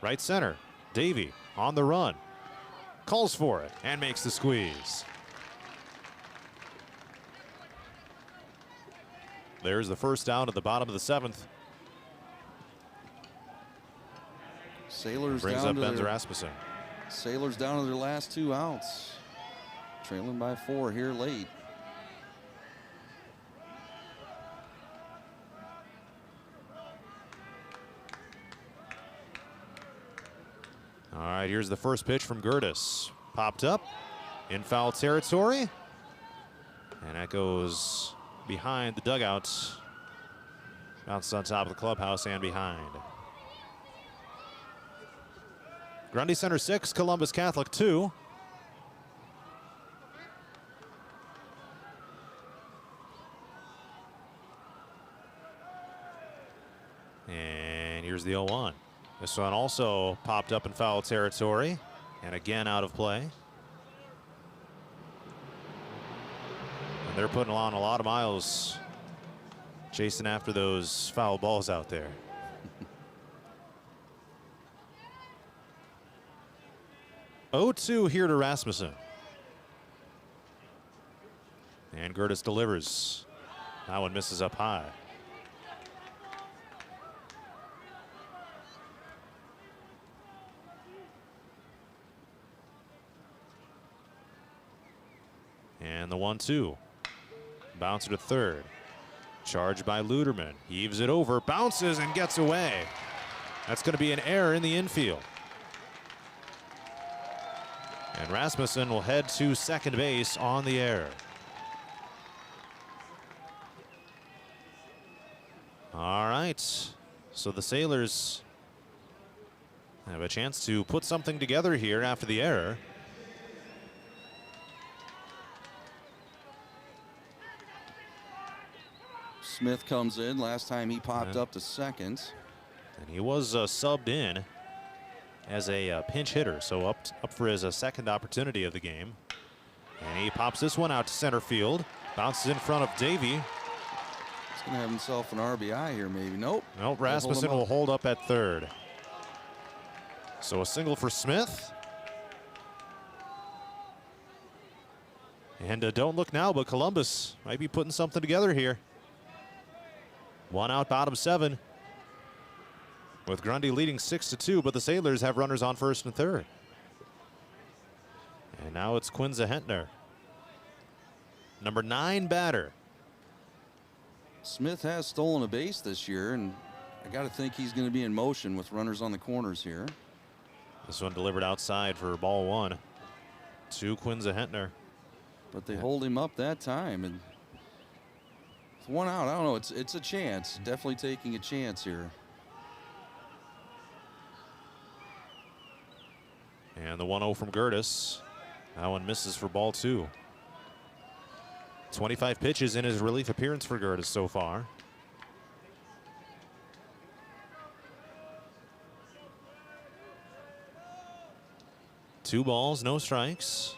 Right center. Davey on the run. Calls for it and makes the squeeze. There's the first down at the bottom of the 7th. Sailors brings down up to Ben their, Rasmussen. Sailors down to their last 2 outs. Trailing by 4 here late. All right, here's the first pitch from Gertis. Popped up in foul territory. And that goes behind the dugout. Bounced on top of the clubhouse and behind. Grundy Center 6, Columbus Catholic 2. And here's the 0-1. This one also popped up in foul territory and again out of play. And they're putting on a lot of miles chasing after those foul balls out there. (0-2) here to Rasmussen. And Gertis delivers. That one misses up high. And the 1-2. Bouncer to third. Charged by Luderman. Heaves it over, bounces and gets away. That's going to be an error in the infield. And Rasmussen will head to second base on the error. All right. So the Sailors have a chance to put something together here after the error. Smith comes in. Last time he popped up to second. And he was subbed in as a pinch hitter, so up for his second opportunity of the game. And he pops this one out to center field. Bounces in front of Davey. He's going to have himself an RBI here, maybe. Nope. Nope, Rasmussen will hold up at third. So a single for Smith. And don't look now, but Columbus might be putting something together here. 1 out, bottom 7. With Grundy leading 6-2, but the Sailors have runners on first and third. And now it's Quinza Hentner, number 9 batter. Smith has stolen a base this year, and I got to think he's going to be in motion with runners on the corners here. This one delivered outside for ball 1 to Quinza Hentner. But they hold him up that time, and with 1 out, I don't know. It's a chance. Definitely taking a chance here. And the 1-0 from Gertis. That one misses for ball 2. 25 pitches in his relief appearance for Gertis so far. Two balls, no strikes.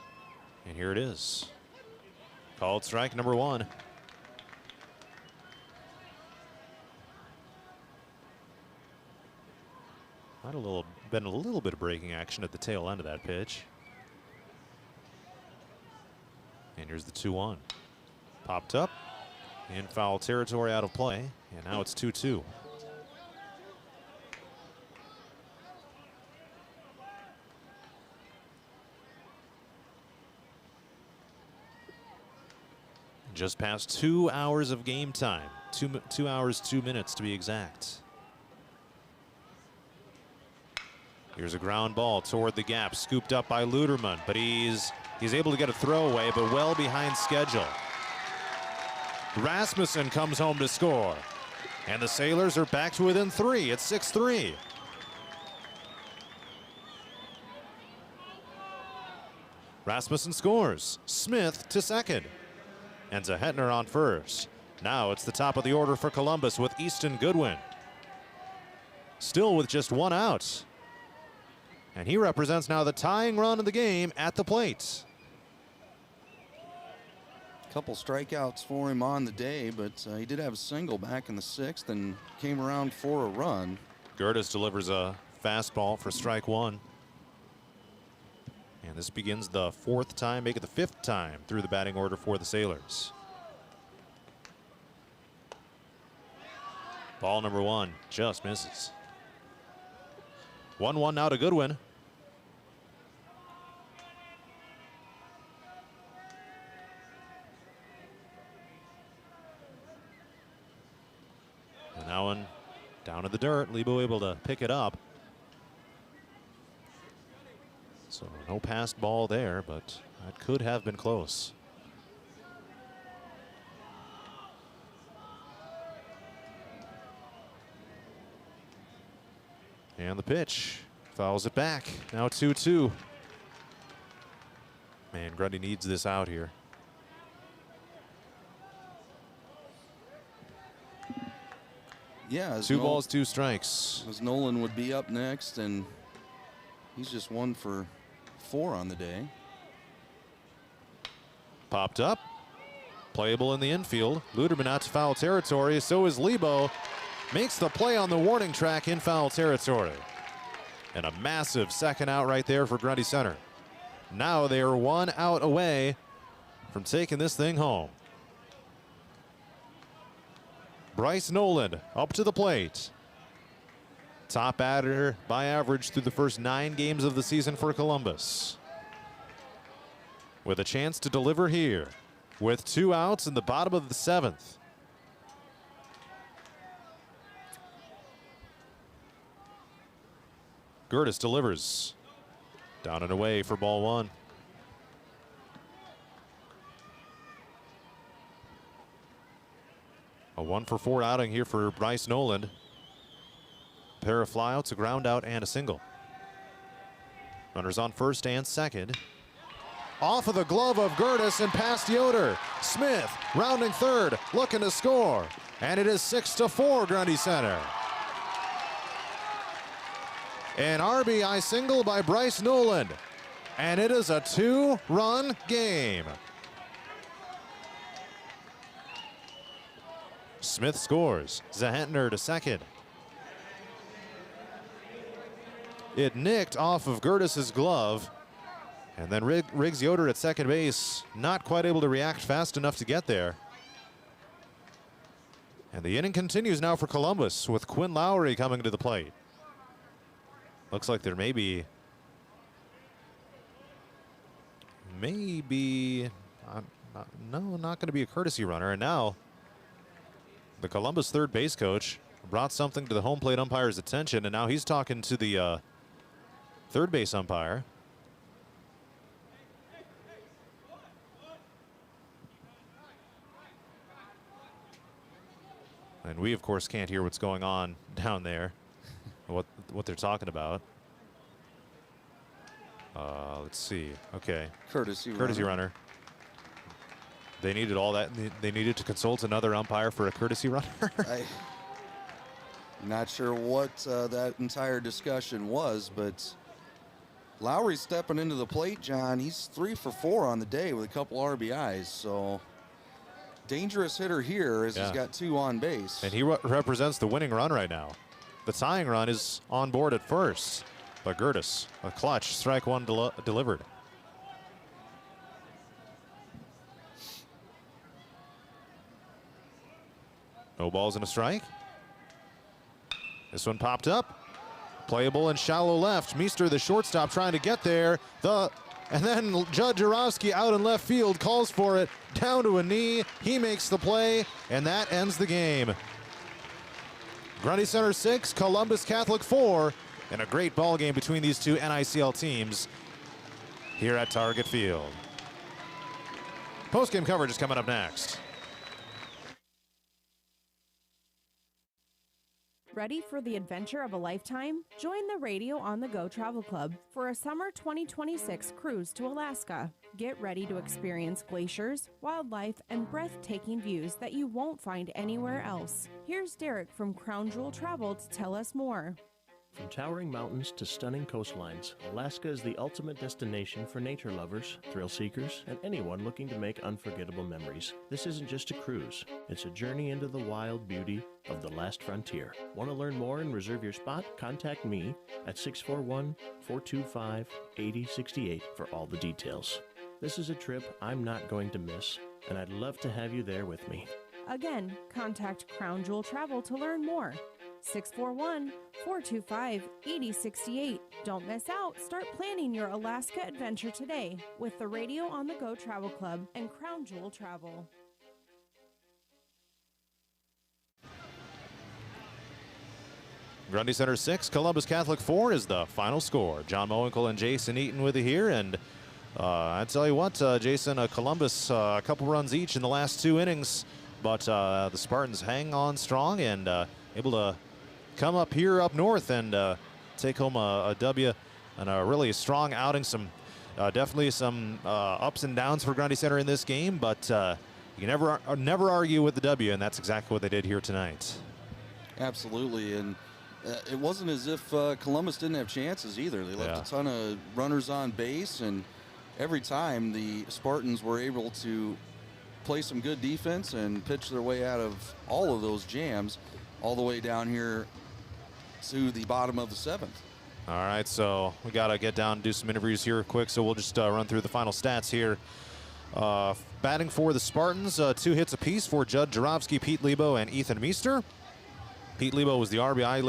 And here it is. Called strike number 1. Been a little bit of breaking action at the tail end of that pitch. And here's the 2-1. Popped up in foul territory, out of play, and now it's 2-2. Just past 2 hours of game time. 2 hours, 2 minutes to be exact. Here's a ground ball toward the gap, scooped up by Luderman, but he's able to get a throwaway, but well behind schedule. Rasmussen comes home to score, and the Sailors are back to within 3. It's 6-3. Rasmussen scores. Smith to second, and to Hentner on first. Now it's the top of the order for Columbus with Easton Goodwin. Still with just 1 out. And he represents now the tying run of the game at the plate. Couple strikeouts for him on the day, but he did have a single back in the 6th and came around for a run. Gertis delivers a fastball for strike 1. And this begins the 4th time, make it the 5th time through the batting order for the Sailors. Ball number 1 just misses. 1-1 now to Goodwin. And that one down in the dirt. Lebo able to pick it up. So no passed ball there, but that could have been close. And the pitch fouls it back. Now 2-2. Man, Grundy needs this out here. Yeah, 2 balls, 2 strikes. As Nolan would be up next, and he's just 1 for 4 on the day. Popped up. Playable in the infield. Luderman out to foul territory. So is Lebo. Makes the play on the warning track in foul territory. And a massive second out right there for Grundy Center. Now they are 1 out away from taking this thing home. Bryce Nolan up to the plate. Top batter by average through the first 9 games of the season for Columbus. With a chance to deliver here with 2 outs in the bottom of the 7th. Gertis delivers. Down and away for ball 1. A 1-for-4 outing here for Bryce Nolan. Pair of flyouts, a ground out, and a single. Runners on first and second. Off of the glove of Gertis and past Yoder. Smith rounding third, looking to score. And it is 6-4 Grundy Center. An RBI single by Bryce Noland. And it is a 2-run game. Smith scores. Zahentner to second. It nicked off of Gertis's glove. And then Riggs Yoder at second base, not quite able to react fast enough to get there. And the inning continues now for Columbus with Quinn Lowry coming to the plate. Looks like there may be no, not going to be a courtesy runner. And now the Columbus third base coach brought something to the home plate umpire's attention, and now he's talking to the third base umpire. And we, of course, can't hear what's going on down there, what they're talking about. Let's see. Okay. Courtesy runner. They needed all that. They needed to consult another umpire for a courtesy runner. I'm not sure what that entire discussion was, but Lowry's stepping into the plate, John. He's 3 for 4 on the day with a couple RBIs. So dangerous hitter here as he's got 2 on base. And he represents the winning run right now. The tying run is on board at first. But Gertis, a clutch strike one delivered. No balls and a strike. This one popped up. Playable in shallow left. Meester, the shortstop, trying to get there. And then Judd Jarowski out in left field calls for it. Down to a knee. He makes the play, and that ends the game. Grundy Center 6, Columbus Catholic 4, and a great ball game between these two NICL teams here at Target Field. Post-game coverage is coming up next. Ready for the adventure of a lifetime? Join the Radio on the Go Travel Club for a summer 2026 cruise to Alaska. Get ready to experience glaciers, wildlife, and breathtaking views that you won't find anywhere else. Here's Derek from Crown Jewel Travel to tell us more. From towering mountains to stunning coastlines, Alaska is the ultimate destination for nature lovers, thrill seekers, and anyone looking to make unforgettable memories. This isn't just a cruise, it's a journey into the wild beauty of the last frontier. Want to learn more and reserve your spot? Contact me at 641-425-8068 for all the details. This is a trip I'm not going to miss, and I'd love to have you there with me. Again, contact Crown Jewel Travel to learn more. 641-425-8068. Don't miss out. Start planning your Alaska adventure today with the Radio on the Go Travel Club and Crown Jewel Travel. Grundy Center 6, Columbus Catholic 4 is the final score. John Mowinkle and Jason Eaton with you here, and I tell you what, Jason, Columbus a couple runs each in the last 2 innings, but the Spartans hang on strong and able to come up here up north and take home a W and a really strong outing. Definitely some ups and downs for Grundy Center in this game, but you never argue with the W, and that's exactly what they did here tonight. Absolutely, and it wasn't as if Columbus didn't have chances either. They left a ton of runners on base, and every time the Spartans were able to play some good defense and pitch their way out of all of those jams all the way down here to the bottom of the 7th. All right, so we got to get down and do some interviews here quick, so we'll just run through the final stats here. Batting for the Spartans, 2 hits apiece for Judd Jarowski, Pete Lebo, and Ethan Meester. Pete Lebo was the RBI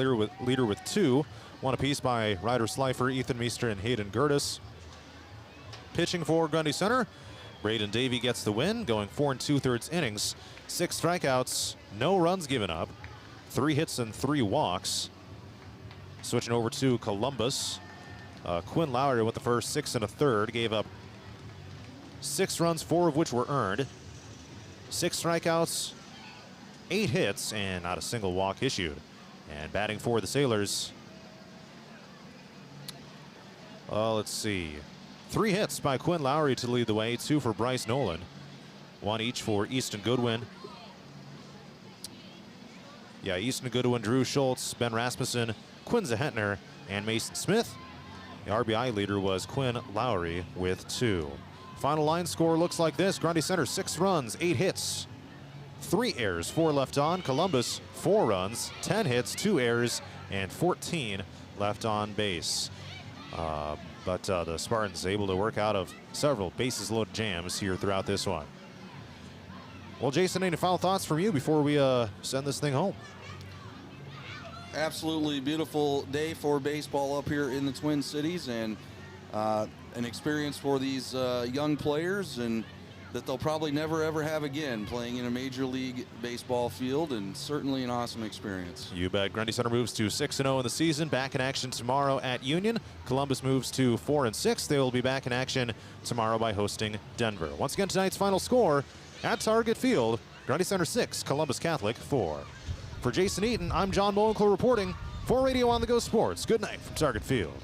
leader with 2, 1 apiece by Ryder Slifer, Ethan Meester, and Hayden Gertis. Pitching for Grundy Center, Braden Davey gets the win, going 4 2/3 innings, 6 strikeouts, no runs given up, 3 hits and 3 walks. Switching over to Columbus, Quinn Lowry with the first 6 1/3, gave up 6 runs, 4 of which were earned, 6 strikeouts, 8 hits, and not a single walk issued. And batting for the Sailors, let's see, 3 hits by Quinn Lowry to lead the way, 2 for Bryce Nolan, 1 each for Easton Goodwin. Yeah, Easton Goodwin, Drew Schultz, Ben Rasmussen, Quinn Zahentner, and Mason Smith. The RBI leader was Quinn Lowry with 2. Final line score looks like this. Grundy Center, 6 runs, 8 hits, 3 errors, 4 left on. Columbus, 4 runs, 10 hits, 2 errors, and 14 left on base. But the Spartans able to work out of several bases loaded jams here throughout this one. Well, Jason, any final thoughts from you before we send this thing home? Absolutely beautiful day for baseball up here in the Twin Cities, and an experience for these young players, and that they'll probably never ever have again, playing in a major league baseball field, and certainly an awesome experience. You bet. Grundy Center moves to 6-0 in the season, back in action tomorrow at Union. Columbus moves to 4-6. They will be back in action tomorrow by hosting Denver. Once again, tonight's final score at Target Field, Grundy Center 6, Columbus Catholic 4. For Jason Eaton, I'm John Molencler reporting for Radio On The Go Sports. Good night from Target Field.